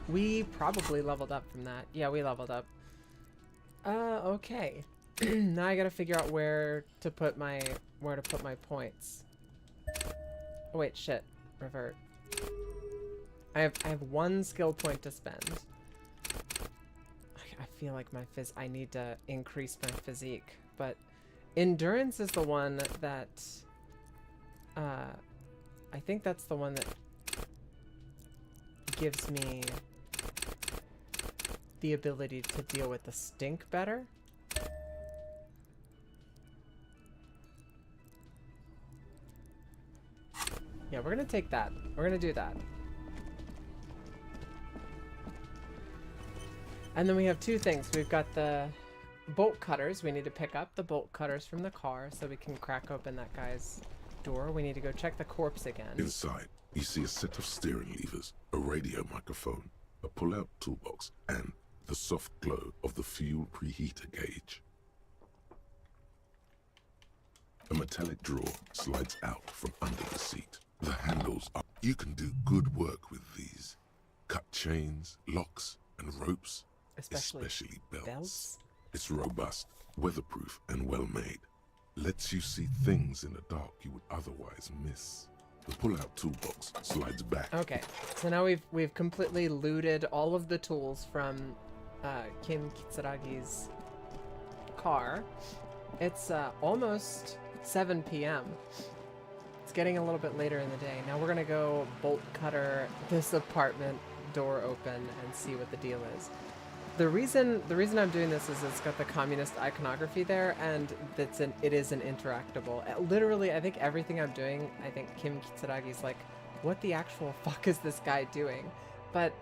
[SPEAKER 1] We probably leveled up from that. Yeah, we leveled up. Okay. Now I gotta figure out where to put my points. Oh wait, shit. Revert. I have one skill point to spend. I feel like I need to increase my physique, but endurance is the one that I think that's the one that gives me the ability to deal with the stink better. Yeah, we're gonna take that. We're gonna do that. And then we have two things. We've got the bolt cutters. We need to pick up the bolt cutters from the car so we can crack open that guy's door. We need to go check the corpse again.
[SPEAKER 4] Inside, you see a set of steering levers, a radio microphone, a pull-out toolbox, and the soft glow of the fuel preheater gauge. A metallic drawer slides out from under the seat. The handles are... You can do good work with these. Cut chains, locks, and ropes, especially belts. It's robust, weatherproof, and well-made. Lets you see things in the dark you would otherwise miss. The pull-out toolbox slides back.
[SPEAKER 1] Okay, so now we've completely looted all of the tools from Kim Kitsuragi's car. It's almost 7 p.m. It's getting a little bit later in the day. Now we're gonna go bolt cutter this apartment door open and see what the deal is. The reason I'm doing this is it's got the communist iconography there, and it is an interactable. Literally, I think everything I'm doing, I think Kim Kitsuragi's like, what the actual fuck is this guy doing? But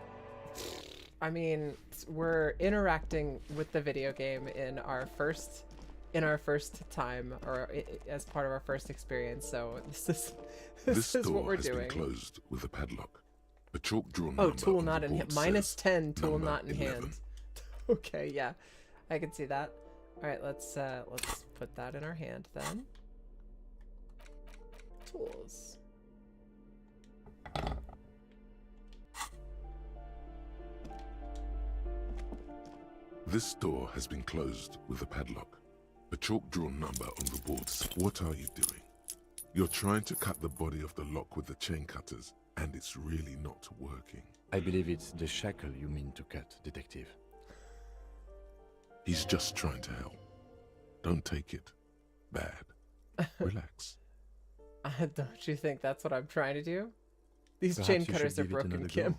[SPEAKER 1] I mean, we're interacting with the video game in our first time, or as part of our first experience. So this is what we're doing.
[SPEAKER 4] This door has been closed with a padlock. A chalk drawn
[SPEAKER 1] Oh,
[SPEAKER 4] number
[SPEAKER 1] tool
[SPEAKER 4] on
[SPEAKER 1] not
[SPEAKER 4] the
[SPEAKER 1] in hand.
[SPEAKER 4] board says
[SPEAKER 1] -10, tool
[SPEAKER 4] number
[SPEAKER 1] not in
[SPEAKER 4] 11.
[SPEAKER 1] hand. Okay, yeah, I can see that. All right, let's put that in our hand then. Tools.
[SPEAKER 4] This door has been closed with a padlock. A chalk drawn number on the board says, what are you doing? You're trying to cut the body of the lock with the chain cutters, and it's really not working.
[SPEAKER 3] I believe it's the shackle you mean to cut, Detective.
[SPEAKER 4] He's just trying to help. Don't take it bad. Relax.
[SPEAKER 1] Don't you think that's what I'm trying to do? These
[SPEAKER 3] Perhaps
[SPEAKER 1] chain
[SPEAKER 3] you should
[SPEAKER 1] cutters are
[SPEAKER 3] give it
[SPEAKER 1] broken,
[SPEAKER 3] another
[SPEAKER 1] Kim.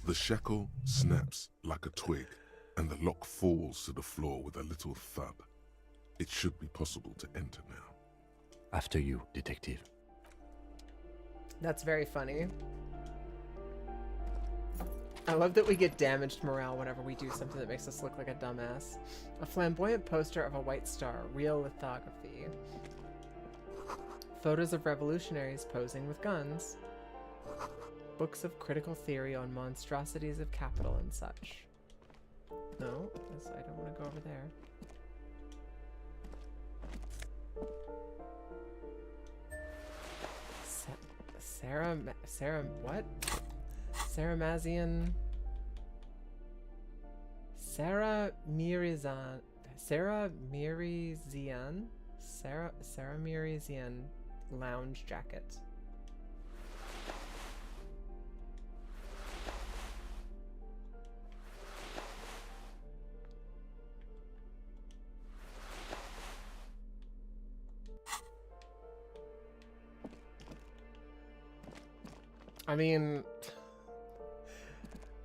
[SPEAKER 4] The shackle snaps like a twig, and the lock falls to the floor with a little thud. It should be possible to enter now.
[SPEAKER 3] After you, Detective.
[SPEAKER 1] That's very funny. I love that we get damaged morale whenever we do something that makes us look like a dumbass. A flamboyant poster of a white star, real lithography. Photos of revolutionaries posing with guns. Books of critical theory on monstrosities of capital and such. No, I don't want to go over there. Sarah, what? Sarah Mirizian. Sarah Mirizian lounge jacket. I mean,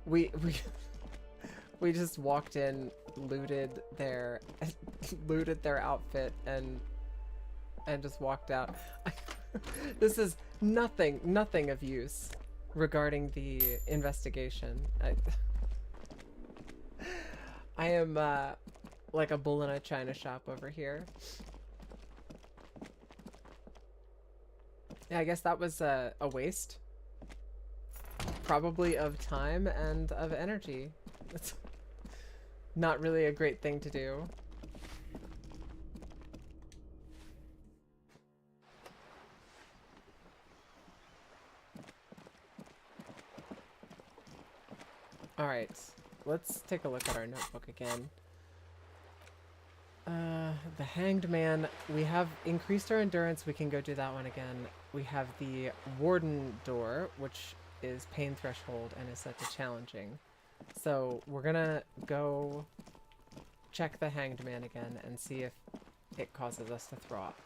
[SPEAKER 1] we just walked in, looted their outfit, and just walked out. This is nothing of use regarding the investigation. I am like a bull in a china shop over here. Yeah, I guess that was a waste. probably of time and of energy. It's not really a great thing to do. Alright, let's take a look at our notebook again. The Hanged Man, we have increased our endurance, we can go do that one again. We have the Warden door, which is pain threshold and is set to challenging. So we're gonna go check the Hanged Man again and see if it causes us to throw up.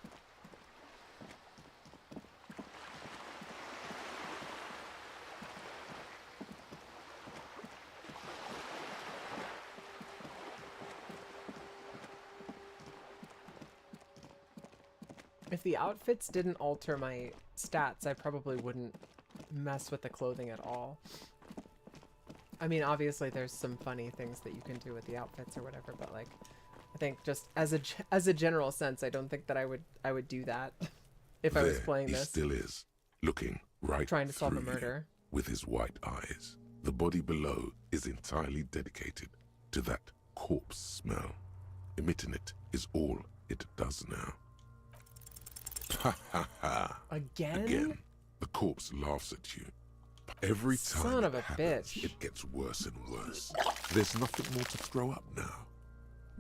[SPEAKER 1] If the outfits didn't alter my stats, I probably wouldn't mess with the clothing at all. I mean, obviously there's some funny things that you can do with the outfits or whatever, but like, I think just as a general sense, I don't think that I would do that if I was playing this.
[SPEAKER 4] He still is, looking right
[SPEAKER 1] trying to solve a
[SPEAKER 4] through you
[SPEAKER 1] murder
[SPEAKER 4] with his white eyes. The body below is entirely dedicated to that corpse smell. Emitting it is all it does now. Ha ha ha.
[SPEAKER 1] Again?
[SPEAKER 4] The corpse laughs at you. Every time
[SPEAKER 1] Son of
[SPEAKER 4] it
[SPEAKER 1] a
[SPEAKER 4] happens,
[SPEAKER 1] bitch.
[SPEAKER 4] it gets worse and worse. There's nothing more to throw up now.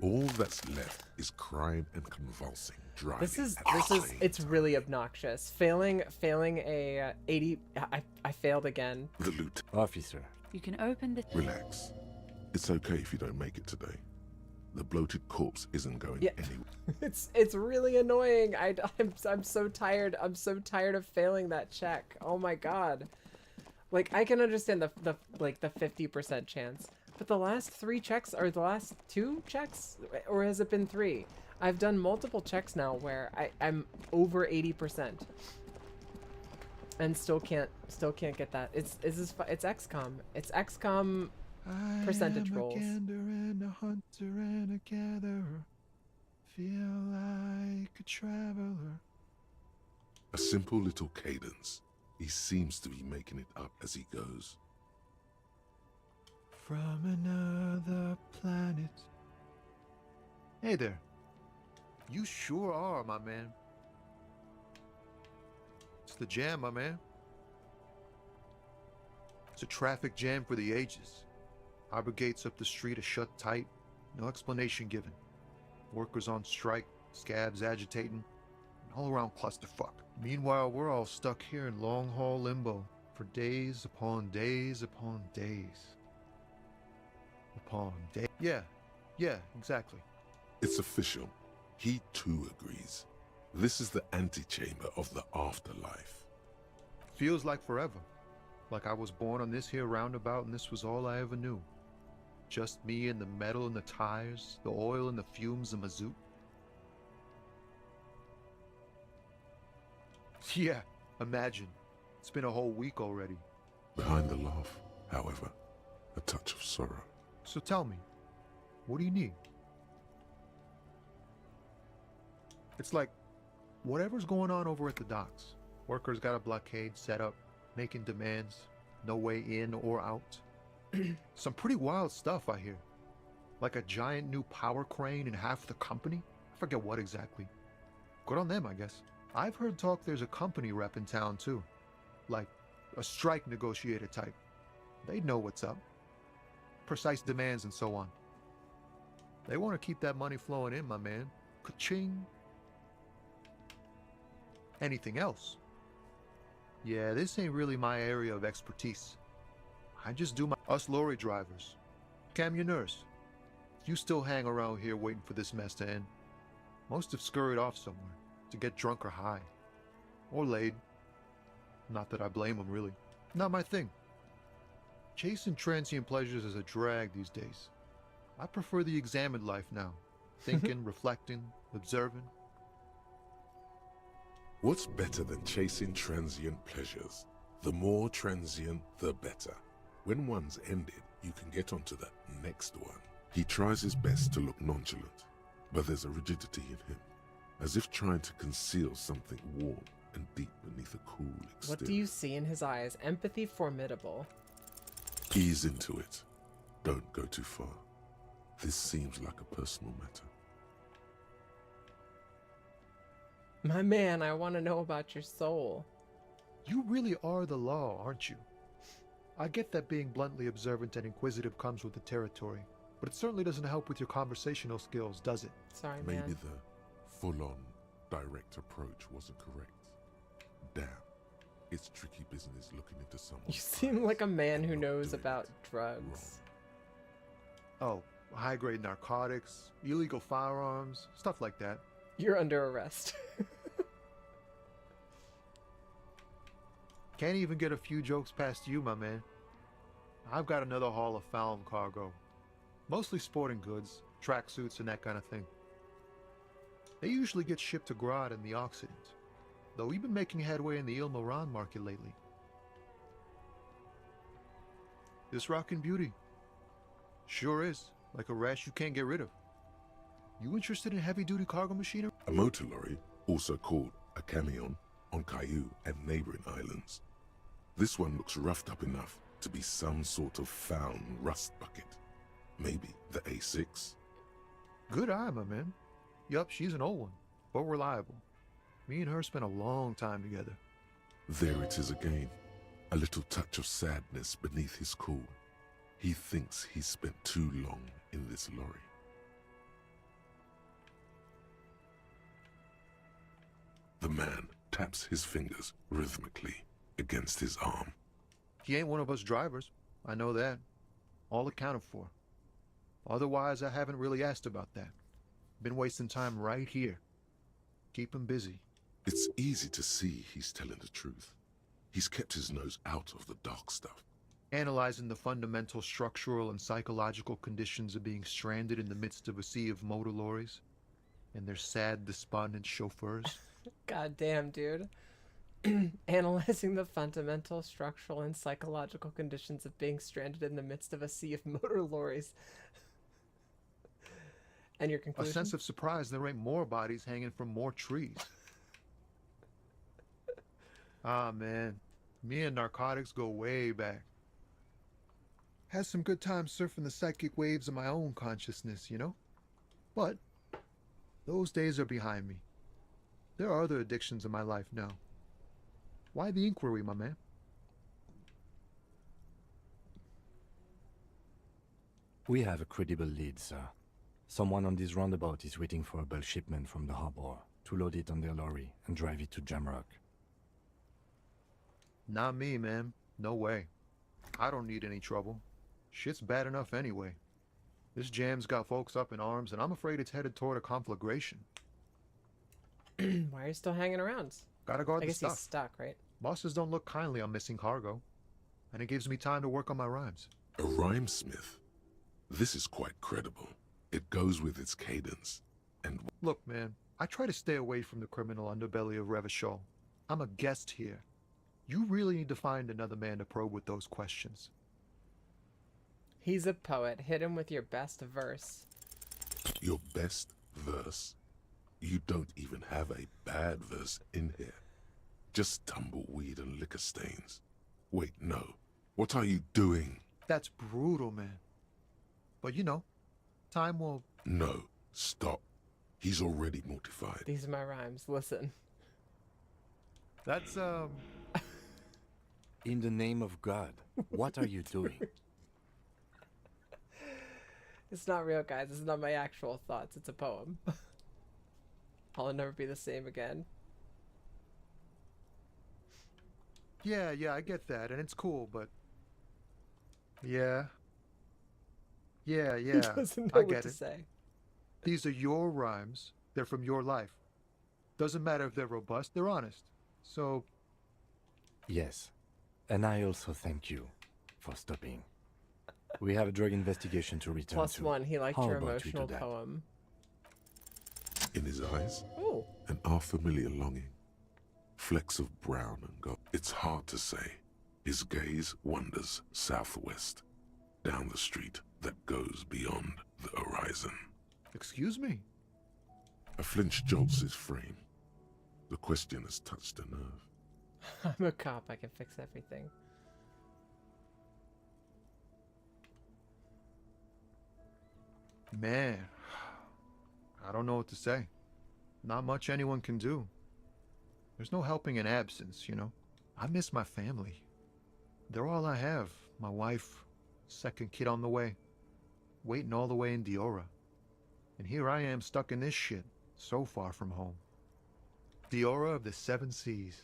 [SPEAKER 4] All that's left is crying and convulsing dryly.
[SPEAKER 1] It's really obnoxious. Failing a 80, I failed again.
[SPEAKER 4] The loot.
[SPEAKER 3] Officer.
[SPEAKER 19] You can open the...
[SPEAKER 4] Relax. It's okay if you don't make it today. The bloated corpse isn't going anywhere.
[SPEAKER 1] It's really annoying. I'm so tired. I'm so tired of failing that check. Oh my god. Like, I can understand the 50% chance, but the last 3 checks, or the last 2 checks, or has it been 3? I've done multiple checks now where I'm over 80% and still can't get that. It's XCOM. It's XCOM percentage rolls.
[SPEAKER 9] I am a gander and a hunter and a gatherer. Feel like a traveler.
[SPEAKER 4] A simple little cadence. He seems to be making it up as he goes.
[SPEAKER 9] From another planet. Hey there. You sure are, my man. It's the jam, my man. It's a traffic jam for the ages. Harbor gates up the street are shut tight. No explanation given. Workers on strike, scabs agitating, an all-around clusterfuck. Meanwhile, we're all stuck here in long-haul limbo for days upon days upon days. Upon days. Yeah, exactly.
[SPEAKER 4] It's official. He too agrees. This is the antechamber of the afterlife.
[SPEAKER 9] Feels like forever. Like I was born on this here roundabout and this was all I ever knew. Just me and the metal and the tires, the oil and the fumes of mazout. Yeah, imagine. It's been a whole week already.
[SPEAKER 4] Behind the laugh, however, a touch of sorrow.
[SPEAKER 9] So tell me, what do you need? It's like, whatever's going on over at the docks. Workers got a blockade set up, making demands, no way in or out. Some pretty wild stuff, I hear. Like a giant new power crane in half the company? I forget what exactly. Good on them, I guess. I've heard talk there's a company rep in town, too. Like, a strike negotiator type. They'd know what's up. Precise demands and so on. They want to keep that money flowing in, my man. Ka-ching. Anything else? Yeah, this ain't really my area of expertise. I just do my... Us lorry drivers. Camionneurs. You still hang around here waiting for this mess to end. Most have scurried off somewhere to get drunk or high. Or laid. Not that I blame them, really. Not my thing. Chasing transient pleasures is a drag these days. I prefer the examined life now. Thinking, reflecting, observing.
[SPEAKER 4] What's better than chasing transient pleasures? The more transient, the better. When one's ended, you can get onto the next one. He tries his best to look nonchalant, but there's a rigidity in him, as if trying to conceal something warm and deep beneath a cool exterior.
[SPEAKER 1] What do you see in his eyes? Empathy formidable.
[SPEAKER 4] Ease into it. Don't go too far. This seems like a personal matter.
[SPEAKER 1] My man, I want to know about your soul.
[SPEAKER 9] You really are the law, aren't you? I get that being bluntly observant and inquisitive comes with the territory, but it certainly doesn't help with your conversational skills, does it?
[SPEAKER 1] Sorry,
[SPEAKER 4] Maybe
[SPEAKER 1] man.
[SPEAKER 4] the full-on direct approach wasn't correct. Damn. It's tricky business looking into someone.
[SPEAKER 1] You seem like a man who knows about drugs.
[SPEAKER 9] Oh, high-grade narcotics, illegal firearms, stuff like that.
[SPEAKER 1] You're under arrest.
[SPEAKER 9] Can't even get a few jokes past you, my man. I've got another haul of foul cargo. Mostly sporting goods, tracksuits, and that kind of thing. They usually get shipped to Grad in the Occident, though we've been making headway in the Il Moran market lately. This rockin' beauty. Sure is, like a rash you can't get rid of. You interested in heavy-duty cargo machinery?
[SPEAKER 4] A motor lorry, also called a camion, on Caillou and neighboring islands. This one looks roughed up enough to be some sort of found rust bucket. Maybe the A6?
[SPEAKER 9] Good eye, my man. Yup, she's an old one, but reliable. Me and her spent a long time together.
[SPEAKER 4] There it is again. A little touch of sadness beneath his cool. He thinks he's spent too long in this lorry. The man taps his fingers rhythmically against his arm.
[SPEAKER 9] He ain't one of us drivers. I know that. All accounted for. Otherwise, I haven't really asked about that. Been wasting time right here. Keep him busy.
[SPEAKER 4] It's easy to see he's telling the truth. He's kept his nose out of the dark stuff.
[SPEAKER 9] Analyzing the fundamental structural and psychological conditions of being stranded in the midst of a sea of motor lorries and their sad, despondent chauffeurs.
[SPEAKER 1] God damn, dude. Analyzing the fundamental, structural, and psychological conditions of being stranded in the midst of a sea of motor lorries. And your conclusion?
[SPEAKER 9] A sense of surprise there ain't more bodies hanging from more trees. Ah, man. Me and narcotics go way back. Had some good times surfing the psychic waves of my own consciousness, you know? But those days are behind me. There are other addictions in my life now. Why the inquiry, my man?
[SPEAKER 3] We have a credible lead, sir. Someone on this roundabout is waiting for a bulk shipment from the harbor to load it on their lorry and drive it to Jamrock.
[SPEAKER 9] Not me, man. No way. I don't need any trouble. Shit's bad enough anyway. This jam's got folks up in arms, and I'm afraid it's headed toward a conflagration.
[SPEAKER 1] Why are you still hanging around?
[SPEAKER 9] Gotta guard
[SPEAKER 1] I
[SPEAKER 9] the
[SPEAKER 1] guess
[SPEAKER 9] stuff.
[SPEAKER 1] he's stuck, right?
[SPEAKER 9] Bosses don't look kindly on missing cargo, and it gives me time to work on my rhymes.
[SPEAKER 4] A rhymesmith? This is quite credible. It goes with its cadence, and...
[SPEAKER 9] Look, man, I try to stay away from the criminal underbelly of Revachol. I'm a guest here. You really need to find another man to probe with those questions.
[SPEAKER 1] He's a poet. Hit him with your best verse.
[SPEAKER 4] Your best verse? You don't even have a bad verse in here. Just tumbleweed and liquor stains. Wait, no. What are you doing?
[SPEAKER 9] That's brutal, man. But you know, time will...
[SPEAKER 4] No, stop. He's already mortified.
[SPEAKER 1] These are my rhymes. Listen.
[SPEAKER 9] That's,
[SPEAKER 3] In the name of God, what are you doing?
[SPEAKER 1] It's not real, guys. It's not my actual thoughts. It's a poem. I'll never be the same again.
[SPEAKER 9] Yeah, I get that, and it's cool, but... Yeah.
[SPEAKER 1] He doesn't know
[SPEAKER 9] I
[SPEAKER 1] what
[SPEAKER 9] get
[SPEAKER 1] to
[SPEAKER 9] it.
[SPEAKER 1] say.
[SPEAKER 9] These are your rhymes. They're from your life. Doesn't matter if they're robust, they're honest. So...
[SPEAKER 3] Yes, and I also thank you for stopping. We have a drug investigation to return to.
[SPEAKER 1] +1, he liked
[SPEAKER 3] How
[SPEAKER 1] your
[SPEAKER 3] about we do
[SPEAKER 1] emotional
[SPEAKER 3] that?
[SPEAKER 1] poem.
[SPEAKER 4] In his eyes,
[SPEAKER 1] Ooh.
[SPEAKER 4] an unfamiliar longing. Flecks of brown and gold. It's hard to say. His gaze wanders southwest, down the street that goes beyond the horizon.
[SPEAKER 9] Excuse me?
[SPEAKER 4] A flinch jolts his frame. The question has touched a nerve.
[SPEAKER 1] I'm a cop. I can fix everything.
[SPEAKER 9] Man, I don't know what to say. Not much anyone can do. There's no helping in absence, you know. I miss my family. They're all I have. My wife, second kid on the way, waiting all the way in Diora. And here I am stuck in this shit, so far from home. Diora of the Seven Seas.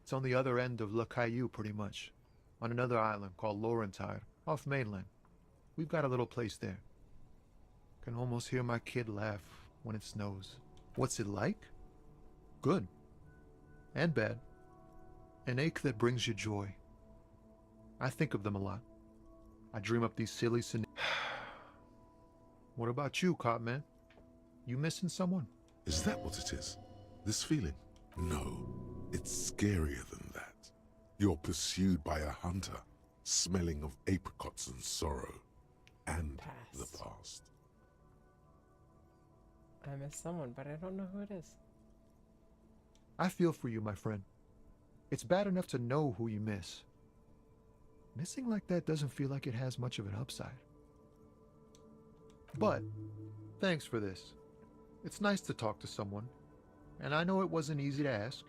[SPEAKER 9] It's on the other end of Le Caillou, pretty much, on another island called Laurentire, off mainland. We've got a little place there. Can almost hear my kid laugh when it snows. What's it like? Good. And bad. An ache that brings you joy. I think of them a lot. I dream up these silly What about you, cop man? You missing someone?
[SPEAKER 4] Is that what it is? This feeling? No, it's scarier than that. You're pursued by a hunter, smelling of apricots and sorrow, and the past.
[SPEAKER 1] I miss someone, but I don't know who it is.
[SPEAKER 9] I feel for you, my friend. It's bad enough to know who you miss. Missing like that doesn't feel like it has much of an upside. But, thanks for this. It's nice to talk to someone, and I know it wasn't easy to ask.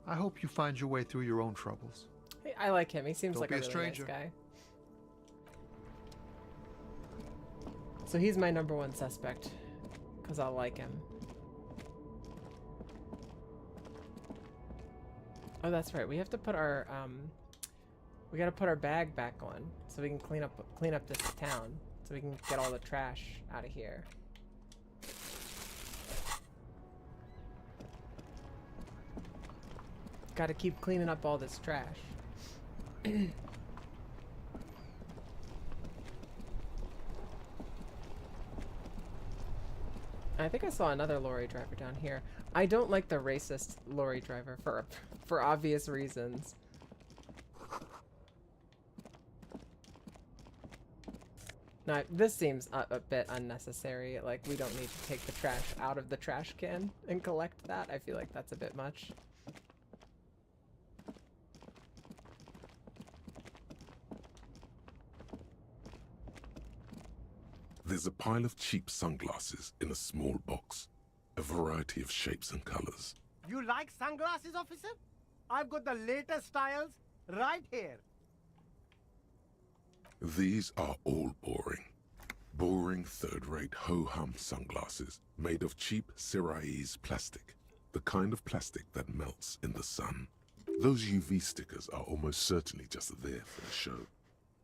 [SPEAKER 9] I hope you find your way through your own troubles.
[SPEAKER 1] Hey, I like him. He seems
[SPEAKER 9] Don't
[SPEAKER 1] like
[SPEAKER 9] be
[SPEAKER 1] a
[SPEAKER 9] a
[SPEAKER 1] really
[SPEAKER 9] stranger.
[SPEAKER 1] nice guy. So he's my number one suspect, because I like him. Oh, that's right. We have to put our we gotta put our bag back on so we can clean up this town, so we can get all the trash out of here. Gotta keep cleaning up all this trash. I think I saw another lorry driver down here. I don't like the racist lorry driver for obvious reasons. Now, this seems a bit unnecessary. Like, we don't need to take the trash out of the trash can and collect that. I feel like that's a bit much.
[SPEAKER 4] There's a pile of cheap sunglasses in a small box, a variety of shapes and colors.
[SPEAKER 5] You like sunglasses, officer? I've got the latest styles right here.
[SPEAKER 4] These are all boring. Boring third-rate ho-hum sunglasses made of cheap Syrahese plastic, the kind of plastic that melts in the sun. Those UV stickers are almost certainly just there for the show.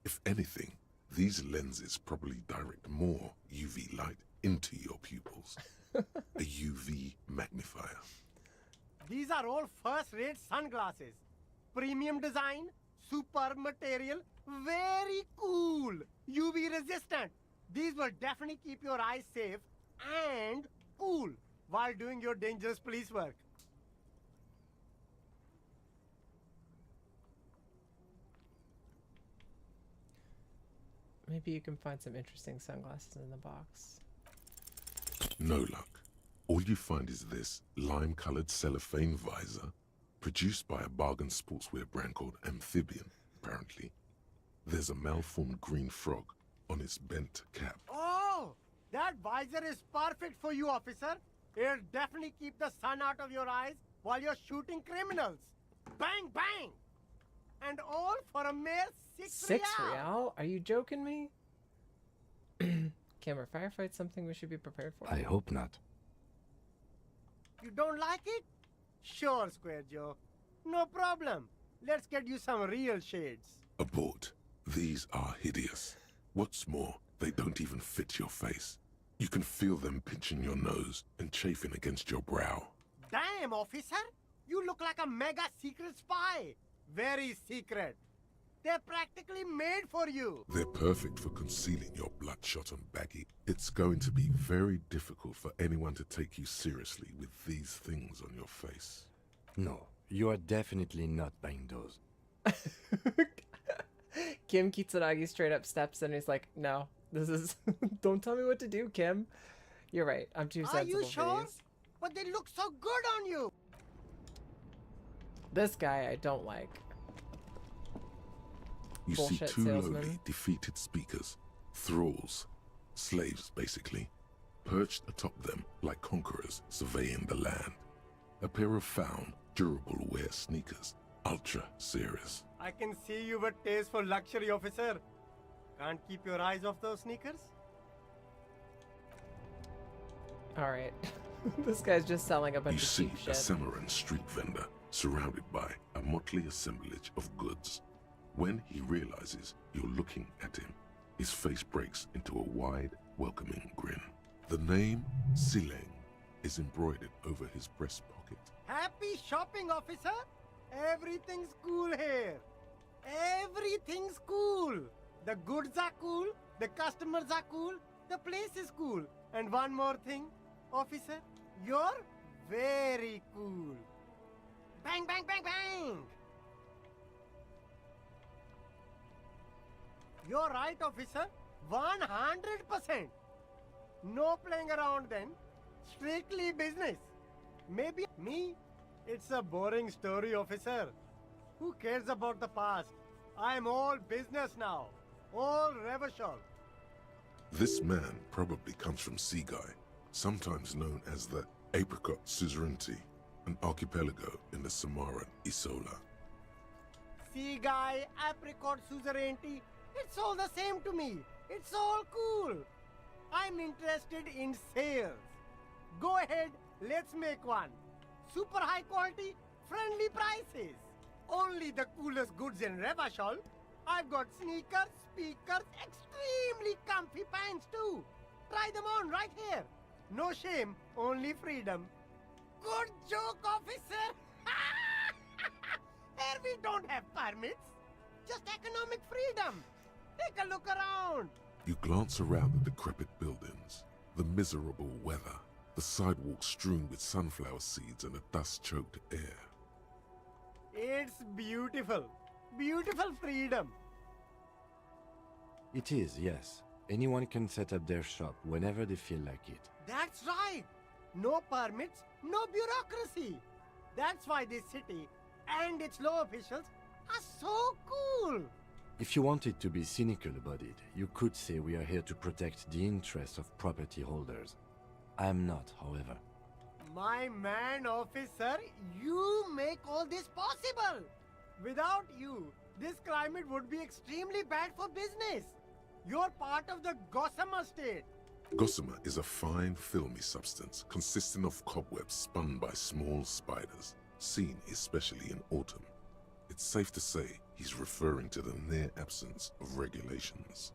[SPEAKER 4] If anything, these lenses probably direct more UV light into your pupils. A UV magnifier.
[SPEAKER 5] These are all first-rate sunglasses. Premium design, superb material, very cool, UV resistant. These will definitely keep your eyes safe and cool while doing your dangerous police work.
[SPEAKER 1] Maybe you can find some interesting sunglasses in the box.
[SPEAKER 4] No luck. All you find is this lime-colored cellophane visor, produced by a bargain sportswear brand called Amphibian, apparently. There's a malformed green frog on its bent cap.
[SPEAKER 5] Oh, that visor is perfect for you, officer. It'll definitely keep the sun out of your eyes while you're shooting criminals. Bang, bang! And all for a mere 6
[SPEAKER 1] real? Are you joking me? Camera firefight something we should be prepared for?
[SPEAKER 3] I hope not.
[SPEAKER 5] You don't like it? Sure, Square Joe. No problem. Let's get you some real shades.
[SPEAKER 4] Abort. These are hideous. What's more, they don't even fit your face. You can feel them pinching your nose and chafing against your brow.
[SPEAKER 5] Damn, officer! You look like a mega secret spy. Very secret. They're practically made for you.
[SPEAKER 4] They're perfect for concealing your bloodshot and baggy. It's going to be very difficult for anyone to take you seriously with these things on your face.
[SPEAKER 3] No, you are definitely not buying those.
[SPEAKER 1] Kim Kitsuragi straight up steps in and he's like, no, this is... Don't tell me what to do, Kim. You're right. I'm too
[SPEAKER 5] Are
[SPEAKER 1] sensible
[SPEAKER 5] you sure?
[SPEAKER 1] for these.
[SPEAKER 5] But they look so good on you.
[SPEAKER 1] This guy I don't like.
[SPEAKER 4] You
[SPEAKER 1] Bullshit
[SPEAKER 4] see two
[SPEAKER 1] salesman.
[SPEAKER 4] lowly, defeated speakers, thralls, Slaves, basically, perched atop them like conquerors surveying the land. A pair of found, durable wear sneakers, ultra serious.
[SPEAKER 5] I can see you with taste for luxury, officer. Can't keep your eyes off those sneakers?
[SPEAKER 1] Alright. This guy's just selling a bunch
[SPEAKER 4] You
[SPEAKER 1] of
[SPEAKER 4] see
[SPEAKER 1] cheap
[SPEAKER 4] a
[SPEAKER 1] shit.
[SPEAKER 4] Samaran street vendor surrounded by a motley assemblage of goods. When he realizes you're looking at him, his face breaks into a wide, welcoming grin. The name Sileng is embroidered over his breast pocket.
[SPEAKER 5] Happy shopping, officer! Everything's cool here. Everything's cool. The goods are cool, the customers are cool, the place is cool. And one more thing, officer, you're very cool. Bang, bang, bang, bang! You're right, officer. 100%. No playing around then. Strictly business. Maybe me? It's a boring story, officer. Who cares about the past? I'm all business now. All revolution.
[SPEAKER 4] This man probably comes from Seaguy, sometimes known as the Apricot Suzerainty, an archipelago in the Samaran Isola.
[SPEAKER 5] See, guy, apricot suzerainty. It's all the same to me. It's all cool. I'm interested in sales. Go ahead, let's make one. Super high quality, friendly prices. Only the coolest goods in Revachol. I've got sneakers, speakers, extremely comfy pants too. Try them on right here. No shame, only freedom. Good joke, officer. Here we don't have permits. Just economic freedom. Take a look around.
[SPEAKER 4] You glance around the decrepit buildings, the miserable weather, the sidewalks strewn with sunflower seeds and a dust-choked air.
[SPEAKER 5] It's beautiful. Beautiful freedom.
[SPEAKER 3] It is, yes. Anyone can set up their shop whenever they feel like it.
[SPEAKER 5] That's right. No permits, no bureaucracy. That's why this city and its law officials are so cool.
[SPEAKER 3] If you wanted to be cynical about it, you could say we are here to protect the interests of property holders. I am not, however.
[SPEAKER 5] My man, officer, you make all this possible. Without you, this climate would be extremely bad for business. You're part of the gossamer state.
[SPEAKER 4] Gossamer is a fine, filmy substance consisting of cobwebs spun by small spiders, seen especially in autumn. It's safe to say he's referring to the near absence of regulations.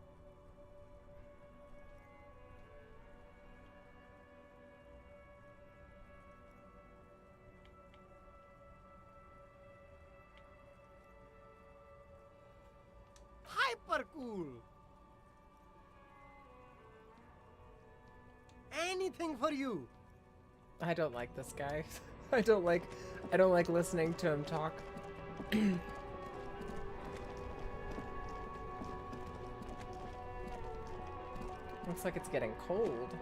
[SPEAKER 5] Hyper cool. Anything for you.
[SPEAKER 1] I don't like this guy. I don't like listening to him talk. Looks like it's getting cold.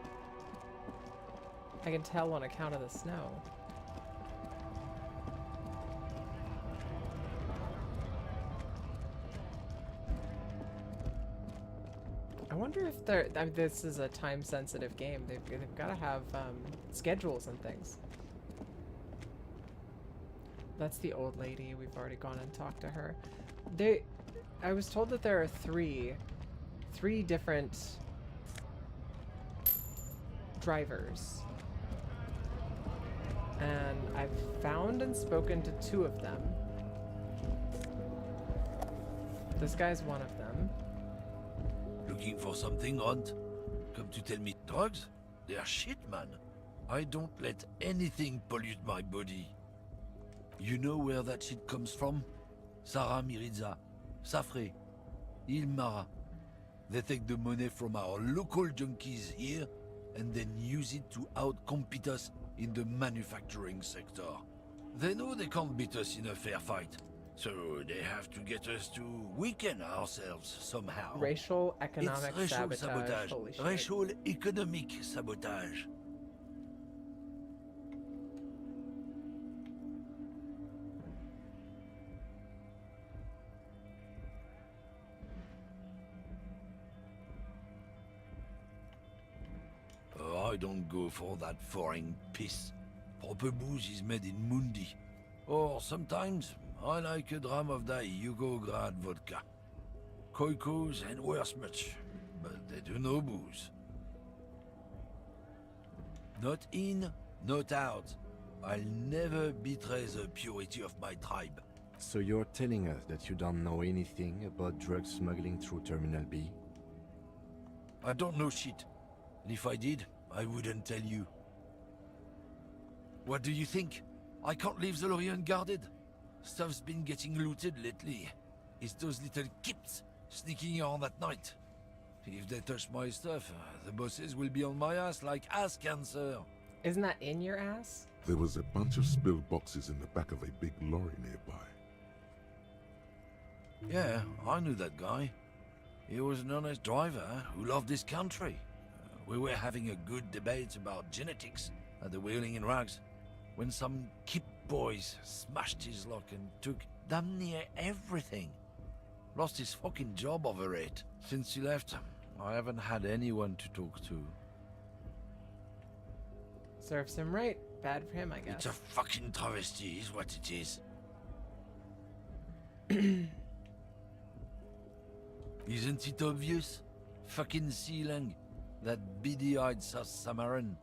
[SPEAKER 1] I can tell on account of the snow. I wonder if they're, I mean, this is a time-sensitive game. They've got to have schedules and things. That's the old lady. We've already gone and talked to her. I was told that there are three different drivers. And I've found and spoken to 2 of them. This guy's one of them.
[SPEAKER 7] Looking for something, Hunt? Come to tell me drugs? They're shit, man. I don't let anything pollute my body. You know where that shit comes from? Sarah Miriza, Safre, Ilmara. They take the money from our local junkies here and then use it to outcompete us in the manufacturing sector. They know they can't beat us in a fair fight, so they have to get us to weaken ourselves somehow.
[SPEAKER 1] Racial economic
[SPEAKER 7] It's racial
[SPEAKER 1] sabotage. Holy shit.
[SPEAKER 7] Racial economic sabotage. don't go for that foreign piss. Proper booze is made in Mundi. Or sometimes I like a dram of that Yugograd vodka. Koikos and worse much, but they do no booze. Not in, not out. I'll never betray the purity of my tribe.
[SPEAKER 3] So you're telling us that you don't know anything about drug smuggling through Terminal B?
[SPEAKER 7] I don't know shit. And if I did, I wouldn't tell you. What do you think? I can't leave the lorry unguarded. Stuff's been getting looted lately. It's those little kips sneaking around at night. If they touch my stuff, the bosses will be on my ass like ass cancer.
[SPEAKER 1] Isn't that in your ass?
[SPEAKER 4] There was a bunch of spilled boxes in the back of a big lorry nearby.
[SPEAKER 7] Yeah, I knew that guy. He was an honest driver who loved his country. We were having a good debate about genetics at the Wheeling in Rags when some kip boys smashed his lock and took damn near everything. Lost his fucking job over it. Since he left, I haven't had anyone to talk to.
[SPEAKER 1] Serves him right. Bad for him, I guess.
[SPEAKER 7] It's a fucking travesty is what it is. Isn't it obvious? Fucking Sealang, that beady-eyed South Samaran.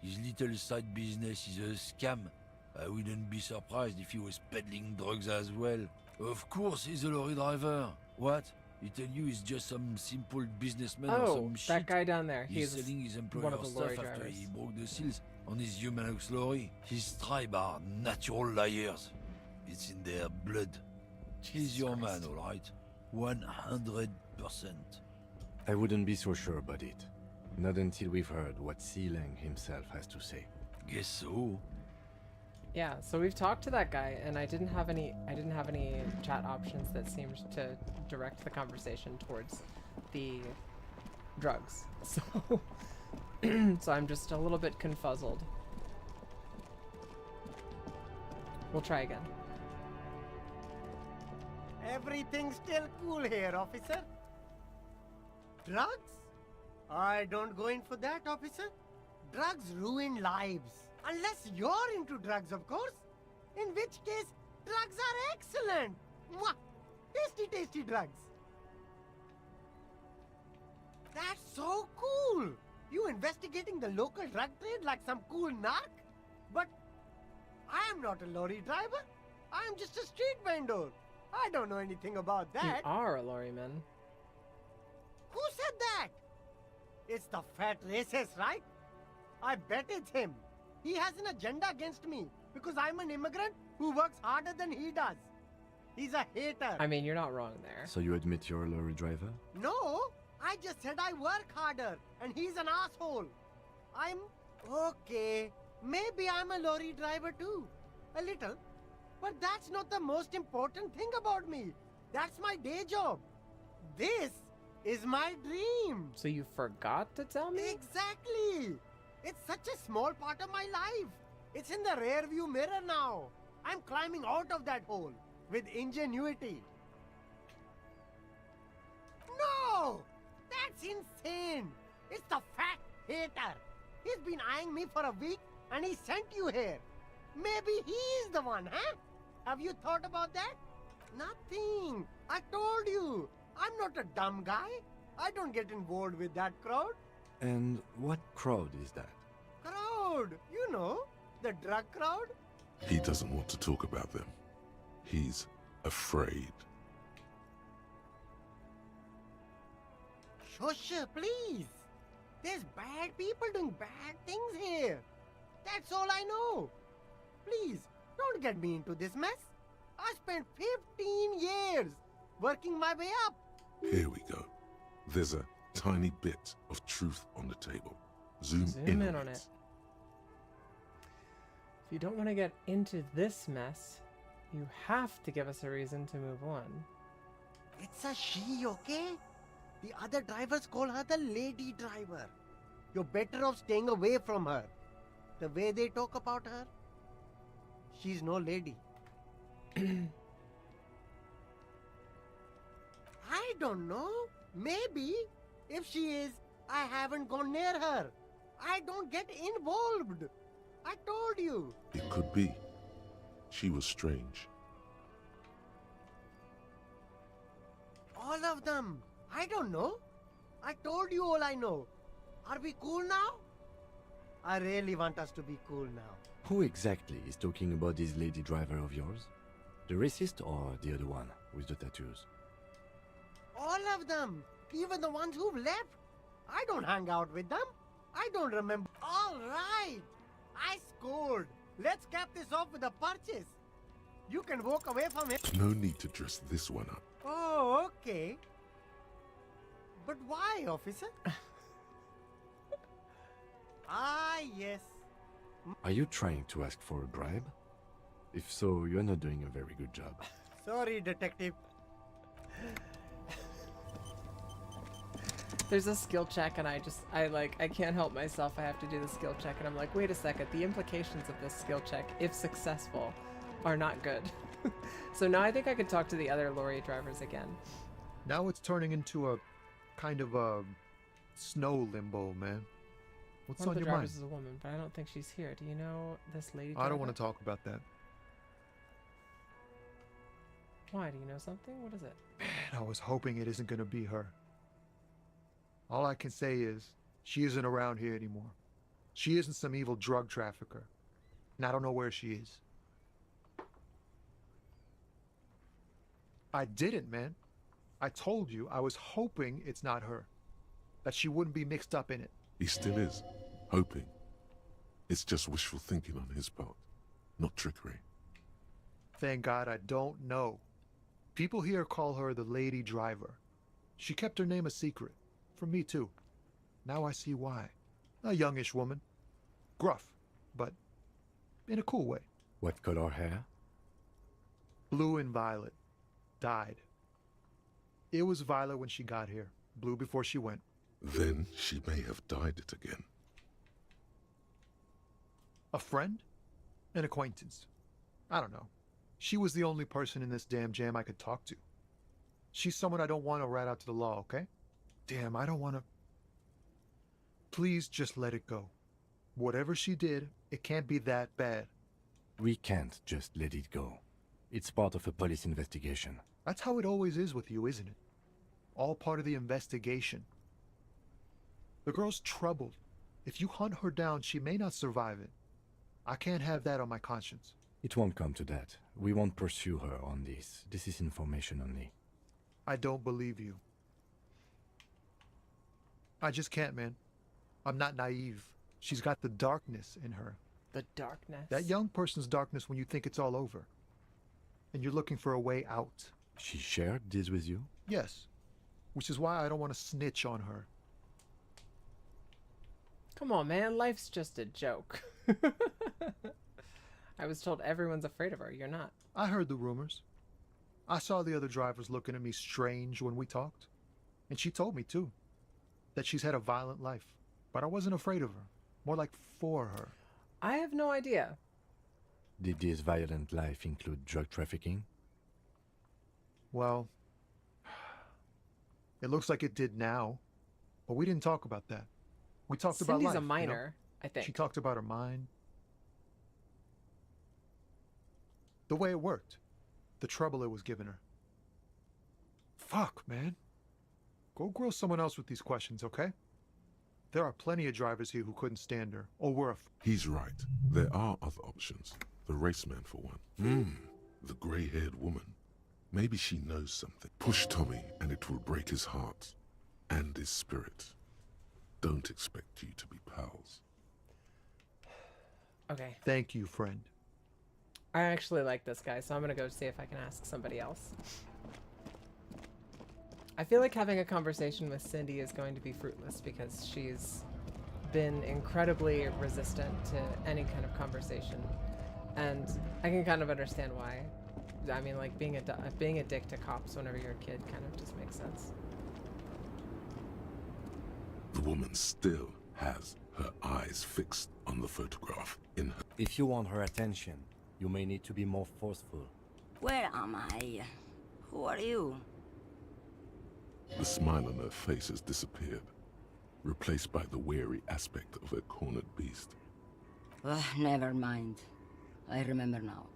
[SPEAKER 7] His little side business is a scam. I wouldn't be surprised if he was peddling drugs as well. Of course he's a lorry driver. What? He tell you he's just some simple businessman or some shit.
[SPEAKER 1] That guy down there.
[SPEAKER 7] He's selling his employer stuff after he broke the seals on his Humanux lorry. His tribe are natural liars. It's in their blood. He's your man, all right? 100%.
[SPEAKER 3] I wouldn't be so sure about it. Not until we've heard what Sealang himself has to say.
[SPEAKER 7] Guess so.
[SPEAKER 1] Yeah, so we've talked to that guy, and I didn't have any chat options that seemed to direct the conversation towards the drugs. So so I'm just a little bit confuzzled. We'll try again.
[SPEAKER 5] Everything's still cool here, officer. Drugs? I don't go in for that, officer. Drugs ruin lives. Unless you're into drugs, of course. In which case, drugs are excellent. Mwah! Tasty, tasty drugs. That's so cool. You investigating the local drug trade like some cool narc? But I am not a lorry driver. I am just a street vendor. I don't know anything about that.
[SPEAKER 1] You are a lorryman.
[SPEAKER 5] Who said that? It's the fat racist, right? I bet it's him. He has an agenda against me because I'm an immigrant who works harder than he does. He's a hater.
[SPEAKER 1] I mean, you're not wrong there.
[SPEAKER 3] So you admit you're a lorry driver?
[SPEAKER 5] No, I just said I work harder and he's an asshole. I'm okay. Maybe I'm a lorry driver too. A little. But that's not the most important thing about me. That's my day job. This is my dream.
[SPEAKER 1] So you forgot to tell me?
[SPEAKER 5] Exactly. It's such a small part of my life. It's in the rear view mirror now. I'm climbing out of that hole with ingenuity. No! That's insane. It's the fat hater. He's been eyeing me for a week and he sent you here. Maybe he's the one, huh? Have you thought about that? Nothing. I told you. I'm not a dumb guy. I don't get involved with that crowd.
[SPEAKER 3] And what crowd is that?
[SPEAKER 5] Crowd! You know, the drug crowd?
[SPEAKER 4] He doesn't want to talk about them. He's afraid.
[SPEAKER 5] Shush, please. There's bad people doing bad things here. That's all I know. Please, don't get me into this mess. I spent 15 years working my way up.
[SPEAKER 4] Here we go. There's a tiny bit of truth on the table. Zoom
[SPEAKER 1] in on it. If you don't want to get into this mess, you have to give us a reason to move on.
[SPEAKER 5] It's a she, okay? The other drivers call her the lady driver. You're better off staying away from her. The way they talk about her, she's no lady. I don't know. Maybe. If she is, I haven't gone near her. I don't get involved. I told you.
[SPEAKER 4] It could be. She was strange.
[SPEAKER 5] All of them. I don't know. I told you all I know. Are we cool now? I really want us to be cool now.
[SPEAKER 3] Who exactly is talking about this lady driver of yours? The racist or the other one with the tattoos?
[SPEAKER 5] All of them. Even the ones who've left. I don't hang out with them. I don't remember. All right. I scored. Let's cap this off with a purchase. You can walk away from it.
[SPEAKER 4] No need to dress this one up.
[SPEAKER 5] Oh, okay. But why, officer? Yes.
[SPEAKER 3] Are you trying to ask for a bribe? If so, you're not doing a very good job.
[SPEAKER 5] Sorry, detective.
[SPEAKER 1] There's a skill check and I can't help myself. I have to do the skill check and I'm like, wait a second, the implications of this skill check, if successful, are not good. So now I think I could talk to the other lorry drivers again.
[SPEAKER 9] Now it's turning into a kind of a snow limbo, man. What's
[SPEAKER 1] One of
[SPEAKER 9] on
[SPEAKER 1] the
[SPEAKER 9] your mind?
[SPEAKER 1] drivers is a woman, but I don't think she's here. Do you know this lady?
[SPEAKER 9] I don't
[SPEAKER 1] driver?
[SPEAKER 9] want to talk about that.
[SPEAKER 1] Why? Do you know something? What is it?
[SPEAKER 9] Man, I was hoping it isn't going to be her. All I can say is, she isn't around here anymore. She isn't some evil drug trafficker. And I don't know where she is. I didn't, man. I told you I was hoping it's not her. That she wouldn't be mixed up in it.
[SPEAKER 4] He still is. Hoping. It's just wishful thinking on his part, not trickery.
[SPEAKER 9] Thank God I don't know. People here call her the lady driver. She kept her name a secret. From me, too. Now I see why. A youngish woman. Gruff, but in a cool way.
[SPEAKER 3] What color hair?
[SPEAKER 9] Blue and violet. Dyed. It was violet when she got here. Blue before she went.
[SPEAKER 4] Then she may have dyed it again.
[SPEAKER 9] A friend? An acquaintance. I don't know. She was the only person in this damn jam I could talk to. She's someone I don't want to rat out to the law, okay? Damn, I don't want to... Please just let it go. Whatever she did, it can't be that bad.
[SPEAKER 3] We can't just let it go. It's part of a police investigation.
[SPEAKER 9] That's how it always is with you, isn't it? All part of the investigation. The girl's troubled. If you hunt her down, she may not survive it. I can't have that on my conscience.
[SPEAKER 3] It won't come to that. We won't pursue her on this. This is information only.
[SPEAKER 9] I don't believe you. I just can't, man. I'm not naive. She's got the darkness in her.
[SPEAKER 1] The darkness.
[SPEAKER 9] That young person's darkness when you think it's all over. And you're looking for a way out.
[SPEAKER 3] She shared this with you?
[SPEAKER 9] Yes. Which is why I don't want to snitch on her.
[SPEAKER 1] Come on, man. Life's just a joke. I was told everyone's afraid of her. You're not.
[SPEAKER 9] I heard the rumors. I saw the other drivers looking at me strange when we talked. And she told me, too, that she's had a violent life. But I wasn't afraid of her. More like for her.
[SPEAKER 1] I have no idea.
[SPEAKER 3] Did this violent life include drug trafficking?
[SPEAKER 9] Well, it looks like it did now. But we didn't talk about that. We talked about life.
[SPEAKER 1] Cindy's a minor, I think.
[SPEAKER 9] She talked about her mind. The way it worked. The trouble it was giving her. Fuck, man. Go grill someone else with these questions, okay? There are plenty of drivers here who couldn't stand her, or were
[SPEAKER 4] He's right. There are other options. The raceman, for one. The grey-haired woman. Maybe she knows something. Push Tommy, and it will break his heart. And his spirit. Don't expect you to be pals.
[SPEAKER 1] Okay.
[SPEAKER 9] Thank you, friend.
[SPEAKER 1] I actually like this guy, so I'm gonna go see if I can ask somebody else. I feel like having a conversation with Cindy is going to be fruitless because she's been incredibly resistant to any kind of conversation, and I can kind of understand why. I mean, like being a dick to cops whenever you're a kid kind of just makes sense.
[SPEAKER 4] The woman still has her eyes fixed on the photograph in her.
[SPEAKER 3] If you want her attention, you may need to be more forceful.
[SPEAKER 8] Where am I? Who are you?
[SPEAKER 4] The smile on her face has disappeared. replaced by the wary aspect of a cornered beast.
[SPEAKER 21] Never mind. I remember now.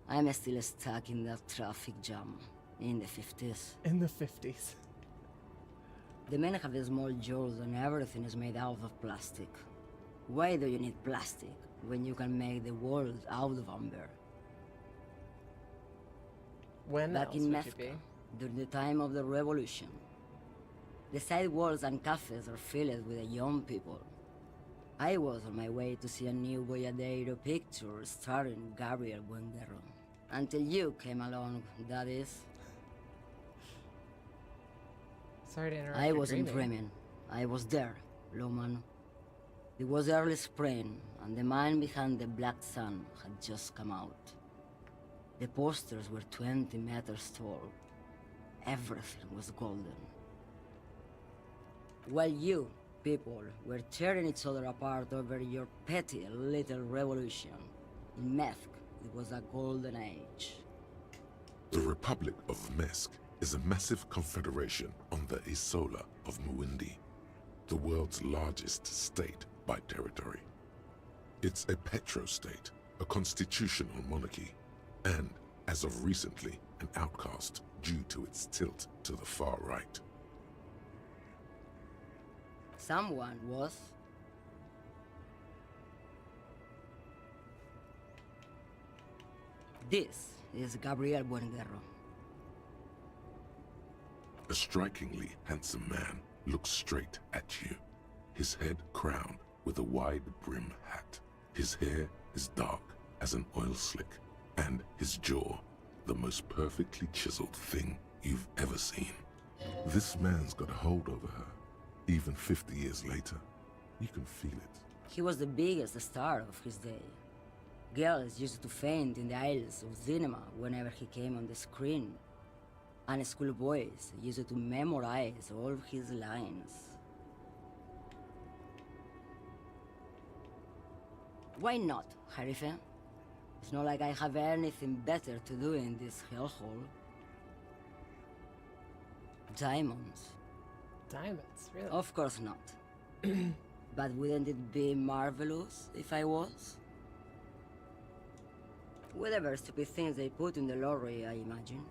[SPEAKER 21] I'm still stuck in that traffic jam in the 50s.
[SPEAKER 1] In the 50s.
[SPEAKER 21] The men have small jaws and everything is made out of plastic. Why do you need plastic when you can make the world out of amber?
[SPEAKER 1] When
[SPEAKER 21] Back
[SPEAKER 1] else
[SPEAKER 21] in
[SPEAKER 1] would you
[SPEAKER 21] Mecca,
[SPEAKER 1] be?
[SPEAKER 21] during the time of the revolution, the sidewalks and cafes are filled with young people. I was on my way to see a new Boyadero picture starring Gabriel Buenguerro. Until you came along, that is.
[SPEAKER 1] Sorry to interrupt.
[SPEAKER 21] I
[SPEAKER 1] your
[SPEAKER 21] wasn't dreaming. I was there, Loman. It was early spring, and the man behind the black sun had just come out. The posters were 20 meters tall. Everything was golden. While you, people, were tearing each other apart over your petty little revolution, in Methk, it was a golden age.
[SPEAKER 4] The Republic of Mesk is a massive confederation on the Isola of Muindi, the world's largest state by territory. It's a petrostate, a constitutional monarchy, and, as of recently, an outcast due to its tilt to the far right.
[SPEAKER 21] Someone was. This is Gabriel Buenguerro.
[SPEAKER 4] A strikingly handsome man looks straight at you, his head crowned with a wide brim hat. His hair is dark as an oil slick, and his jaw the most perfectly chiseled thing you've ever seen. This man's got a hold over her. Even 50 years later, you can feel it.
[SPEAKER 21] He was the biggest star of his day. Girls used to faint in the aisles of cinema whenever he came on the screen. And schoolboys used to memorize all of his lines. Why not, Harife? It's not like I have anything better to do in this hellhole. Diamonds.
[SPEAKER 1] Diamonds, really?
[SPEAKER 21] Of course not. But wouldn't it be marvelous if I was? Whatever stupid things they put in the lorry, I imagine.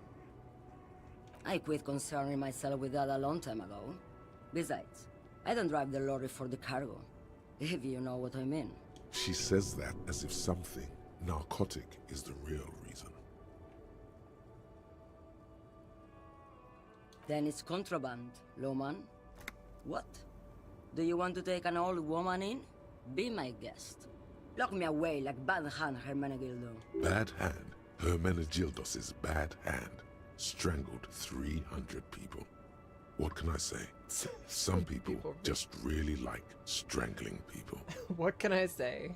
[SPEAKER 21] I quit concerning myself with that a long time ago. Besides, I don't drive the lorry for the cargo, if you know what I mean.
[SPEAKER 4] She says that as if something narcotic is the real reason.
[SPEAKER 21] Then it's contraband, Loman. What? Do you want to take an old woman in? Be my guest. Lock me away like Bad Hand Hermenegildo.
[SPEAKER 4] Bad Hand? Hermenegildos' bad hand strangled 300 people. What can I say? Some people just really like strangling people.
[SPEAKER 1] What can I say?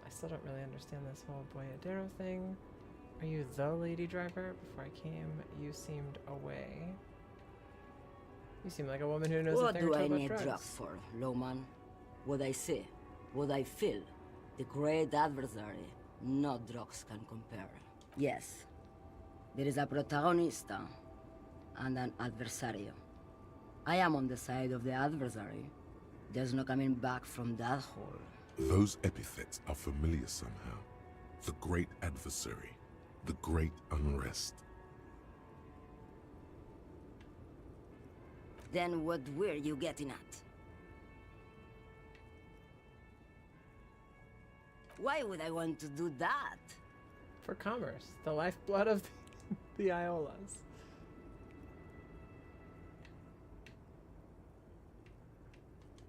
[SPEAKER 1] I still don't really understand this whole Boyadero thing. Are you the lady driver? Before I came, you seemed away. You seem like a woman who knows a
[SPEAKER 21] What
[SPEAKER 1] thing or
[SPEAKER 21] do
[SPEAKER 1] two
[SPEAKER 21] I
[SPEAKER 1] about
[SPEAKER 21] need
[SPEAKER 1] drugs.
[SPEAKER 21] drugs for, Loman? What I see, what I feel, the great adversary, no drugs can compare. Yes, there is a protagonista and an adversario. I am on the side of the adversary. There's no coming back from that hole.
[SPEAKER 4] Those epithets are familiar somehow. The great adversary, the great unrest.
[SPEAKER 21] Then what were you getting at? Why would I want to do that?
[SPEAKER 1] For commerce, the lifeblood of the Iolas.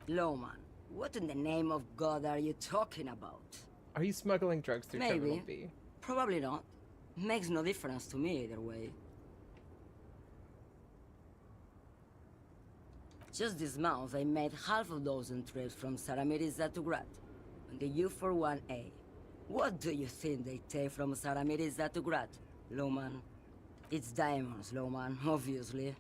[SPEAKER 21] Loman, what in the name of God are you talking about?
[SPEAKER 1] Are you smuggling drugs through Terminal B?
[SPEAKER 21] Probably not. Makes no difference to me either way. Just this month, I made half a dozen trips from Saramiriza to Grad, on the U41A. What do you think they take from Saramiriza to Grad, Loman? It's diamonds, Loman, obviously.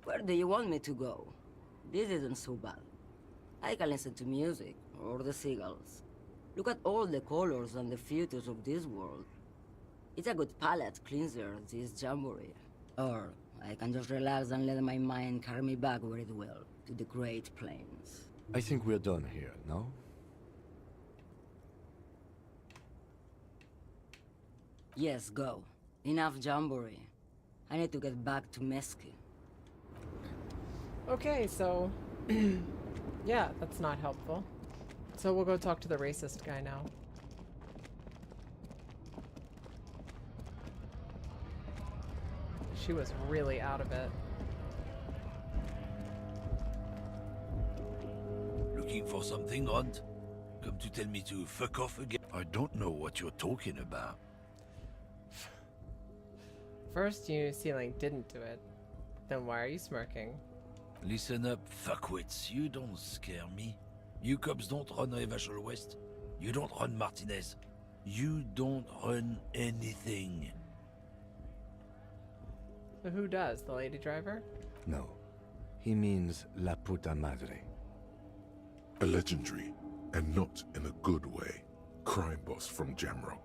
[SPEAKER 21] Where do you want me to go? This isn't so bad. I can listen to music, or the seagulls.
[SPEAKER 8] Look at all the colors and the filters of this world. It's a good palate cleanser, this jamboree. Or I can just relax and let my mind carry me back where it will, to the Great Plains.
[SPEAKER 3] I think we're done here, no?
[SPEAKER 8] Yes, go. Enough jamboree. I need to get back to Mesky.
[SPEAKER 1] Okay, so... yeah, that's not helpful. So we'll go talk to the racist guy now. She was really out of it.
[SPEAKER 7] Looking for something, Aunt? Come to tell me to fuck off again? I don't know what you're talking about.
[SPEAKER 1] First, you knew Ceiling didn't do it. Then why are you smirking?
[SPEAKER 7] Listen up, fuckwits. You don't scare me. You cops don't run Revachol West. You don't run Martinez. You don't run anything.
[SPEAKER 1] So who does? The lady driver?
[SPEAKER 3] No. He means La Puta Madre.
[SPEAKER 4] A legendary, and not in a good way, crime boss from Jamrock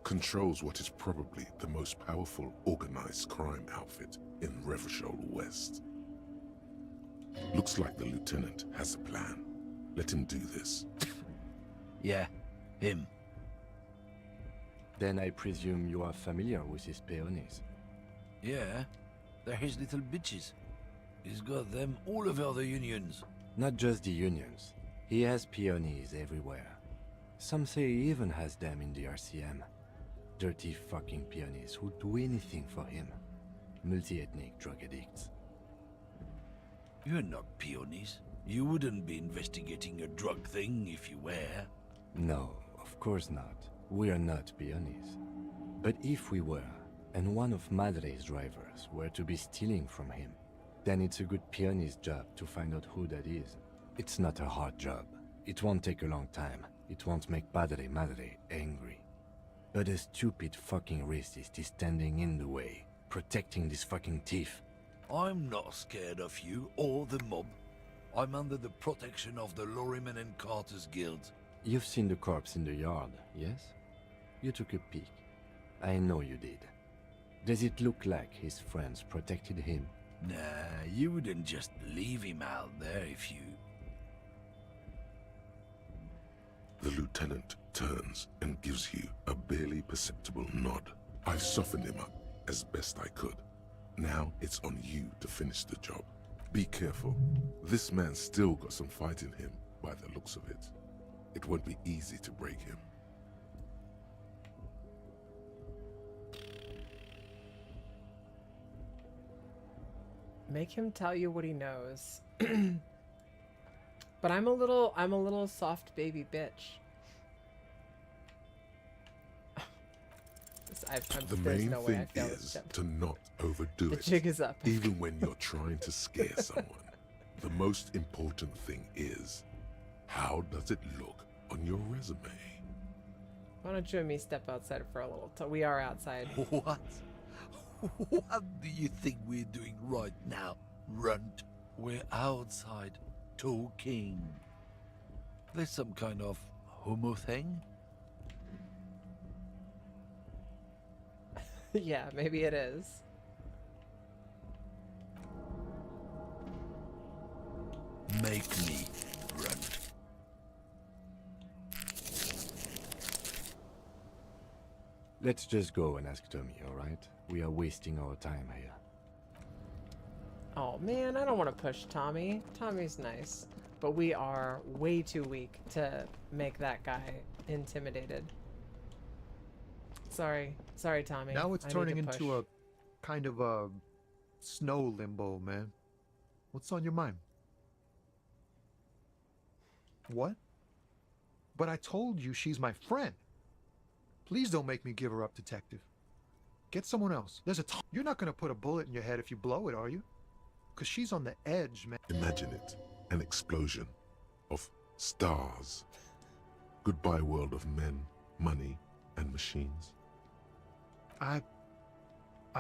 [SPEAKER 4] controls what is probably the most powerful organized crime outfit in Revachol West. Looks like the lieutenant has a plan. Let him do this.
[SPEAKER 7] Yeah, him.
[SPEAKER 3] Then I presume you are familiar with his peonies.
[SPEAKER 7] Yeah, they're his little bitches. He's got them all over the unions.
[SPEAKER 3] Not just the unions. He has peonies everywhere. Some say he even has them in the RCM. Dirty fucking peonies who'd do anything for him. Multi-ethnic drug addicts.
[SPEAKER 7] You're not peonies. You wouldn't be investigating a drug thing if you were.
[SPEAKER 3] No, of course not. We are not peonies. But if we were, and one of Madre's drivers were to be stealing from him, then it's a good peony's job to find out who that is. It's not a hard job. It won't take a long time. It won't make Padre Madre angry. But a stupid fucking racist is standing in the way, protecting this fucking thief.
[SPEAKER 7] I'm not scared of you or the mob. I'm under the protection of the Lorrymen and Carters Guild.
[SPEAKER 3] You've seen the corpse in the yard, yes? You took a peek. I know you did. Does it look like his friends protected him?
[SPEAKER 7] Nah, you wouldn't just leave him out there if you...
[SPEAKER 4] The lieutenant turns and gives you a barely perceptible nod. I've softened him up as best I could. Now it's on you to finish the job. Be careful. This man's still got some fight in him by the looks of it. It won't be easy to break him.
[SPEAKER 1] Make him tell you what he knows. But I'm a little soft baby bitch.
[SPEAKER 4] The main thing is to not overdo it.
[SPEAKER 1] The jig is up.
[SPEAKER 4] Even when you're trying to scare someone. The most important thing is, how does it look on your resume?
[SPEAKER 1] Why don't you and me step outside for a little? We are outside.
[SPEAKER 7] What? What do you think we're doing right now, runt? We're outside, talking. There's some kind of homo thing?
[SPEAKER 1] Yeah, maybe it is.
[SPEAKER 7] Make me run.
[SPEAKER 3] Let's just go and ask Tommy, alright? We are wasting our time here.
[SPEAKER 1] Oh man, I don't want to push Tommy. Tommy's nice. But we are way too weak to make that guy intimidated. Sorry, Tommy.
[SPEAKER 9] Now it's
[SPEAKER 1] I need
[SPEAKER 9] turning
[SPEAKER 1] to
[SPEAKER 9] into
[SPEAKER 1] push.
[SPEAKER 9] a kind of a snow limbo, man. What's on your mind? What? But I told you she's my friend. Please don't make me give her up, detective. Get someone else. You're not gonna put a bullet in your head if you blow it, are you? Because she's on the edge, man.
[SPEAKER 4] Imagine it. An explosion of stars. Goodbye world of men, money, and machines.
[SPEAKER 9] I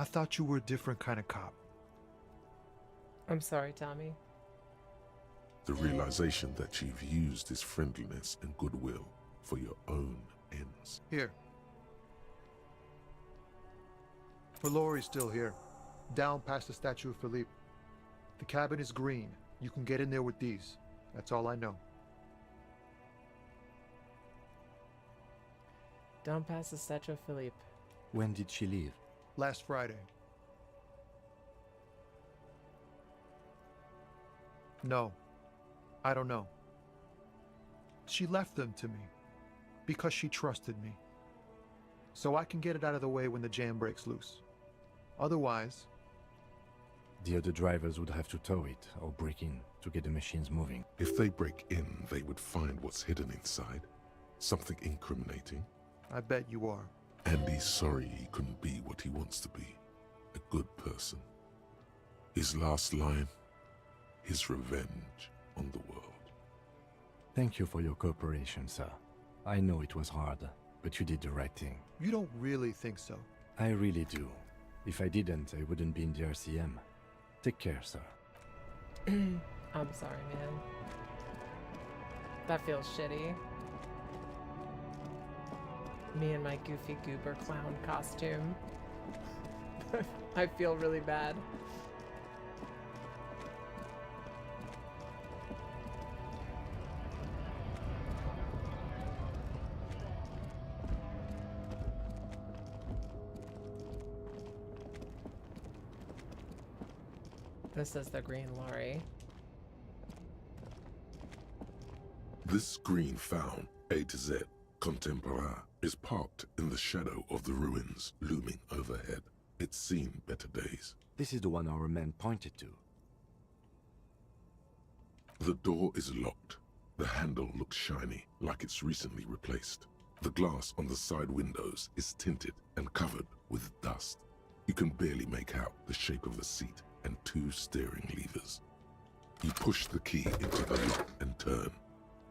[SPEAKER 9] thought you were a different kind of cop.
[SPEAKER 1] I'm sorry, Tommy.
[SPEAKER 4] The realization that you've used his friendliness and goodwill for your own ends.
[SPEAKER 9] Here. Laurie's still here. Down past the statue of Philippe. The cabin is green. You can get in there with these. That's all I know.
[SPEAKER 1] Down past the statue of Philippe.
[SPEAKER 3] When did she leave?
[SPEAKER 9] Last Friday. No. I don't know. She left them to me. Because she trusted me. So I can get it out of the way when the jam breaks loose. Otherwise...
[SPEAKER 3] The other drivers would have to tow it or break in to get the machines moving.
[SPEAKER 4] If they break in, they would find what's hidden inside. Something incriminating.
[SPEAKER 9] I bet you are.
[SPEAKER 4] And he's sorry he couldn't be what he wants to be. A good person. His last line, his revenge on the world.
[SPEAKER 3] Thank you for your cooperation, sir. I know it was hard, but you did the right thing.
[SPEAKER 9] You don't really think so?
[SPEAKER 3] I really do. If I didn't, I wouldn't be in the RCM. Take care, sir.
[SPEAKER 1] I'm sorry, man. That feels shitty. Me and my goofy goober clown costume. I feel really bad. This is the green lorry.
[SPEAKER 4] This green found, A to Z, contemporaire, is parked in the shadow of the ruins looming overhead. It's seen better days.
[SPEAKER 3] This is the one our man pointed to.
[SPEAKER 4] The door is locked. The handle looks shiny, like it's recently replaced. The glass on the side windows is tinted and covered with dust. You can barely make out the shape of the seat and two steering levers. You push the key into the lock and turn.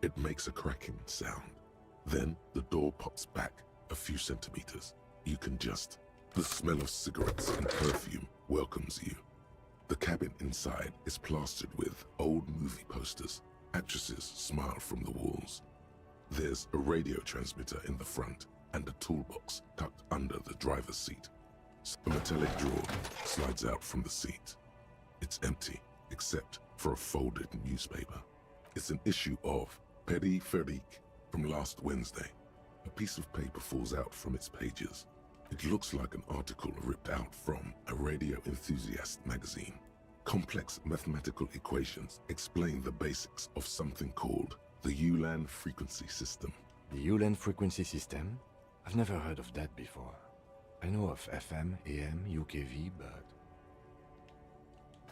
[SPEAKER 4] It makes a cracking sound. Then the door pops back a few centimeters. You can just... The smell of cigarettes and perfume welcomes you. The cabin inside is plastered with old movie posters. Actresses smile from the walls. There's a radio transmitter in the front and a toolbox tucked under the driver's seat. A metallic drawer slides out from the seat. It's empty, except for a folded newspaper. It's an issue of Périphérique from last Wednesday. A piece of paper falls out from its pages. It looks like an article ripped out from a radio enthusiast magazine. Complex mathematical equations explain the basics of something called the Ulan frequency system.
[SPEAKER 3] The Ulan frequency system? I've never heard of that before. I know of FM, AM, UKV, but...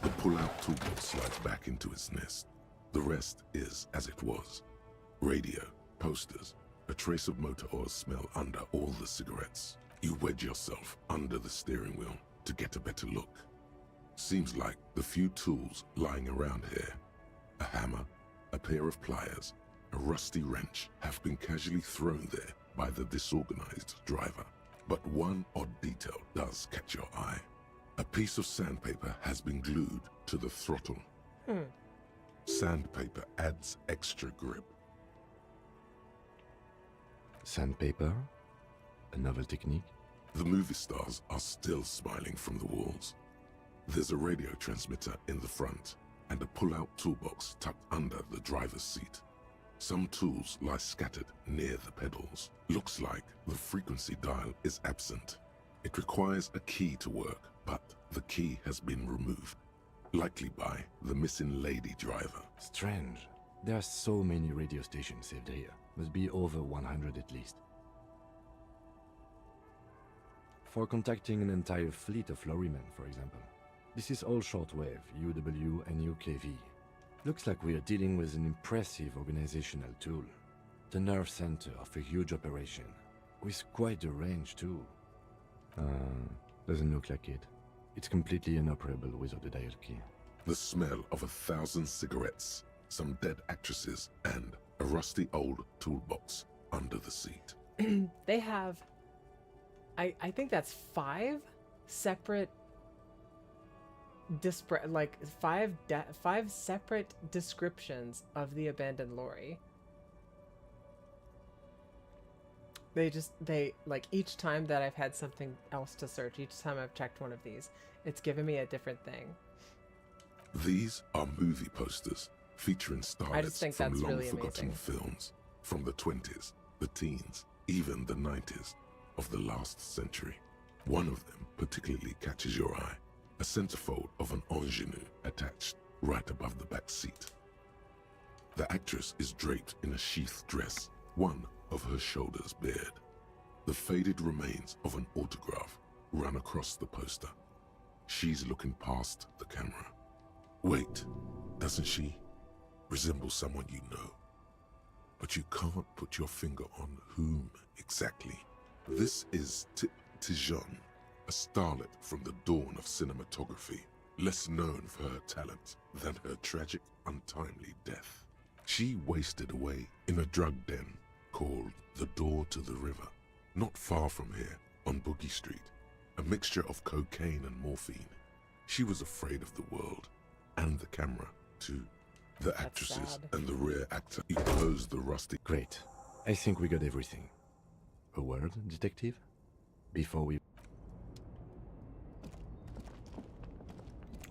[SPEAKER 4] The pull-out toolbox slides back into its nest. The rest is as it was. Radio, posters, a trace of motor oil smell under all the cigarettes. You wedge yourself under the steering wheel to get a better look. Seems like the few tools lying around here, a hammer, a pair of pliers, a rusty wrench, have been casually thrown there by the disorganized driver. But one odd detail does catch your eye. A piece of sandpaper has been glued to the throttle. Sandpaper adds extra grip.
[SPEAKER 3] Sandpaper? A novel technique?
[SPEAKER 4] The movie stars are still smiling from the walls. There's a radio transmitter in the front and a pull-out toolbox tucked under the driver's seat. Some tools lie scattered near the pedals. Looks like the frequency dial is absent. It requires a key to work, but the key has been removed, likely by the missing lady driver.
[SPEAKER 3] Strange. There are so many radio stations saved here. Must be over 100 at least. For contacting an entire fleet of lorrymen, for example. This is all shortwave, UW and UKV. Looks like we are dealing with an impressive organizational tool. The nerve center of a huge operation, with quite a range too. Doesn't look like it. It's completely inoperable without the dial key.
[SPEAKER 4] The smell of 1,000 cigarettes, some dead actresses, and a rusty old toolbox under the seat.
[SPEAKER 1] They have... I think that's 5 separate... five separate descriptions of the abandoned lorry. They like each time that I've had something else to search, each time I've checked one of these, it's given me a different thing.
[SPEAKER 4] These are movie posters featuring
[SPEAKER 1] I just
[SPEAKER 4] starlets
[SPEAKER 1] think
[SPEAKER 4] from
[SPEAKER 1] that's
[SPEAKER 4] long
[SPEAKER 1] really
[SPEAKER 4] forgotten
[SPEAKER 1] amazing.
[SPEAKER 4] films from the 20s, the teens, even the 90s of the last century. One of them particularly catches your eye, a centerfold of an ingenue attached right above the back seat. The actress is draped in a sheath dress, one of her shoulders bared. The faded remains of an autograph run across the poster. She's looking past the camera. Wait, doesn't she resemble someone you know? But you can't put your finger on whom exactly. This is Tijon, a starlet from the dawn of cinematography, less known for her talent than her tragic, untimely death. She wasted away in a drug den called the Door to the River, not far from here, on Boogie Street, a mixture of cocaine and morphine. She was afraid of the world, and the camera, too. The actresses and the rear actor imposed the rusty...
[SPEAKER 3] Great. I think we got everything. A word, detective? Before we...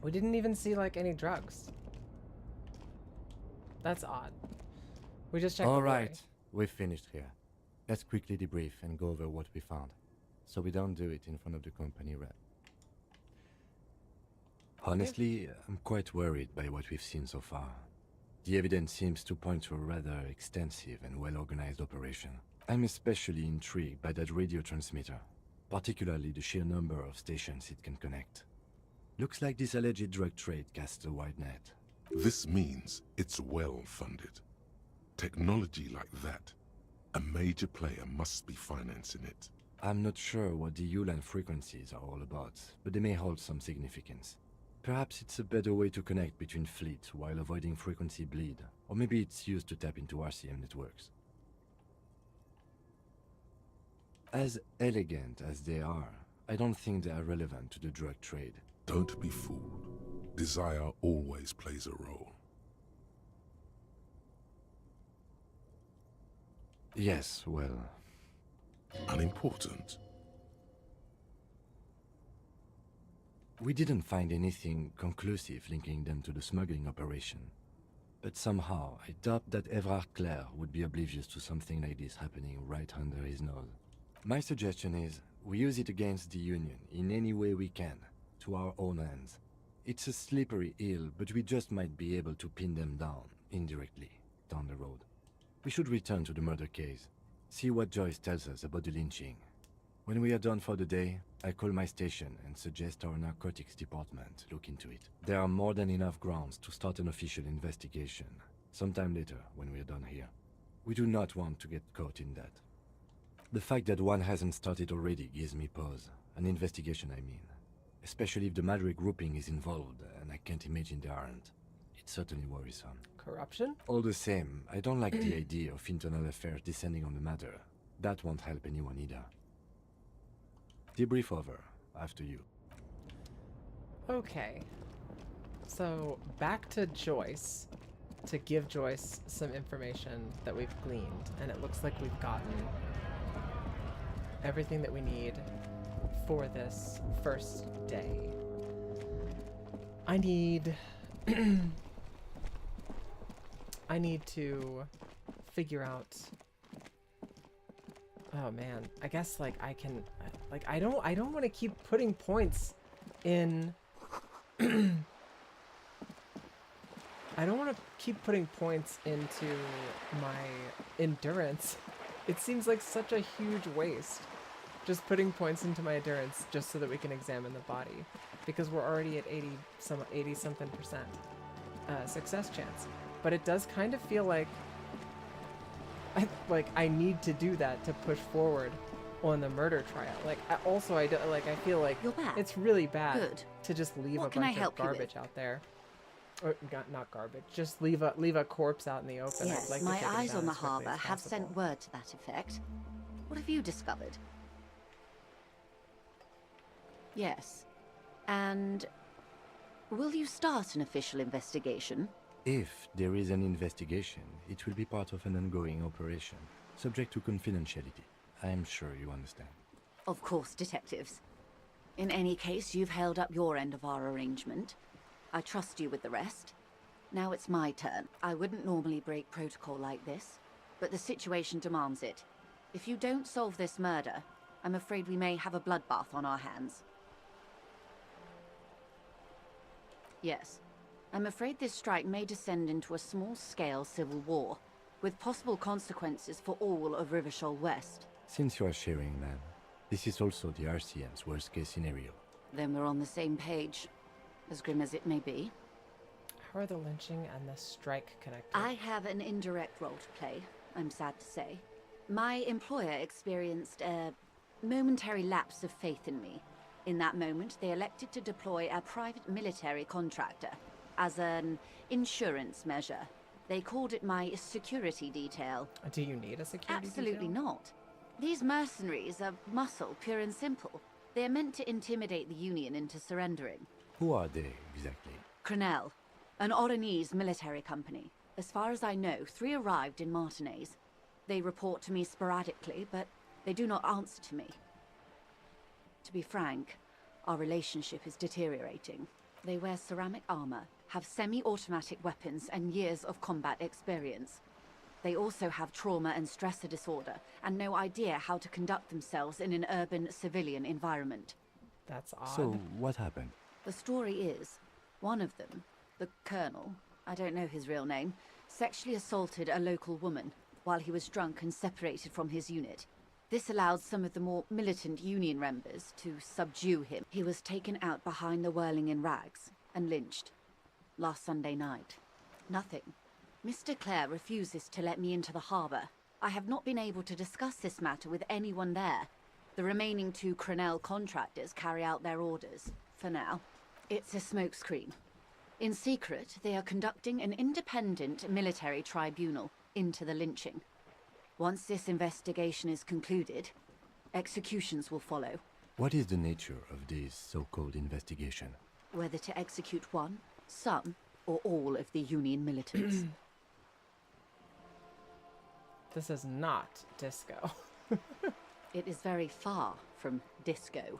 [SPEAKER 1] We didn't even see like any drugs. That's odd. We just checked.
[SPEAKER 3] All right, we've finished here. Let's quickly debrief and go over what we found, so we don't do it in front of the company rep. Honestly, I'm quite worried by what we've seen so far. The evidence seems to point to a rather extensive and well-organized operation. I'm especially intrigued by that radio transmitter, particularly the sheer number of stations it can connect. Looks like this alleged drug trade casts a wide net.
[SPEAKER 4] This means it's well-funded. Technology like that, a major player must be financing it.
[SPEAKER 3] I'm not sure what the ULAN frequencies are all about, but they may hold some significance. Perhaps it's a better way to connect between fleets while avoiding frequency bleed, or maybe it's used to tap into RCM networks. As elegant as they are, I don't think they are relevant to the drug trade.
[SPEAKER 4] Don't be fooled. Desire always plays a role.
[SPEAKER 3] Yes, well...
[SPEAKER 4] Unimportant.
[SPEAKER 3] We didn't find anything conclusive linking them to the smuggling operation. But somehow, I doubt that Everard Clare would be oblivious to something like this happening right under his nose. My suggestion is, we use it against the Union in any way we can, to our own ends. It's a slippery hill, but we just might be able to pin them down, indirectly, down the road. We should return to the murder case, see what Joyce tells us about the lynching. When we are done for the day, I call my station and suggest our narcotics department look into it. There are more than enough grounds to start an official investigation, sometime later when we are done here. We do not want to get caught in that. The fact that one hasn't started already gives me pause. An investigation, I mean. Especially if the Madrid grouping is involved, and I can't imagine they aren't. It's certainly worrisome.
[SPEAKER 1] Corruption?
[SPEAKER 3] All the same, I don't like the idea of internal affairs descending on the matter. That won't help anyone either. Debrief over. After you.
[SPEAKER 1] Okay. So, back to Joyce to give Joyce some information that we've gleaned. And it looks like we've gotten everything that we need for this first day. I need... I need to figure out... Oh man, I guess like I can... Like I don't want to keep putting points in... I don't want to keep putting points into my endurance. It seems like such a huge waste. Just putting points into my endurance just so that we can examine the body. Because we're already at 80 something percent success chance. But it does kind of feel like I need to do that to push forward on the murder trial. I feel like it's really bad to just leave a bunch of garbage out there. Or not garbage, just leave a corpse out in the open.
[SPEAKER 18] Yes,
[SPEAKER 1] I'd like
[SPEAKER 18] my
[SPEAKER 1] to take it
[SPEAKER 18] eyes
[SPEAKER 1] down
[SPEAKER 18] on the
[SPEAKER 1] as quickly
[SPEAKER 18] harbour
[SPEAKER 1] as
[SPEAKER 18] have
[SPEAKER 1] possible.
[SPEAKER 18] sent word to that effect. What have you discovered? Yes. And will you start an official investigation?
[SPEAKER 3] If there is an investigation, it will be part of an ongoing operation, subject to confidentiality. I'm sure you understand.
[SPEAKER 18] Of course, detectives. In any case, you've held up your end of our arrangement. I trust you with the rest. Now it's my turn. I wouldn't normally break protocol like this, but the situation demands it. If you don't solve this murder, I'm afraid we may have a bloodbath on our hands. Yes. I'm afraid this strike may descend into a small-scale civil war, with possible consequences for all of Rivershoal West.
[SPEAKER 3] Since you are sharing, ma'am, this is also the RCM's worst-case scenario.
[SPEAKER 18] Then we're on the same page, as grim as it may be.
[SPEAKER 1] How are the lynching and the strike connected?
[SPEAKER 18] I have an indirect role to play, I'm sad to say. My employer experienced a momentary lapse of faith in me. In that moment, they elected to deploy a private military contractor as an insurance measure. They called it my security detail.
[SPEAKER 1] Do you need a security
[SPEAKER 18] Absolutely
[SPEAKER 1] detail?
[SPEAKER 18] not. These mercenaries are muscle, pure and simple. They're meant to intimidate the Union into surrendering.
[SPEAKER 3] Who are they, exactly?
[SPEAKER 18] Crenell, an Oranese military company. As far as I know, 3 arrived in Martinez. They report to me sporadically, but they do not answer to me. To be frank, our relationship is deteriorating. They wear ceramic armor, have semi-automatic weapons, and years of combat experience. They also have trauma and stressor disorder, and no idea how to conduct themselves in an urban civilian environment.
[SPEAKER 1] That's odd.
[SPEAKER 3] So, what happened?
[SPEAKER 18] The story is, one of them, the Colonel, I don't know his real name, sexually assaulted a local woman while he was drunk and separated from his unit. This allowed some of the more militant Union members to subdue him. He was taken out behind the whirling in rags and lynched last Sunday night. Nothing. Mr. Clare refuses to let me into the harbor. I have not been able to discuss this matter with anyone there. The remaining 2 Crenell contractors carry out their orders, for now. It's a smokescreen. In secret, they are conducting an independent military tribunal into the lynching. Once this investigation is concluded, executions will follow.
[SPEAKER 3] What is the nature of this so-called investigation?
[SPEAKER 18] Whether to execute one, some, or all of the Union militants.
[SPEAKER 1] This is not disco.
[SPEAKER 18] It is very far from disco.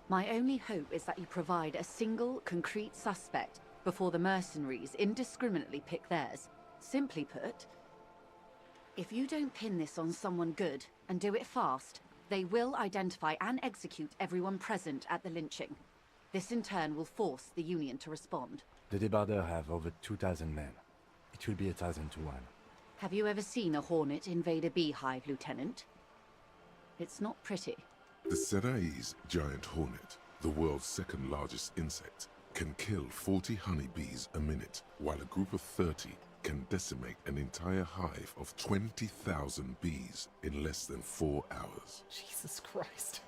[SPEAKER 18] My only hope is that you provide a single, concrete suspect before the mercenaries indiscriminately pick theirs. Simply put, if you don't pin this on someone good and do it fast, they will identify and execute everyone present at the lynching. This in turn will force the Union to respond.
[SPEAKER 3] The débardeurs have over 2,000 men. It will be 1,000 to 1.
[SPEAKER 18] Have you ever seen a hornet invade a beehive, Lieutenant? It's not pretty.
[SPEAKER 4] The Serai's giant hornet, the world's 2nd largest insect, can kill 40 honeybees a minute, while a group of 30 can decimate an entire hive of 20,000 bees in less than 4 hours.
[SPEAKER 1] Jesus Christ.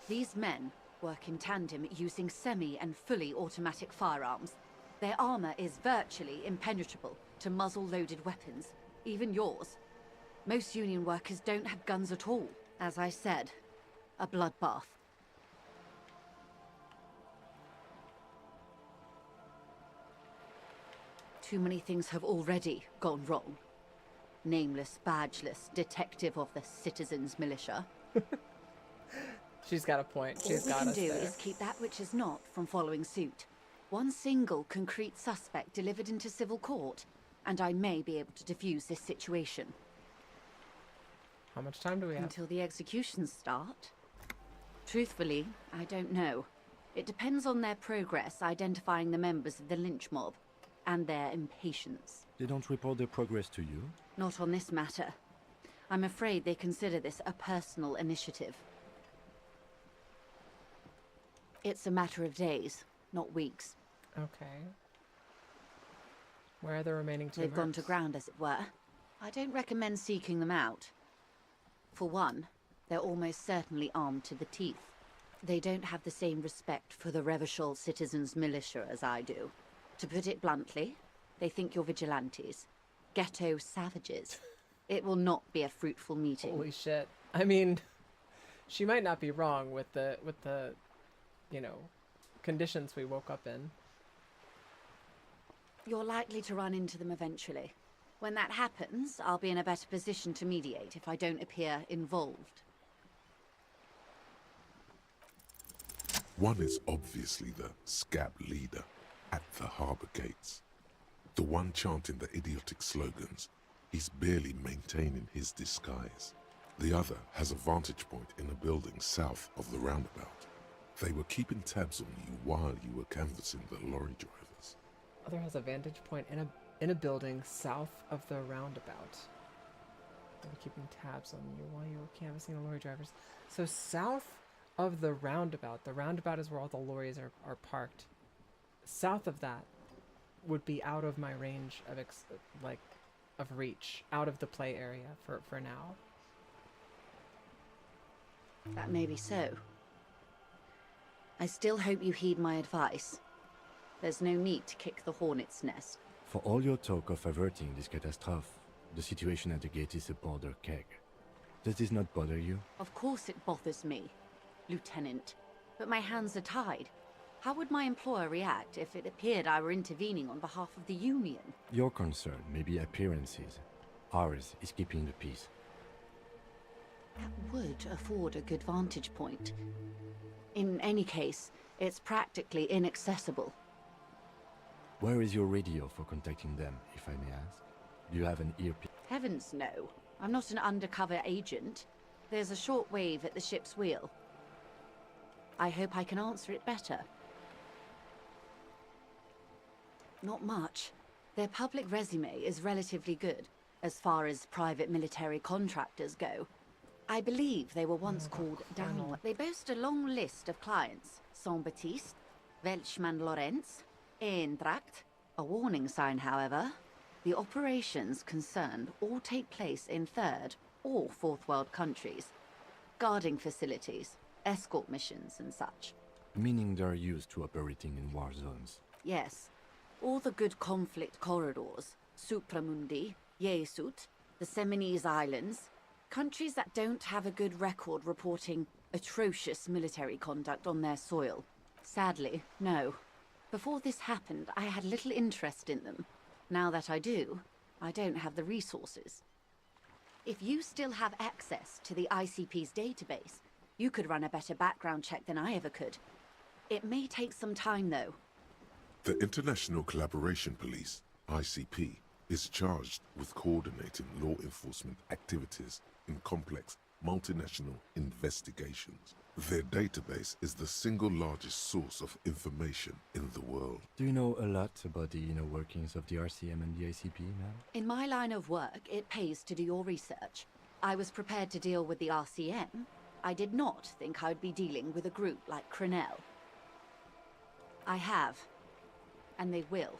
[SPEAKER 18] These men work in tandem using semi and fully automatic firearms. Their armor is virtually impenetrable to muzzle-loaded weapons, even yours. Most Union workers don't have guns at all. As I said, a bloodbath. Too many things have already gone wrong. Nameless, badgeless detective of the Citizens Militia.
[SPEAKER 1] She's got a point.
[SPEAKER 18] All
[SPEAKER 1] She's
[SPEAKER 18] we
[SPEAKER 1] got
[SPEAKER 18] can
[SPEAKER 1] us
[SPEAKER 18] do
[SPEAKER 1] there.
[SPEAKER 18] is keep that which is not from following suit. One single concrete suspect delivered into civil court, and I may be able to defuse this situation.
[SPEAKER 1] How much time do we have?
[SPEAKER 18] Until the executions start? Truthfully, I don't know. It depends on their progress identifying the members of the lynch mob, and their impatience.
[SPEAKER 3] They don't report their progress to you?
[SPEAKER 18] Not on this matter. I'm afraid they consider this a personal initiative. It's a matter of days, not weeks.
[SPEAKER 1] Okay. Where are the remaining 2
[SPEAKER 18] They've gone to
[SPEAKER 1] mercs?
[SPEAKER 18] ground, as it were. I don't recommend seeking them out. For one, they're almost certainly armed to the teeth. They don't have the same respect for the Revachol Citizens Militia as I do. To put it bluntly, they think you're vigilantes. Ghetto savages. It will not be a fruitful meeting.
[SPEAKER 1] Holy shit. I mean, she might not be wrong with the, you know, conditions we woke up in.
[SPEAKER 18] You're likely to run into them eventually. When that happens, I'll be in a better position to mediate if I don't appear involved.
[SPEAKER 4] One is obviously the scab leader at the harbor gates. The one chanting the idiotic slogans. He's barely maintaining his disguise. The other has a vantage point in a building south of the roundabout. They were keeping tabs on you while you were canvassing the lorry drivers.
[SPEAKER 1] Other has a vantage point in a building south of the roundabout. They were keeping tabs on you while you were canvassing the lorry drivers. So south of the roundabout is where all the lorries are parked. South of that would be out of my range of of reach, out of the play area for now.
[SPEAKER 18] That may be so. I still hope you heed my advice. There's no need to kick the hornet's nest.
[SPEAKER 3] For all your talk of averting this catastrophe, the situation at the gate is a border keg. Does this not bother you?
[SPEAKER 18] Of course it bothers me, Lieutenant. But my hands are tied. How would my employer react if it appeared I were intervening on behalf of the Union?
[SPEAKER 3] Your concern may be appearances. Ours is keeping the peace.
[SPEAKER 18] That would afford a good vantage point. In any case, it's practically inaccessible.
[SPEAKER 3] Where is your radio for contacting them, if I may ask? Do you have an earpiece?
[SPEAKER 18] Heavens no. I'm not an undercover agent. There's a short wave at the ship's wheel. I hope I can answer it better. Not much. Their public resume is relatively good, as far as private military contractors go. I believe they were once called Downward. They boast a long list of clients. Saint-Baptiste, Welchman Lorenz, Eintracht. A warning sign, however. The operations concerned all take place in third or fourth world countries. Guarding facilities, escort missions and such.
[SPEAKER 3] Meaning they're used to operating in war zones.
[SPEAKER 18] Yes. All the good conflict corridors, Supramundi, Yesut, the Seminese Islands, countries that don't have a good record reporting atrocious military conduct on their soil. Sadly, no. Before this happened, I had little interest in them. Now that I do, I don't have the resources. If you still have access to the ICP's database, you could run a better background check than I ever could. It may take some time, though.
[SPEAKER 4] The International Collaboration Police, ICP, is charged with coordinating law enforcement activities in complex multinational investigations. Their database is the single largest source of information in the world.
[SPEAKER 3] Do you know a lot about the inner workings of the RCM and the ICP, ma'am?
[SPEAKER 18] In my line of work, it pays to do your research. I was prepared to deal with the RCM. I did not think I'd be dealing with a group like Crenel. I have, and they will.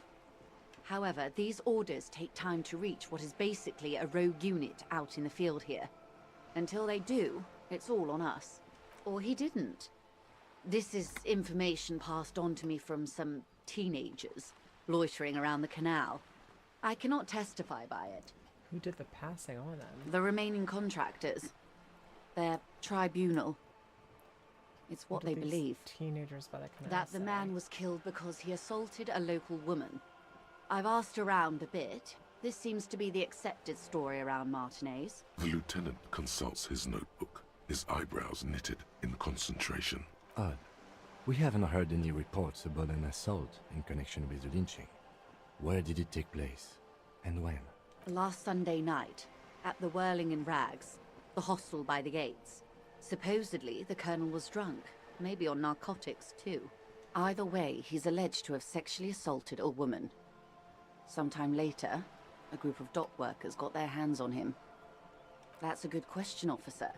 [SPEAKER 18] However, these orders take time to reach what is basically a rogue unit out in the field here. Until they do, it's all on us. Or he didn't. This is information passed on to me from some teenagers loitering around the canal. I cannot testify by it.
[SPEAKER 1] Who did the passing on then?
[SPEAKER 18] The remaining contractors. Their tribunal. It's what they believe.
[SPEAKER 1] Teenagers by the canal.
[SPEAKER 18] That the man was killed because he assaulted a local woman. I've asked around a bit. This seems to be the accepted story around Martinez.
[SPEAKER 4] The lieutenant consults his notebook, his eyebrows knitted in concentration.
[SPEAKER 3] Odd. We haven't heard any reports about an assault in connection with the lynching. Where did it take place? And when?
[SPEAKER 18] Last Sunday night, at the Whirling in Rags, the hostel by the gates. Supposedly, the colonel was drunk, maybe on narcotics too. Either way, he's alleged to have sexually assaulted a woman. Sometime later, a group of dock workers got their hands on him. That's a good question, officer.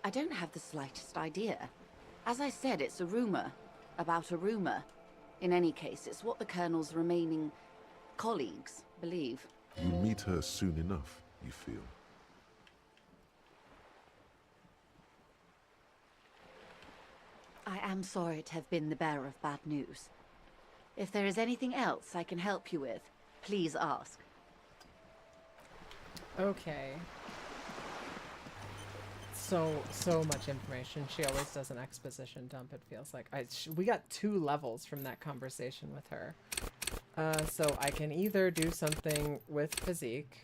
[SPEAKER 18] I don't have the slightest idea. As I said, it's a rumor about a rumor. In any case, it's what the colonel's remaining colleagues believe.
[SPEAKER 4] You meet her soon enough, you feel.
[SPEAKER 18] I am sorry to have been the bearer of bad news. If there is anything else I can help you with, please ask.
[SPEAKER 1] Okay. So much information. She always does an exposition dump, it feels like. We got 2 levels from that conversation with her. So I can either do something with physique.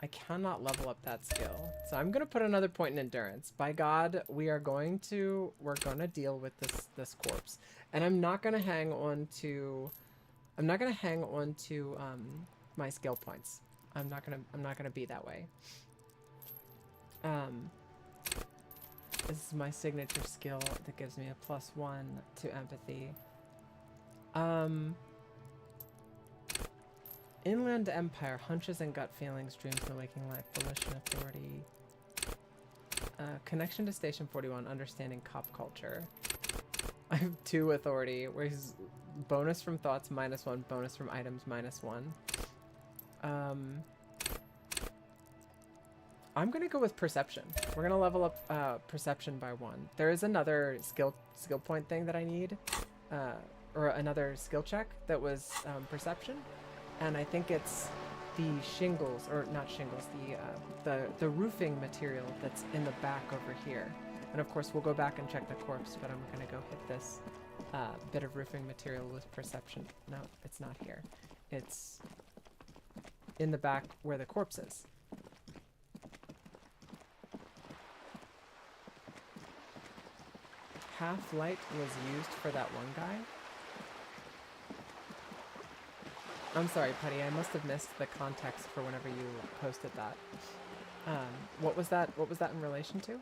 [SPEAKER 1] I cannot level up that skill. So I'm gonna put another point in endurance. By God, we're gonna deal with this corpse. And I'm not gonna hang on to my skill points. I'm not gonna be that way. This is my signature skill that gives me a +1 to empathy. Inland Empire, hunches and gut feelings, dreams for waking life, volition, authority. Connection to Station 41, understanding cop culture. I have 2 authority, where he's bonus from thoughts, -1, bonus from items, -1. I'm gonna go with perception. We're gonna level up perception by 1. There is another skill point thing that I need, or another skill check that was perception, and I think it's the shingles, or not shingles, the roofing material that's in the back over here. And of course, we'll go back and check the corpse, but I'm gonna go hit this bit of roofing material with perception. No, it's not here. It's in the back where the corpse is. Half light was used for that one guy. I'm sorry, Putty, I must have missed the context for whenever you posted that. What was that in relation to?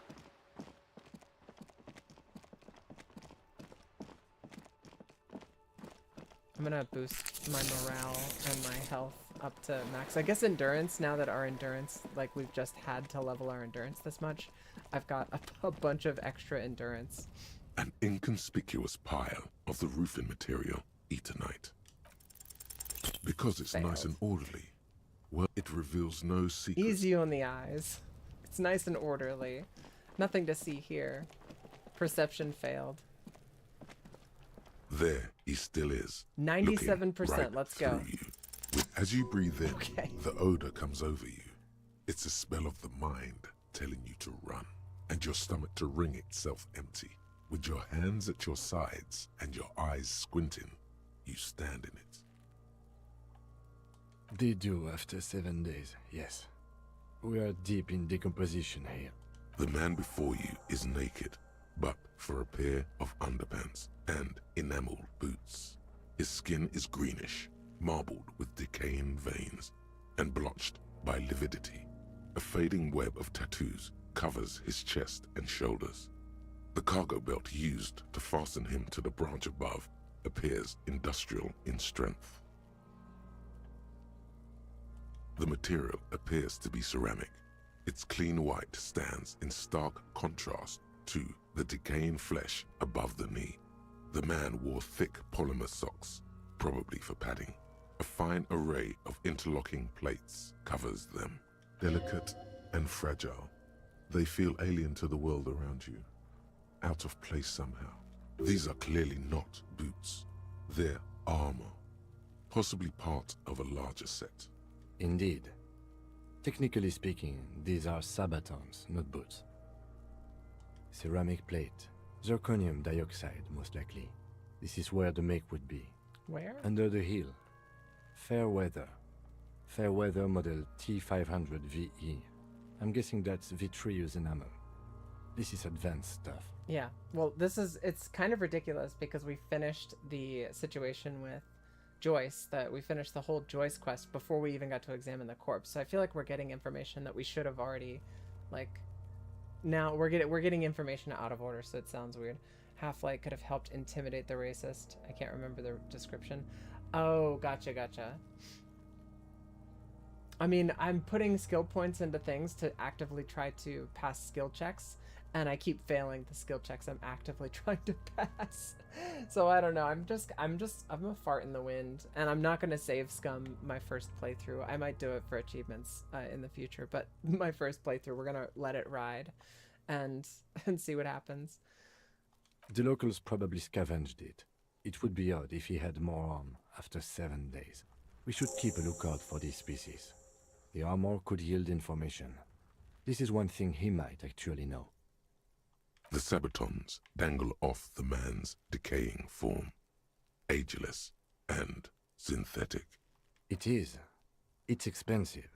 [SPEAKER 1] I'm gonna boost my morale and my health up to max. I guess endurance, now that our endurance, like we've just had to level our endurance this much, I've got a bunch of extra endurance.
[SPEAKER 4] An inconspicuous pile of the roofing material, Eternite. Because it's nice and orderly, well, it reveals no secrets.
[SPEAKER 1] Easy on the eyes. It's nice and orderly. Nothing to see here. Perception failed.
[SPEAKER 4] There he still is.
[SPEAKER 1] 97%,
[SPEAKER 4] right
[SPEAKER 1] let's go.
[SPEAKER 4] through you. As you breathe in, the odor comes over you. It's a smell of the mind telling you to run, and your stomach to wring itself empty. With your hands at your sides and your eyes squinting, you stand in it.
[SPEAKER 3] They do after 7 days, yes. We are deep in decomposition here.
[SPEAKER 4] The man before you is naked, but for a pair of underpants and enameled boots. His skin is greenish, marbled with decaying veins, and blotched by lividity. A fading web of tattoos covers his chest and shoulders. The cargo belt used to fasten him to the branch above appears industrial in strength. The material appears to be ceramic. Its clean white stands in stark contrast to the decaying flesh above the knee. The man wore thick polymer socks, probably for padding. A fine array of interlocking plates covers them. Delicate and fragile, they feel alien to the world around you. Out of place somehow. These are clearly not boots. They're armor, possibly part of a larger set.
[SPEAKER 3] Indeed. Technically speaking, these are sabatons, not boots. Ceramic plate. Zirconium dioxide, most likely. This is where the make would be.
[SPEAKER 1] Where?
[SPEAKER 3] Under the heel. Fair weather. Fair weather model T500 VE. I'm guessing that's vitreous enamel. This is advanced stuff.
[SPEAKER 1] Yeah, well, it's kind of ridiculous because we finished the situation with Joyce, that we finished the whole Joyce quest before we even got to examine the corpse. So I feel like we're getting information that we should have already, like, now we're getting information out of order, so it sounds weird. Half-Light could have helped intimidate the racist. I can't remember the description. Oh, gotcha. I mean, I'm putting skill points into things to actively try to pass skill checks, and I keep failing the skill checks I'm actively trying to pass. So I don't know. I'm a fart in the wind, and I'm not gonna save scum my first playthrough. I might do it for achievements in the future, but my first playthrough, we're gonna let it ride, and see what happens.
[SPEAKER 3] The locals probably scavenged it. It would be odd if he had more arm after 7 days. We should keep a lookout for this species. The armor could yield information. This is one thing he might actually know.
[SPEAKER 4] The sabatons dangle off the man's decaying form. Ageless, and synthetic.
[SPEAKER 3] It is. It's expensive.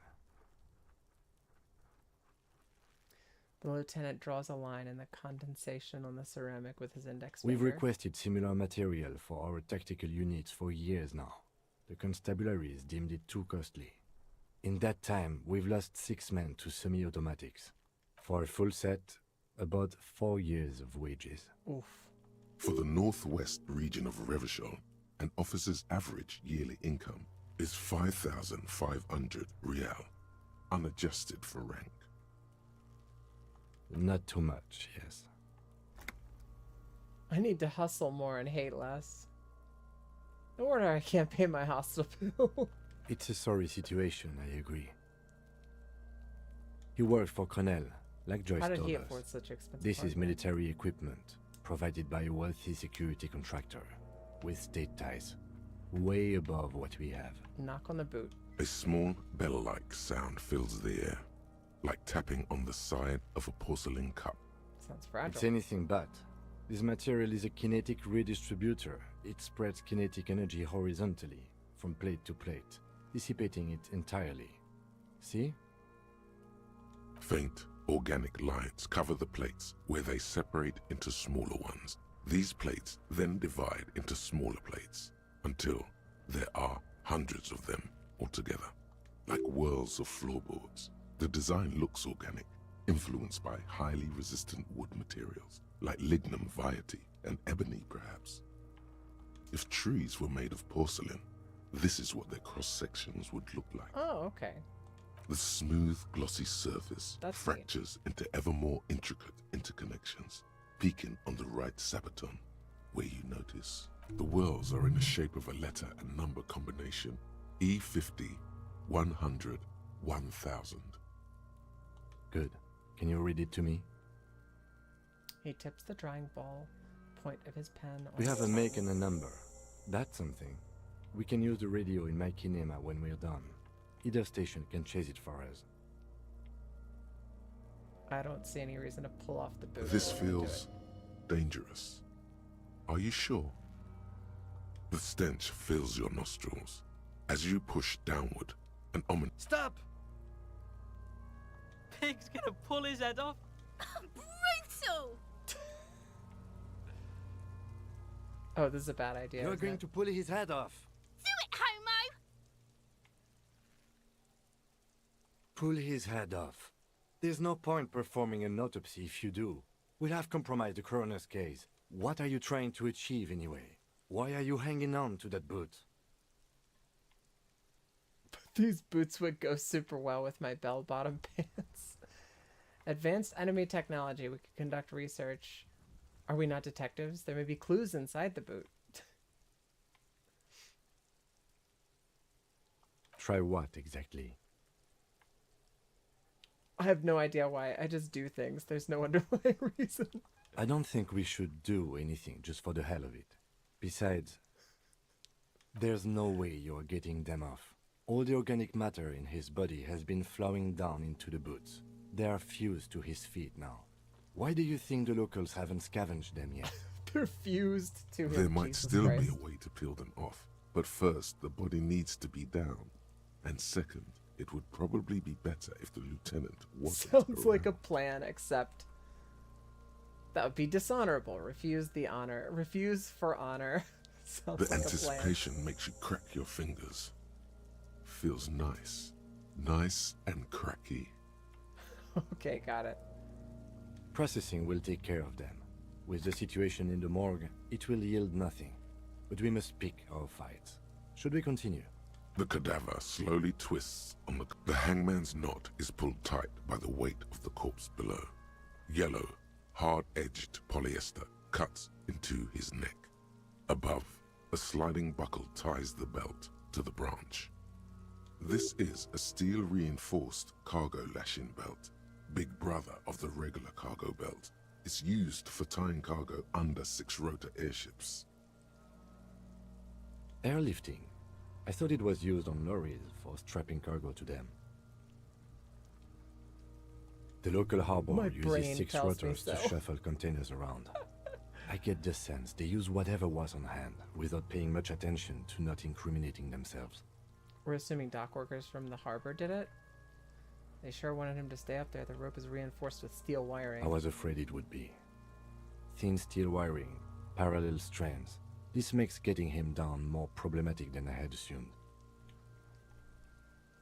[SPEAKER 1] The lieutenant draws a line in the condensation on the ceramic with his index
[SPEAKER 3] We've
[SPEAKER 1] finger.
[SPEAKER 3] requested similar material for our tactical units for years now. The constabularies deemed it too costly. In that time, we've lost 6 men to semi-automatics. For a full set, about 4 years of wages.
[SPEAKER 1] Oof.
[SPEAKER 4] For the northwest region of Revachol, an officer's average yearly income is 5,500 real, unadjusted for rank.
[SPEAKER 3] Not too much, yes.
[SPEAKER 1] I need to hustle more and hate less. No wonder I can't pay my hospital bill.
[SPEAKER 3] It's a sorry situation, I agree. He worked for Cornell, like Joyce
[SPEAKER 1] How did
[SPEAKER 3] told
[SPEAKER 1] he
[SPEAKER 3] us.
[SPEAKER 1] afford such expensive
[SPEAKER 3] This is
[SPEAKER 1] hardware?
[SPEAKER 3] military equipment, provided by a wealthy security contractor, with state ties, way above what we have.
[SPEAKER 1] Knock on the boot.
[SPEAKER 4] A small bell-like sound fills the air, like tapping on the side of a porcelain cup.
[SPEAKER 1] Sounds fragile.
[SPEAKER 3] It's anything but. This material is a kinetic redistributor. It spreads kinetic energy horizontally, from plate to plate, dissipating it entirely. See?
[SPEAKER 4] Faint, organic lines cover the plates where they separate into smaller ones. These plates then divide into smaller plates until there are hundreds of them altogether, like whirls of floorboards. The design looks organic, influenced by highly resistant wood materials, like lignum vitae and ebony perhaps. If trees were made of porcelain, this is what their cross-sections would look like.
[SPEAKER 1] Oh, okay.
[SPEAKER 4] The smooth, glossy surface
[SPEAKER 1] That's
[SPEAKER 4] fractures into ever more intricate interconnections, peaking on the right sabaton, where you notice the whirls are in the shape of a letter and number combination: E50, 100, 1000.
[SPEAKER 3] Good. Can you read it to me?
[SPEAKER 1] He tips the drawing ball point of his pen on
[SPEAKER 3] We have a
[SPEAKER 1] the-
[SPEAKER 3] make and a number. That's something. We can use the radio in my kinema when we're done. Either station can chase it for us.
[SPEAKER 1] I don't see any reason to pull off the boot.
[SPEAKER 4] This
[SPEAKER 1] when we do
[SPEAKER 4] feels dangerous. Are you sure? The stench fills your nostrils. As you push downward, an ominous
[SPEAKER 6] Stop! Pig's gonna pull his head off.
[SPEAKER 11] Brutal!
[SPEAKER 1] Oh, this is a bad idea.
[SPEAKER 3] You're
[SPEAKER 1] isn't
[SPEAKER 3] going
[SPEAKER 1] it?
[SPEAKER 3] to pull his head off.
[SPEAKER 11] Do it, homo!
[SPEAKER 3] Pull his head off. There's no point performing an autopsy if you do. We'll have compromised the coroner's case. What are you trying to achieve anyway? Why are you hanging on to that boot?
[SPEAKER 1] These boots would go super well with my bell-bottom pants. Advanced enemy technology. We could conduct research. Are we not detectives? There may be clues inside the boot.
[SPEAKER 3] Try what exactly?
[SPEAKER 1] I have no idea why. I just do things. There's no underlying reason.
[SPEAKER 3] I don't think we should do anything just for the hell of it. Besides, there's no way you're getting them off. All the organic matter in his body has been flowing down into the boots. They are fused to his feet now. Why do you think the locals haven't scavenged them yet?
[SPEAKER 1] They're fused to him.
[SPEAKER 4] There might
[SPEAKER 1] Jesus
[SPEAKER 4] still
[SPEAKER 1] Christ.
[SPEAKER 4] be a way to peel them off, but first the body needs to be down. And second, it would probably be better if the lieutenant wasn't
[SPEAKER 1] Sounds
[SPEAKER 4] around.
[SPEAKER 1] like a plan, except that would be dishonorable. Refuse the honor. Refuse for honor. Sounds
[SPEAKER 4] The
[SPEAKER 1] like a plan.
[SPEAKER 4] anticipation makes you crack your fingers. Feels nice. Nice and cracky.
[SPEAKER 1] Okay, got it.
[SPEAKER 3] Processing will take care of them. With the situation in the morgue, it will yield nothing. But we must pick our fights. Should we continue?
[SPEAKER 4] The cadaver slowly twists on the hangman's knot is pulled tight by the weight of the corpse below. Yellow, hard-edged polyester cuts into his neck. Above, a sliding buckle ties the belt to the branch. This is a steel-reinforced cargo lashing belt, big brother of the regular cargo belt. It's used for tying cargo under 6-rotor airships.
[SPEAKER 3] Airlifting. I thought it was used on lorries for strapping cargo to them. The local harbor
[SPEAKER 1] My
[SPEAKER 3] uses
[SPEAKER 1] brain
[SPEAKER 3] 6
[SPEAKER 1] tells me
[SPEAKER 3] rotors to
[SPEAKER 1] so.
[SPEAKER 3] shuffle containers around. I get the sense they use whatever was on hand, without paying much attention to not incriminating themselves.
[SPEAKER 1] We're assuming dock workers from the harbor did it? They sure wanted him to stay up there. The rope is reinforced with steel wiring.
[SPEAKER 3] I was afraid it would be. Thin steel wiring, parallel strands. This makes getting him down more problematic than I had assumed.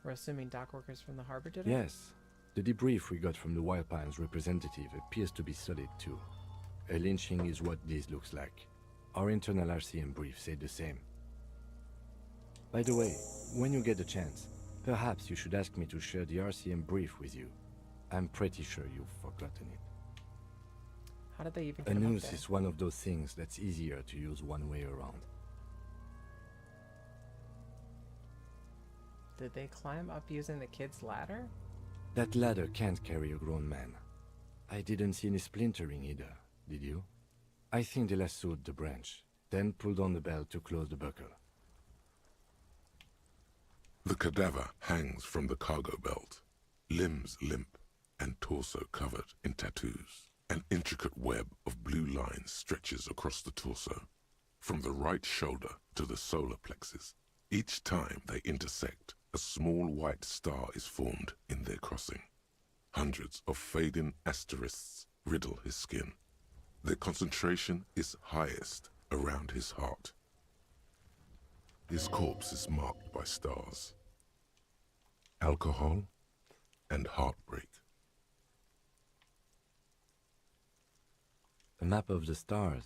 [SPEAKER 1] We're assuming dock workers from the harbor did it?
[SPEAKER 3] Yes. The debrief we got from the Wild Pines representative appears to be solid too. A lynching is what this looks like. Our internal RCM brief said the same. By the way, when you get a chance, perhaps you should ask me to share the RCM brief with you. I'm pretty sure you've forgotten it.
[SPEAKER 1] How did they even
[SPEAKER 3] A
[SPEAKER 1] get him up
[SPEAKER 3] noose
[SPEAKER 1] there?
[SPEAKER 3] is one of those things that's easier to use one way around.
[SPEAKER 1] Did they climb up using the kid's ladder?
[SPEAKER 3] That ladder can't carry a grown man. I didn't see any splintering either, did you? I think they lassoed the branch, then pulled on the belt to close the buckle.
[SPEAKER 4] The cadaver hangs from the cargo belt, limbs limp and torso covered in tattoos. An intricate web of blue lines stretches across the torso, from the right shoulder to the solar plexus. Each time they intersect, a small white star is formed in their crossing. Hundreds of fading asterisks riddle his skin. Their concentration is highest around his heart. His corpse is marked by stars, alcohol, and heartbreak.
[SPEAKER 3] A map of the stars.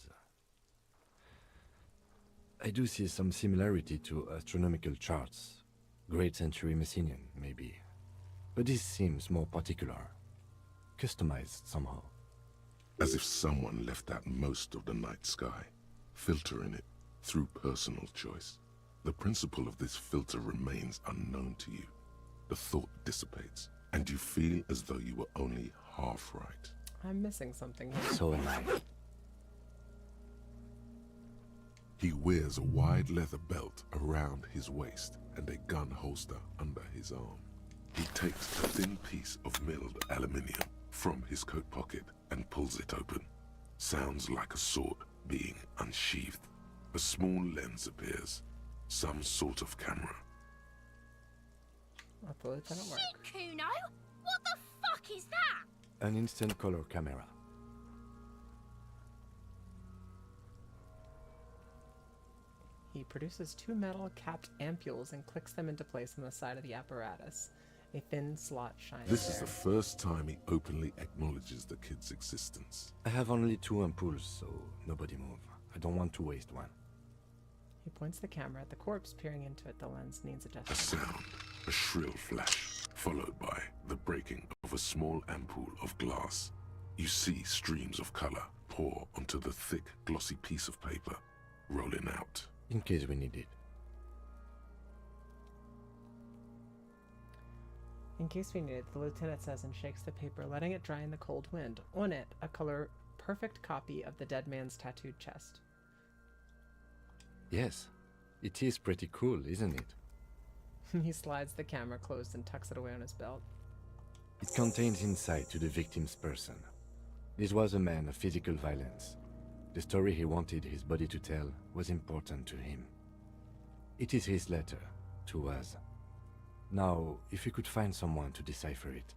[SPEAKER 3] I do see some similarity to astronomical charts. Great Century Messinian, maybe. But this seems more particular. Customized somehow.
[SPEAKER 4] As if someone left out most of the night sky, filtering it through personal choice. The principle of this filter remains unknown to you. The thought dissipates, and you feel as though you were only half right.
[SPEAKER 1] I'm missing something here.
[SPEAKER 3] So am I.
[SPEAKER 4] He wears a wide leather belt around his waist and a gun holster under his arm. He takes a thin piece of milled aluminium from his coat pocket and pulls it open. Sounds like a sword being unsheathed. A small lens appears, some sort of camera.
[SPEAKER 1] I thought it didn't work.
[SPEAKER 14] Kuno, what the fuck is that?
[SPEAKER 3] An instant color camera.
[SPEAKER 1] He produces two metal capped ampules and clicks them into place on the side of the apparatus. A thin slot shines
[SPEAKER 4] This is
[SPEAKER 1] there.
[SPEAKER 4] the first time he openly acknowledges the kid's existence.
[SPEAKER 3] I have only 2 ampoules, so nobody move. I don't want to waste one.
[SPEAKER 1] He points the camera at the corpse, peering into it. The lens needs
[SPEAKER 4] A
[SPEAKER 1] adjustment.
[SPEAKER 4] sound, a shrill flash, followed by the breaking of a small ampoule of glass. You see streams of color pour onto the thick, glossy piece of paper, rolling out.
[SPEAKER 3] In case we need it.
[SPEAKER 1] In case we need it, the lieutenant says and shakes the paper, letting it dry in the cold wind. On it, a color perfect copy of the dead man's tattooed chest.
[SPEAKER 3] Yes, it is pretty cool, isn't it?
[SPEAKER 1] He slides the camera closed and tucks it away on his belt.
[SPEAKER 3] It contains insight to the victim's person. This was a man of physical violence. The story he wanted his body to tell was important to him. It is his letter to us. Now, if we could find someone to decipher it.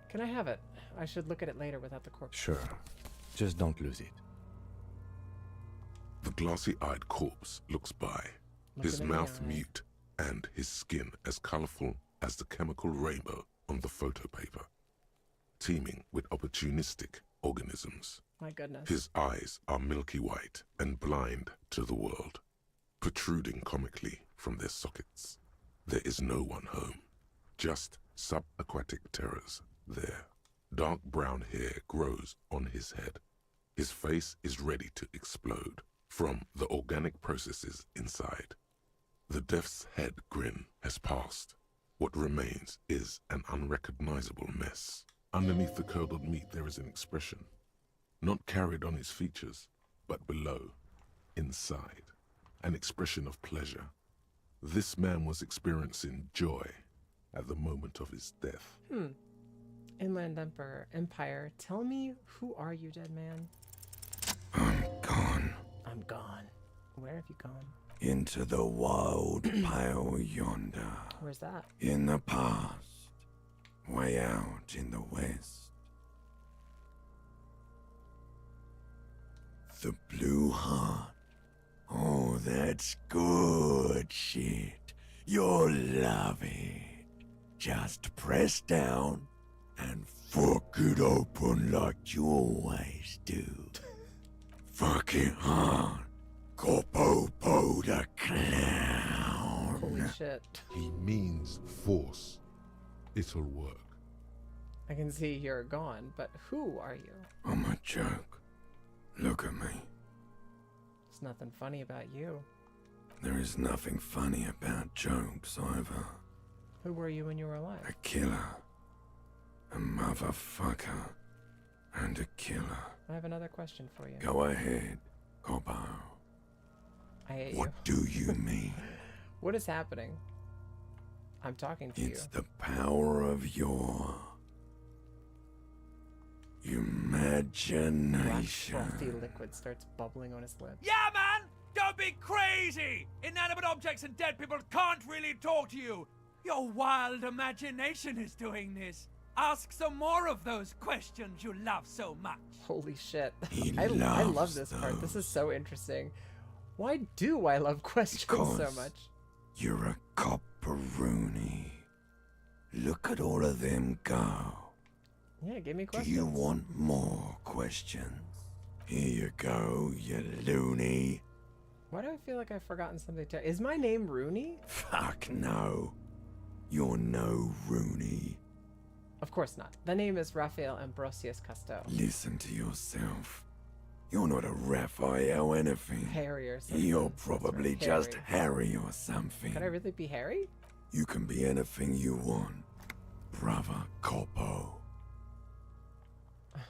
[SPEAKER 1] Can I have it? I should look at it later without the corpse.
[SPEAKER 3] Sure. Just don't lose it.
[SPEAKER 4] The glossy-eyed corpse looks by, his
[SPEAKER 1] him in the
[SPEAKER 4] mouth
[SPEAKER 1] eye.
[SPEAKER 4] mute and his skin as colorful as the chemical rainbow on the photo paper, teeming with opportunistic organisms.
[SPEAKER 1] My goodness.
[SPEAKER 4] His eyes are milky white and blind to the world, protruding comically from their sockets. There is no one home, just subaquatic terrors there. Dark brown hair grows on his head. His face is ready to explode from the organic processes inside. The death's head grin has passed. What remains is an unrecognizable mess. Underneath the curdled meat there is an expression, not carried on his features, but below, inside, an expression of pleasure. This man was experiencing joy at the moment of his death.
[SPEAKER 1] Inland Empire. Tell me, who are you, dead man?
[SPEAKER 10] I'm gone.
[SPEAKER 1] I'm gone. Where have you gone?
[SPEAKER 10] Into the wild pale yonder.
[SPEAKER 1] Where's that?
[SPEAKER 10] In the past. Way out in the west. The blue heart. Oh, that's good shit. You'll love it. Just press down and fuck it open like you always do. Fuck it hard. Copopo the clown.
[SPEAKER 1] Holy shit.
[SPEAKER 4] He means force. It'll work.
[SPEAKER 1] I can see you're gone, but who are you?
[SPEAKER 10] I'm a joke. Look at me.
[SPEAKER 1] There's nothing funny about you.
[SPEAKER 10] There is nothing funny about jokes either.
[SPEAKER 1] Who were you when you were alive?
[SPEAKER 10] A killer. A motherfucker. And a killer.
[SPEAKER 1] I have another question for you.
[SPEAKER 10] Go ahead, Copo.
[SPEAKER 1] I hate
[SPEAKER 10] What
[SPEAKER 1] you.
[SPEAKER 10] do you mean?
[SPEAKER 1] What is happening? I'm talking to
[SPEAKER 10] It's
[SPEAKER 1] you.
[SPEAKER 10] the power of your imagination.
[SPEAKER 1] Black frothy liquid starts bubbling on his lips.
[SPEAKER 22] Yeah, man! Don't be crazy! Inanimate objects and dead people can't really talk to you. Your wild imagination is doing this. Ask some more of those questions you love so much.
[SPEAKER 1] Holy shit.
[SPEAKER 10] He
[SPEAKER 1] I love
[SPEAKER 10] loves
[SPEAKER 1] this part. This is so interesting. Why do I love questions so
[SPEAKER 10] Because
[SPEAKER 1] much?
[SPEAKER 10] You're a copperoonie. Look at all of them go.
[SPEAKER 1] Yeah, give me
[SPEAKER 10] Do
[SPEAKER 1] questions.
[SPEAKER 10] you want more questions? Here you go, you loony.
[SPEAKER 1] Why do I feel like I've forgotten something? Is my name Rooney?
[SPEAKER 10] Fuck no. You're no Rooney.
[SPEAKER 1] Of course not. The name is Raphael Ambrosius Cousteau.
[SPEAKER 10] Listen to yourself. You're not a Raphael anything.
[SPEAKER 1] Harry or something.
[SPEAKER 10] You're
[SPEAKER 1] That's
[SPEAKER 10] probably
[SPEAKER 1] right,
[SPEAKER 10] just Harry or something.
[SPEAKER 1] Could I really be Harry?
[SPEAKER 10] You can be anything you want, brother Copo.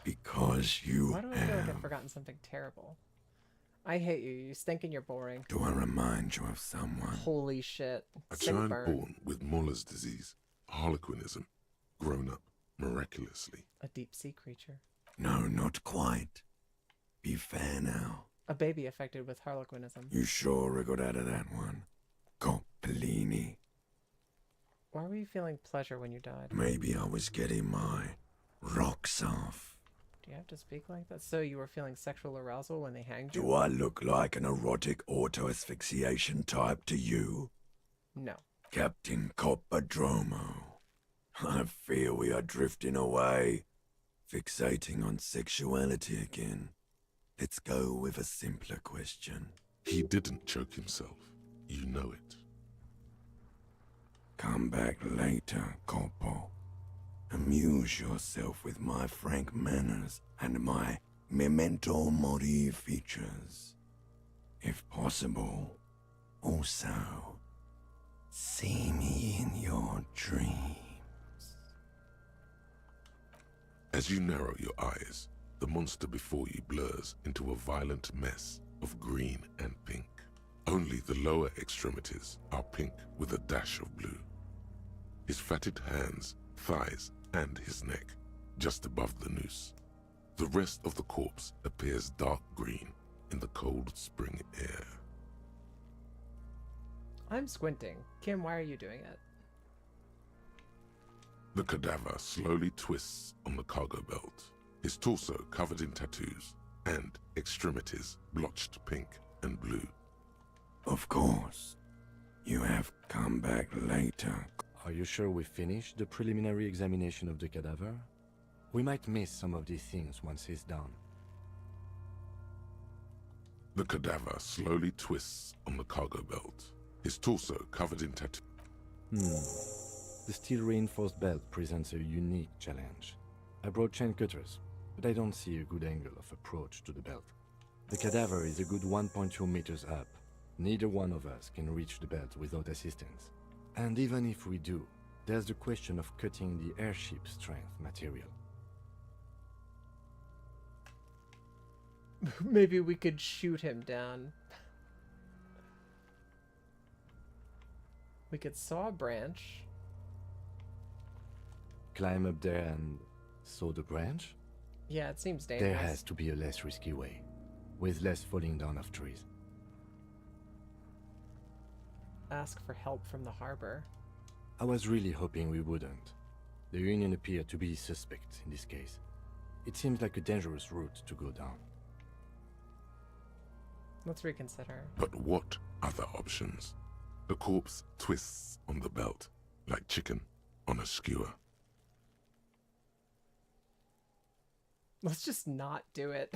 [SPEAKER 10] Because you
[SPEAKER 1] Why do I feel like
[SPEAKER 10] am.
[SPEAKER 1] I've forgotten something terrible? I hate you. You stink and you're boring.
[SPEAKER 10] Do I remind you of someone?
[SPEAKER 1] Holy shit.
[SPEAKER 4] A
[SPEAKER 1] Sick
[SPEAKER 4] child
[SPEAKER 1] burn.
[SPEAKER 4] born with Muller's disease, harlequinism, grown up miraculously.
[SPEAKER 1] A deep sea creature.
[SPEAKER 10] No, not quite. Be fair now.
[SPEAKER 1] A baby affected with harlequinism.
[SPEAKER 10] You sure we got out of that one? Coppellini.
[SPEAKER 1] Why were you feeling pleasure when you died?
[SPEAKER 10] Maybe I was getting my rocks off.
[SPEAKER 1] Do you have to speak like that? So you were feeling sexual arousal when they hanged you?
[SPEAKER 10] Do I look like an erotic auto-asphyxiation type to you?
[SPEAKER 1] No.
[SPEAKER 10] Captain Coppodromo. I fear we are drifting away, fixating on sexuality again. Let's go with a simpler question.
[SPEAKER 4] He didn't choke himself. You know it.
[SPEAKER 10] Come back later, Coppo. Amuse yourself with my frank manners and my memento mori features. If possible, also, see me in your dreams.
[SPEAKER 4] As you narrow your eyes, the monster before you blurs into a violent mess of green and pink. Only the lower extremities are pink with a dash of blue. His fatted hands, thighs, and his neck, just above the noose. The rest of the corpse appears dark green in the cold spring air.
[SPEAKER 1] I'm squinting. Kim, why are you doing it?
[SPEAKER 4] The cadaver slowly twists on the cargo belt, his torso covered in tattoos, and extremities blotched pink and blue.
[SPEAKER 10] Of course. You have come back later.
[SPEAKER 3] Are you sure we finished the preliminary examination of the cadaver? We might miss some of these things once he's done.
[SPEAKER 4] The cadaver slowly twists on the cargo belt, his torso covered in tattoos.
[SPEAKER 3] The steel-reinforced belt presents a unique challenge. I brought chain cutters, but I don't see a good angle of approach to the belt. The cadaver is a good 1.2 meters up. Neither one of us can reach the belt without assistance. And even if we do, there's the question of cutting the airship strength material.
[SPEAKER 1] Maybe we could shoot him down. We could saw a branch.
[SPEAKER 3] Climb up there and So the branch?
[SPEAKER 1] Yeah, it seems dangerous.
[SPEAKER 3] There has to be a less risky way, with less falling down of trees.
[SPEAKER 1] Ask for help from the harbor.
[SPEAKER 3] I was really hoping we wouldn't. The Union appeared to be suspect in this case. It seems like a dangerous route to go down.
[SPEAKER 1] Let's reconsider.
[SPEAKER 4] But what other options? The corpse twists on the belt, like chicken on a skewer.
[SPEAKER 1] Let's just not do it.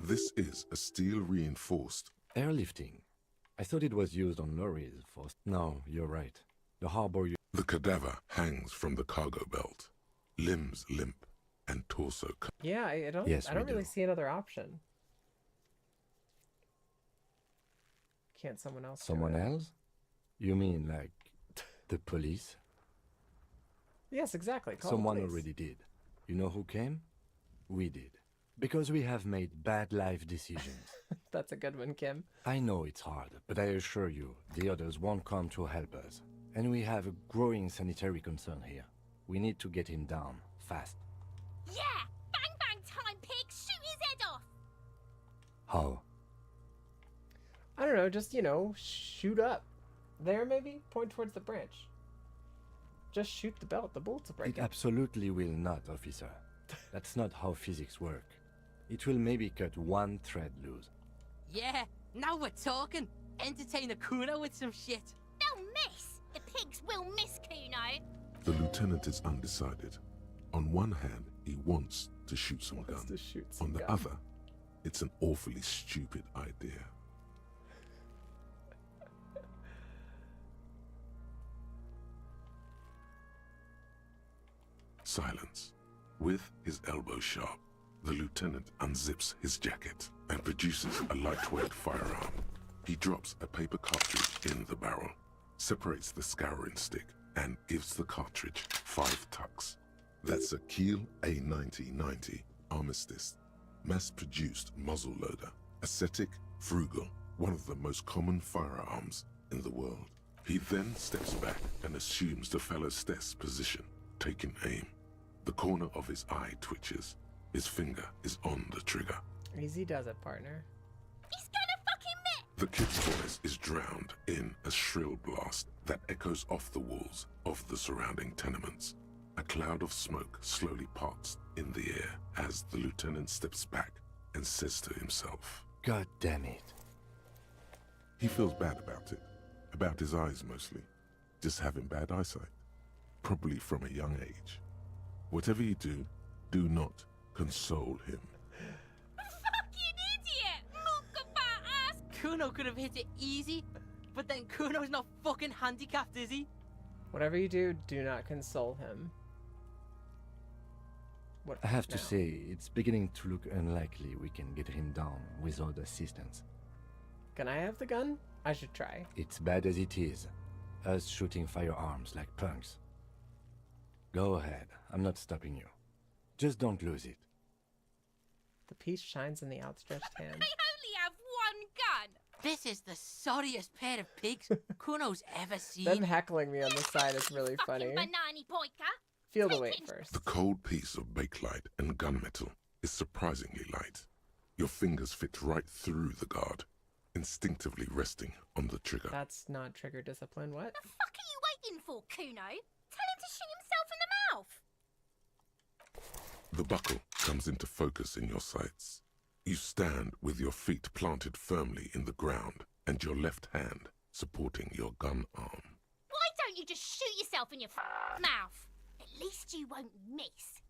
[SPEAKER 4] This is a steel reinforced.
[SPEAKER 3] Airlifting. I thought it was used on lorries for... No, you're right. The harbor...
[SPEAKER 4] The cadaver hangs from the cargo belt, limbs limp and torso cut.
[SPEAKER 1] Yeah, I don't really see another option. Can't someone else do
[SPEAKER 3] Someone
[SPEAKER 1] it?
[SPEAKER 3] else? You mean like the police?
[SPEAKER 1] Yes, exactly. Call
[SPEAKER 3] Someone
[SPEAKER 1] the police.
[SPEAKER 3] already did. You know who came? We did. Because we have made bad life decisions.
[SPEAKER 1] That's a good one, Kim.
[SPEAKER 3] I know it's hard, but I assure you, the others won't come to help us. And we have a growing sanitary concern here. We need to get him down, fast.
[SPEAKER 12] Yeah! Bang bang time, pig! Shoot his head off!
[SPEAKER 3] How?
[SPEAKER 1] I don't know, just, shoot up. There, maybe? Point towards the branch. Just shoot the belt. The bullets will break
[SPEAKER 3] It absolutely will not, officer. That's not how physics work. It will maybe cut one thread loose.
[SPEAKER 12] Yeah, now we're talking. Entertain a Kuno with some shit. They'll miss! The pigs will miss Kuno!
[SPEAKER 4] The lieutenant is undecided. On one hand, he wants to shoot some gun. On the other, it's an awfully stupid idea. Silence. With his elbow sharp, the lieutenant unzips his jacket and produces a lightweight firearm. He drops a paper cartridge in the barrel, separates the scouring stick, and gives the cartridge 5 tucks. That's a Kiel A9090 Armistice, mass-produced muzzleloader, ascetic, frugal, one of the most common firearms in the world. He then steps back and assumes the fellow's desk position, taking aim. The corner of his eye twitches. His finger is on the trigger.
[SPEAKER 1] Easy does it, partner.
[SPEAKER 12] He's gonna fucking miss!
[SPEAKER 4] The kid's voice is drowned in a shrill blast that echoes off the walls of the surrounding tenements. A cloud of smoke slowly parts in the air as the lieutenant steps back and says to himself,
[SPEAKER 3] God damn it.
[SPEAKER 4] He feels bad about it. About his eyes mostly. Just having bad eyesight. Probably from a young age. Whatever you do, do not console him.
[SPEAKER 12] Fucking idiot! Mook-a-bat ass! Kuno could have hit it easy, but then Kuno's not fucking handicapped, is he?
[SPEAKER 1] Whatever you do, do not console him. What
[SPEAKER 3] I have to
[SPEAKER 1] now?
[SPEAKER 3] say, it's beginning to look unlikely we can get him down without assistance.
[SPEAKER 1] Can I have the gun? I should try.
[SPEAKER 3] It's bad as it is. Us shooting firearms like punks. Go ahead, I'm not stopping you. Just don't lose it.
[SPEAKER 1] The peace shines in the outstretched hand.
[SPEAKER 12] I only have one gun! This is the sorriest pair of pigs Kuno's ever seen.
[SPEAKER 1] Them heckling me on the side is really funny.
[SPEAKER 12] Banani poika!
[SPEAKER 1] Feel the weight first.
[SPEAKER 4] The cold piece of bakelite and gunmetal is surprisingly light. Your fingers fit right through the guard, instinctively resting on the trigger.
[SPEAKER 1] That's not trigger discipline, what?
[SPEAKER 12] The fuck are you waiting for, Kuno? Tell him to shoot himself in the mouth!
[SPEAKER 4] The buckle comes into focus in your sights. You stand with your feet planted firmly in the ground and your left hand supporting your gun arm.
[SPEAKER 12] Why don't you just shoot yourself in your mouth? At least you won't miss.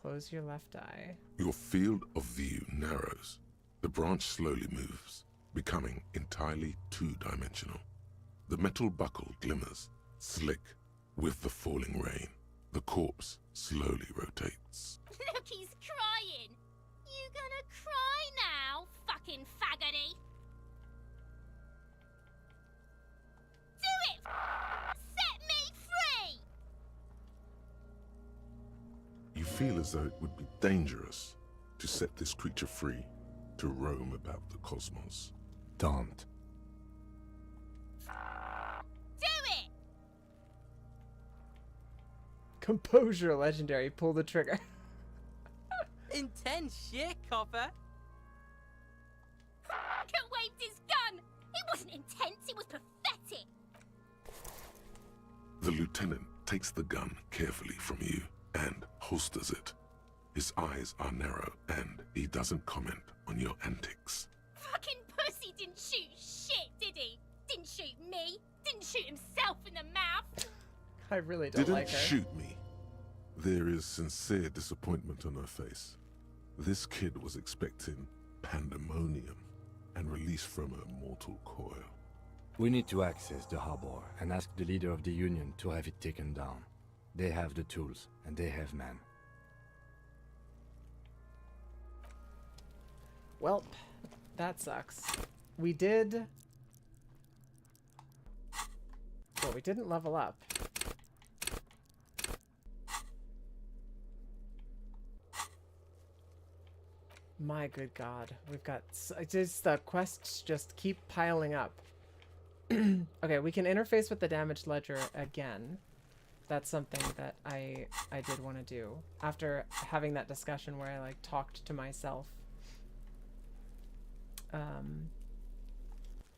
[SPEAKER 1] Close your left eye.
[SPEAKER 4] Your field of view narrows. The branch slowly moves, becoming entirely two-dimensional. The metal buckle glimmers, slick, with the falling rain. The corpse slowly rotates.
[SPEAKER 12] Look, he's crying. You gonna cry now, fucking faggoty? Do it! Set me free!
[SPEAKER 4] You feel as though it would be dangerous to set this creature free to roam about the cosmos.
[SPEAKER 3] Don't.
[SPEAKER 12] Do it!
[SPEAKER 1] Composure, legendary. Pull the trigger.
[SPEAKER 6] Intense shit, Copper.
[SPEAKER 12] Kurt waved his gun! It wasn't intense, it was pathetic!
[SPEAKER 4] The lieutenant takes the gun carefully from you and holsters it. His eyes are narrow and he doesn't comment on your antics.
[SPEAKER 12] Fucking pussy didn't shoot shit, did he? Didn't shoot me, didn't shoot himself in the mouth.
[SPEAKER 1] I really don't
[SPEAKER 4] Didn't
[SPEAKER 1] like her.
[SPEAKER 4] shoot me. There is sincere disappointment on her face. This kid was expecting pandemonium and release from a mortal coil.
[SPEAKER 3] We need to access the harbor and ask the leader of the Union to have it taken down. They have the tools, and they have men.
[SPEAKER 1] Welp, that sucks. We did... Well, we didn't level up. My good God, we've got... Just the quests just keep piling up. Okay, we can interface with the damage ledger again. That's something that I did want to do. After having that discussion where I, like, talked to myself.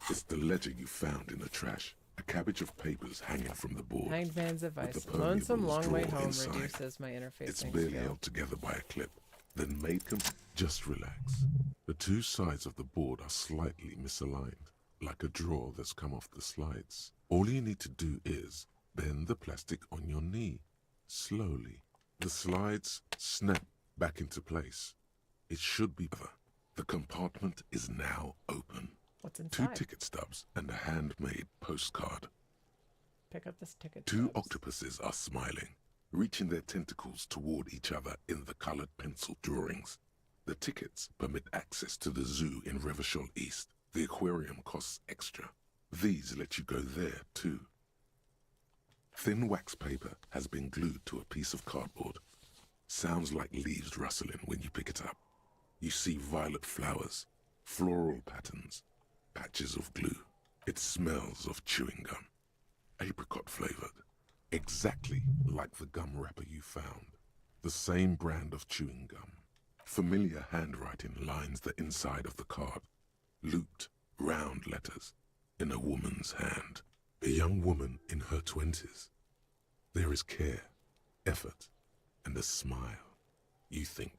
[SPEAKER 4] It's the ledger you found in the trash. A cabbage of papers hanging from the board.
[SPEAKER 1] 9 vans of
[SPEAKER 4] with
[SPEAKER 1] ice.
[SPEAKER 4] the
[SPEAKER 1] Lonesome
[SPEAKER 4] permeables
[SPEAKER 1] long way
[SPEAKER 4] drawer
[SPEAKER 1] home
[SPEAKER 4] inside.
[SPEAKER 1] reduces my interfacing
[SPEAKER 4] It's barely
[SPEAKER 1] skill.
[SPEAKER 4] held together by a clip. Then made just relax. The two sides of the board are slightly misaligned, like a drawer that's come off the slides. All you need to do is bend the plastic on your knee, slowly. The slides snap back into place. It should be over. The compartment is now open.
[SPEAKER 1] What's
[SPEAKER 4] 2
[SPEAKER 1] inside?
[SPEAKER 4] ticket stubs and a handmade postcard.
[SPEAKER 1] Pick up this ticket.
[SPEAKER 4] 2
[SPEAKER 1] stubs.
[SPEAKER 4] octopuses are smiling, reaching their tentacles toward each other in the colored pencil drawings. The tickets permit access to the zoo in Revachol East. The aquarium costs extra. These let you go there, too. Thin wax paper has been glued to a piece of cardboard. Sounds like leaves rustling when you pick it up. You see violet flowers, floral patterns, patches of glue. It smells of chewing gum. Apricot flavored. Exactly like the gum wrapper you found. The same brand of chewing gum. Familiar handwriting lines the inside of the card. Looped, round letters in a woman's hand. A young woman in her 20s. There is care, effort, and a smile, you think.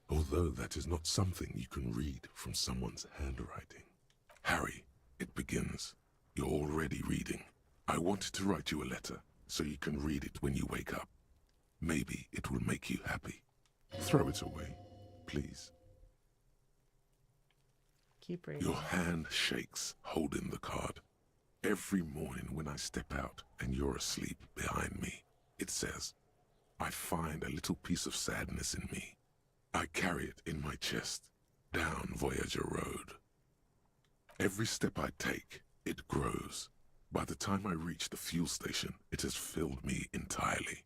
[SPEAKER 4] Although that is not something you can read from someone's handwriting. Harry, it begins. You're already reading. I wanted to write you a letter so you can read it when you wake up. Maybe it will make you happy. Throw it away, please.
[SPEAKER 1] Keep reading.
[SPEAKER 4] Your hand shakes, holding the card. Every morning when I step out and you're asleep behind me, it says, I find a little piece of sadness in me. I carry it in my chest, down Voyager Road. Every step I take, it grows. By the time I reach the fuel station, it has filled me entirely.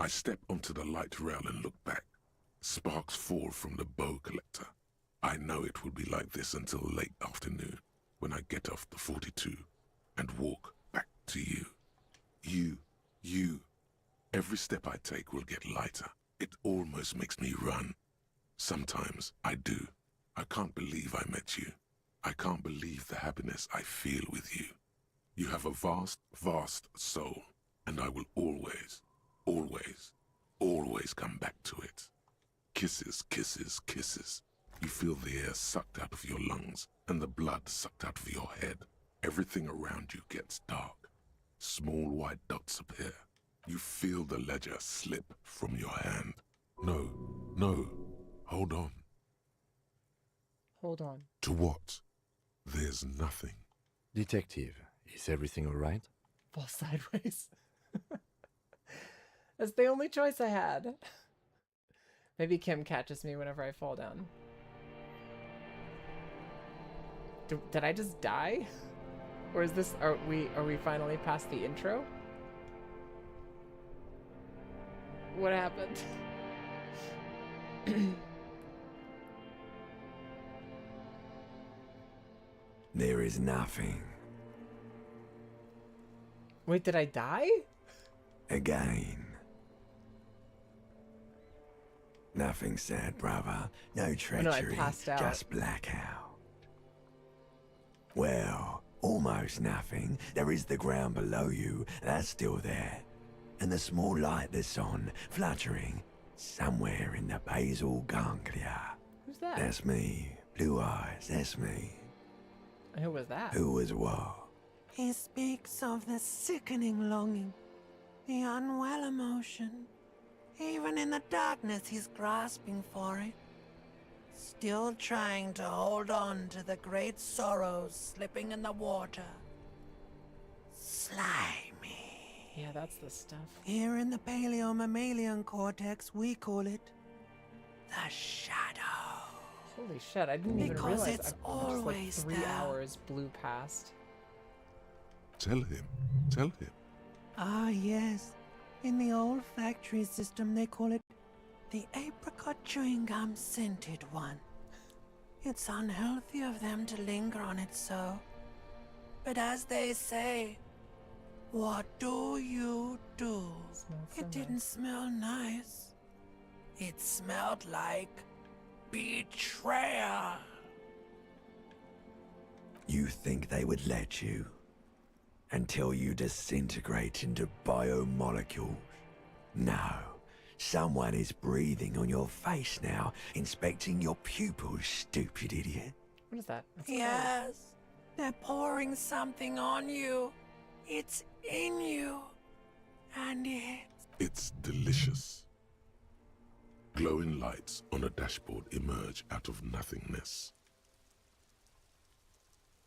[SPEAKER 4] I step onto the light rail and look back. Sparks fall from the bow collector. I know it will be like this until late afternoon, when I get off the 42 and walk back to you. You. Every step I take will get lighter. It almost makes me run. Sometimes I do. I can't believe I met you. I can't believe the happiness I feel with you. You have a vast, vast soul, and I will always, always, always come back to it. Kisses, kisses, kisses. You feel the air sucked out of your lungs and the blood sucked out of your head. Everything around you gets dark. Small white dots appear. You feel the ledger slip from your hand. No, hold on.
[SPEAKER 1] Hold on.
[SPEAKER 4] To what? There's nothing.
[SPEAKER 3] Detective, is everything alright?
[SPEAKER 1] Fall sideways. That's the only choice I had. Maybe Kim catches me whenever I fall down. Did I just die? Or is this, are we finally past the intro? What happened?
[SPEAKER 10] There is nothing.
[SPEAKER 1] Wait, did I die?
[SPEAKER 10] Again. Nothing sad, brother. No treachery.
[SPEAKER 1] passed out.
[SPEAKER 10] Just blackout. Well, almost nothing. There is the ground below you. That's still there. And the small light that's on, fluttering, somewhere in the basal ganglia.
[SPEAKER 1] Who's that?
[SPEAKER 10] That's me. Blue eyes, that's me.
[SPEAKER 1] Who was that?
[SPEAKER 10] Who was what?
[SPEAKER 5] He speaks of the sickening longing, the unwell emotion. Even in the darkness, he's grasping for it. Still trying to hold on to the great sorrows slipping in the water. Slimy.
[SPEAKER 1] Yeah, that's the stuff.
[SPEAKER 5] Here in the paleo-mammalian cortex, we call it the shadow.
[SPEAKER 1] Holy shit, I didn't even
[SPEAKER 5] Because
[SPEAKER 1] realize.
[SPEAKER 5] it's
[SPEAKER 1] I'm just like
[SPEAKER 5] always
[SPEAKER 1] 3
[SPEAKER 5] there.
[SPEAKER 1] hours blew past.
[SPEAKER 4] Tell him. Tell him.
[SPEAKER 5] Ah, yes. In the olfactory system, they call it the apricot chewing gum scented one. It's unhealthy of them to linger on it so. But as they say, what do you do? It didn't smell nice. It smelled like betrayal.
[SPEAKER 10] You think they would let you? Until you disintegrate into biomolecules? No. Someone is breathing on your face now, inspecting your pupils, stupid idiot.
[SPEAKER 1] What is that?
[SPEAKER 5] Yes, they're pouring something on you. It's in you. And
[SPEAKER 4] It's delicious. Glowing lights on a dashboard emerge out of nothingness.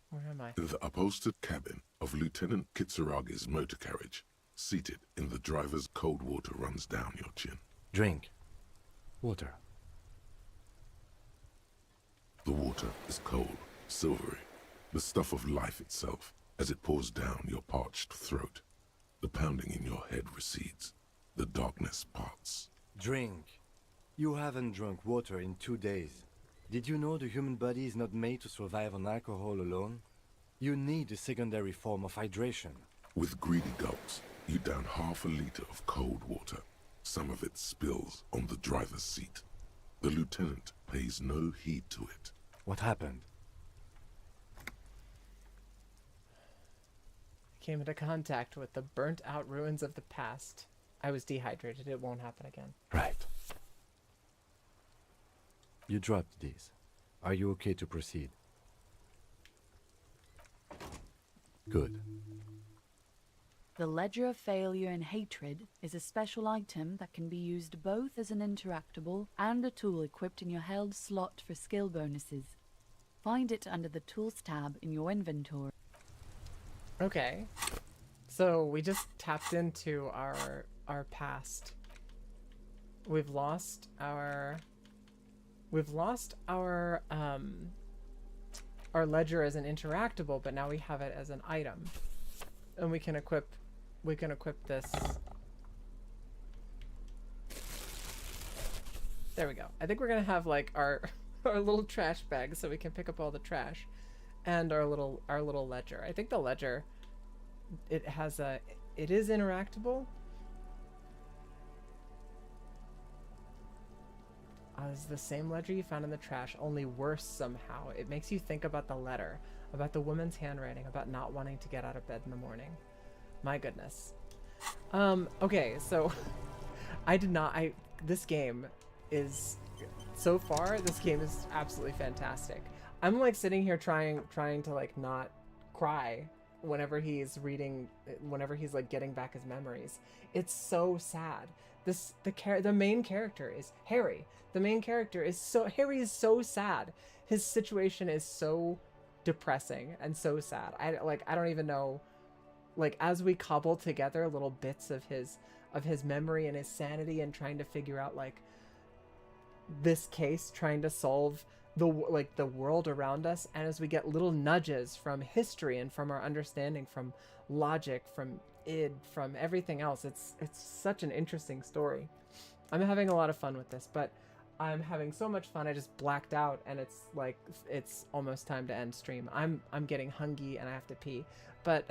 [SPEAKER 1] Where am I?
[SPEAKER 4] The upholstered cabin of Lieutenant Kitsuragi's motor carriage, seated in the driver's cold water runs down your chin.
[SPEAKER 3] Drink. Water.
[SPEAKER 4] The water is cold, silvery, the stuff of life itself as it pours down your parched throat. The pounding in your head recedes. The darkness parts.
[SPEAKER 3] Drink. You haven't drunk water in 2 days. Did you know the human body is not made to survive on alcohol alone? You need a secondary form of hydration.
[SPEAKER 4] With greedy gulps, you down half a liter of cold water. Some of it spills on the driver's seat. The lieutenant pays no heed to it.
[SPEAKER 3] What happened?
[SPEAKER 1] I came into contact with the burnt out ruins of the past. I was dehydrated. It won't happen again.
[SPEAKER 3] Right. You dropped these. Are you okay to proceed? Good.
[SPEAKER 19] The Ledger of Failure and Hatred is a special item that can be used both as an interactable and a tool equipped in your held slot for skill bonuses. Find it under the Tools tab in your inventory.
[SPEAKER 1] Okay. So we just tapped into our past. We've lost our ledger as an interactable, but now we have it as an item. And we can equip this. There we go. I think we're gonna have like our little trash bag so we can pick up all the trash, and our little ledger. I think the ledger, it is interactable. It's the same ledger you found in the trash, only worse somehow. It makes you think about the letter, about the woman's handwriting, about not wanting to get out of bed in the morning. My goodness. Okay, so this game is, so far, this game is absolutely fantastic. I'm like sitting here trying to like not cry whenever he's like getting back his memories. It's so sad. The main character is Harry. The main character is Harry is so sad. His situation is so depressing and so sad. I don't even know, like, as we cobble together little bits of his memory and his sanity and trying to figure out like this case, trying to solve the world around us, and as we get little nudges from history and from our understanding, from logic, from id, from everything else, it's such an interesting story. I'm having a lot of fun with this, but I'm having so much fun. I just blacked out, and it's like it's almost time to end stream. I'm getting hungry and I have to pee. But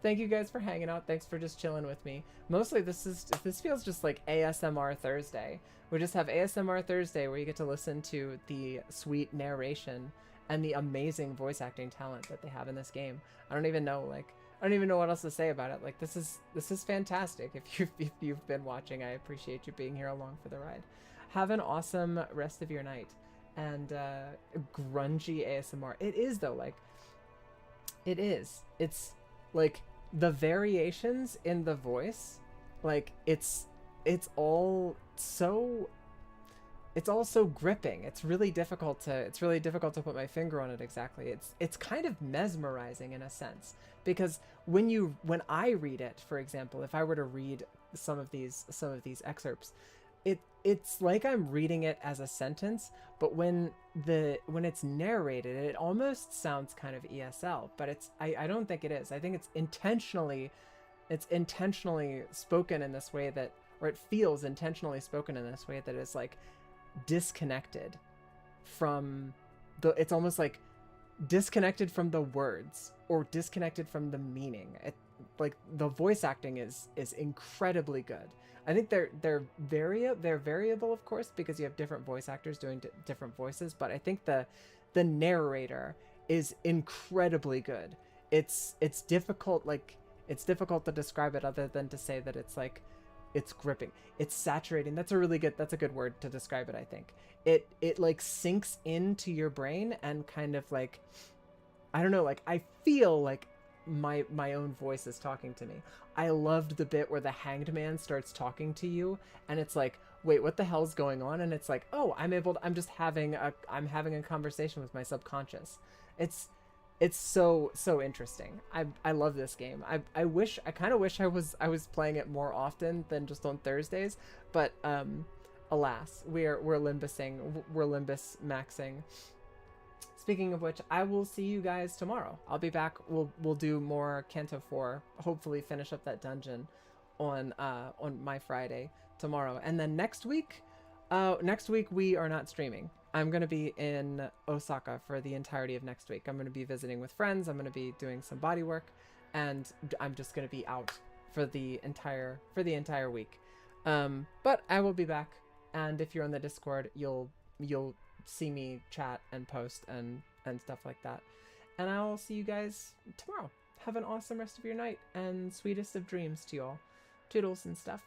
[SPEAKER 1] thank you guys for hanging out. Thanks for just chilling with me. Mostly this feels just like ASMR Thursday. We just have ASMR Thursday where you get to listen to the sweet narration and the amazing voice acting talent that they have in this game. I don't even know what else to say about it. Like, this is fantastic. If you've been watching, I appreciate you being here along for the ride. Have an awesome rest of your night. And grungy ASMR. It is though, like, it is. It's like the variations in the voice, like it's all so gripping. It's really difficult to put my finger on it exactly. It's kind of mesmerizing in a sense, because when I read it, for example, if I were to read some of these excerpts, it's like I'm reading it as a sentence, but when it's narrated, it almost sounds kind of ESL, but I don't think it is. I think it's intentionally spoken in this way that, or it feels intentionally spoken in this way that is like disconnected from it's almost like disconnected from the words or disconnected from the meaning. Like the voice acting is incredibly good. I think they're variable, of course, because you have different voice actors doing different voices, but I think the narrator is incredibly good. It's difficult to describe it other than to say that it's like it's gripping, it's saturating. That's a good word to describe it. I think it like sinks into your brain and kind of like, I don't know, like I feel like my own voice is talking to me. I loved the bit where the hanged man starts talking to you and it's like, wait, what the hell's going on? And it's like, oh, I'm having a conversation with my subconscious. It's so interesting. I love this game. I kind of wish I was playing it more often than just on Thursdays, but alas, we're Limbus maxing. Speaking of which, I will see you guys tomorrow. I'll be back. We'll do more Canto 4. Hopefully finish up that dungeon on my Friday tomorrow. And then next week we are not streaming. I'm going to be in Osaka for the entirety of next week. I'm going to be visiting with friends. I'm going to be doing some body work, and I'm just going to be out for the entire week. But I will be back, and if you're on the Discord, you'll see me chat and post and stuff like that. And I'll see you guys tomorrow. Have an awesome rest of your night and sweetest of dreams to you all. Toodles and stuff.